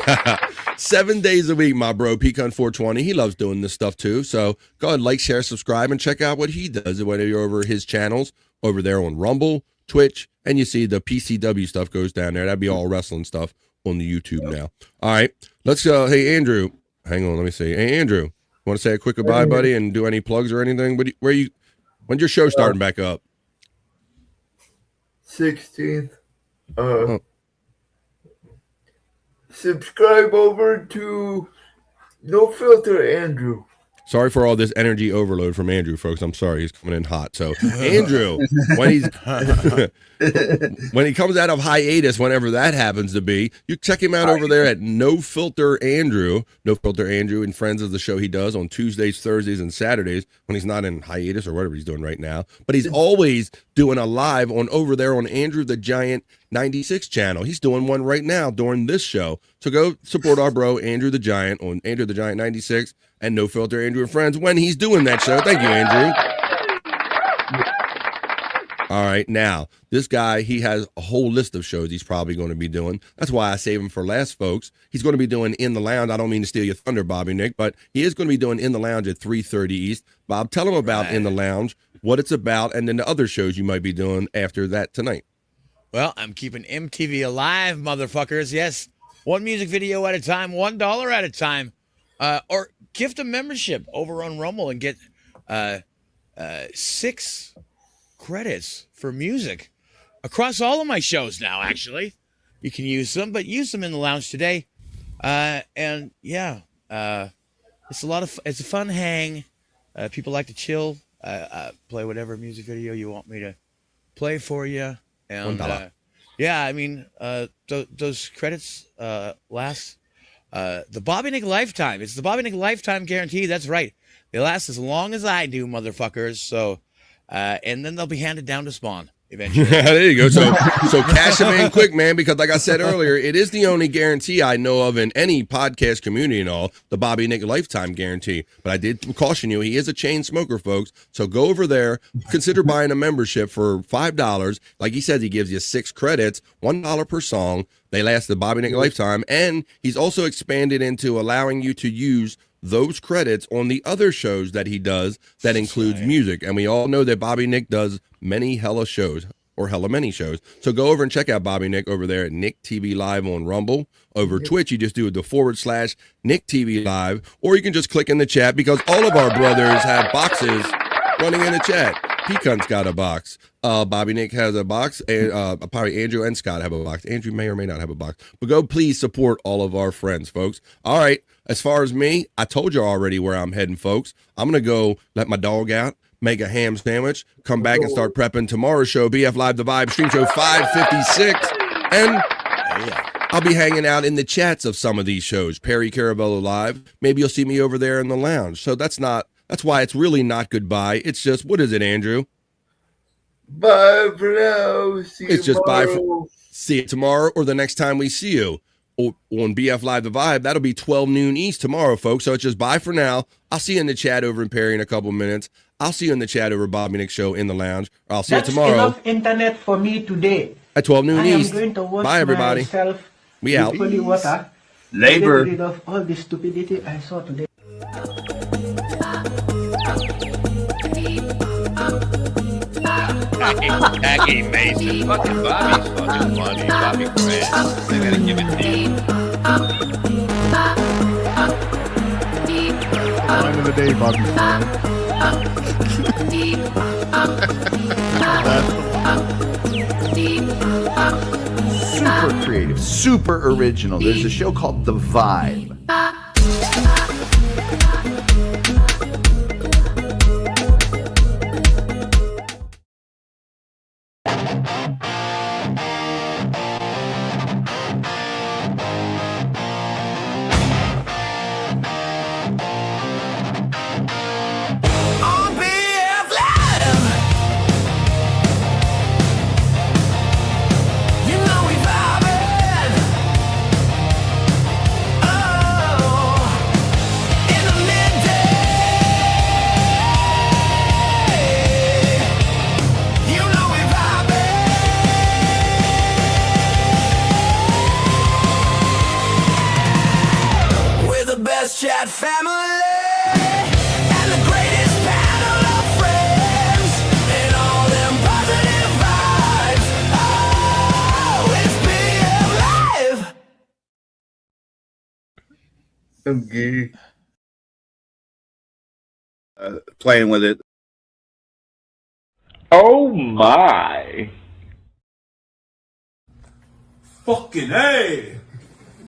7 days a week, my bro, Peacunt 420. He loves doing this stuff too. So go ahead, like, share, subscribe, and check out what he does. Whether you're over his channels over there on Rumble, Twitch, and you see the PCW stuff goes down there. That'd be all wrestling stuff on the YouTube now. All right, let's go. Hey, Andrew. Hang on, let me see. Hey, Andrew, want to say a quick goodbye, buddy, and do any plugs or anything? When's your show starting back up? 16th. Subscribe over to No Filter Andrew. Sorry for all this energy overload from Andrew, folks. I'm sorry. He's coming in hot. So, Andrew, when he comes out of hiatus, whenever that happens to be, you check him out over there at No Filter Andrew. No Filter Andrew and friends of the show he does on Tuesdays, Thursdays, and Saturdays when he's not in hiatus or whatever he's doing right now. But he's always doing a live on over there on Andrew the Giant 96 channel. He's doing one right now during this show. So go support our bro Andrew the Giant on Andrew the Giant 96 and No Filter Andrew and Friends when he's doing that show. Thank you, Andrew. All right, now, this guy, he has a whole list of shows he's probably going to be doing. That's why I save him for last, folks. He's going to be doing In the Lounge. I don't mean to steal your thunder, Bobby Nick, but he is going to be doing In the Lounge at 3:30 East. Bob, tell him about In the Lounge, what it's about, and then the other shows you might be doing after that tonight. Well, I'm keeping MTV alive, motherfuckers. Yes, one music video at a time, $1 at a time. Or gift a membership over on Rumble and get 6 credits for music across all of my shows now, actually. You can use them, but use them in the lounge today. And yeah, it's a fun hang. People like to chill, play whatever music video you want me to play for you. And yeah, I mean, those credits last the Bobby Nick lifetime. It's the Bobby Nick lifetime guarantee. That's right. They last as long as I do, motherfuckers. So, and then they'll be handed down to Spawn eventually. There you go. So cash them in quick, man, because like I said earlier, it is the only guarantee I know of in any podcast community and all, the Bobby Nick lifetime guarantee. But I did caution you, he is a chain smoker, folks. So go over there, consider buying a membership for $5. Like he says, he gives you 6 credits, $1 per song. They last the Bobby Nick lifetime. And he's also expanded into allowing you to use those credits on the other shows that he does that includes music. And we all know that Bobby Nick does many hella shows or hella many shows. So go over and check out Bobby Nick over there at Nick TV Live on Rumble. Over Twitch, you just do the / Nick TV Live, or you can just click in the chat because all of our brothers have boxes running in the chat. Peacunt's got a box. Bobby Nick has a box, and probably Andrew and Scott have a box. Andrew may or may not have a box. But go please support all of our friends, folks. All right, as far as me, I told you already where I'm heading, folks. I'm going to go let my dog out, make a ham sandwich, come back and start prepping tomorrow's show, BF Live The Vibe, stream show 556. And I'll be hanging out in the chats of some of these shows. Perry Caravello Live. Maybe you'll see me over there in the lounge. So that's why it's really not goodbye. It's just, what is it, Andrew? Bye for now. See you tomorrow. See you tomorrow or the next time we see you on BF Live The Vibe. That'll be 12 noon East tomorrow, folks. So it's just bye for now. I'll see you in the chat over in Perry in a couple minutes. I'll see you in the chat over Bobby Nick Show in the lounge. Or I'll see you tomorrow. Enough internet for me today. At 12 noon East. Going to wash bye, everybody. Myself we out. Water. Labor. Get rid of all the stupidity I saw today. Jackie Mason. Fucking Bobby's fucking funny. Bobby Grant. I gotta give it to you. Line of the day, Bobby Super creative, super original. There's a show called The Vibe. Chat family and the greatest panel of friends and all them positive vibes. Oh, it's BF Live. Okay. Playing with it. Oh my. Fucking hey.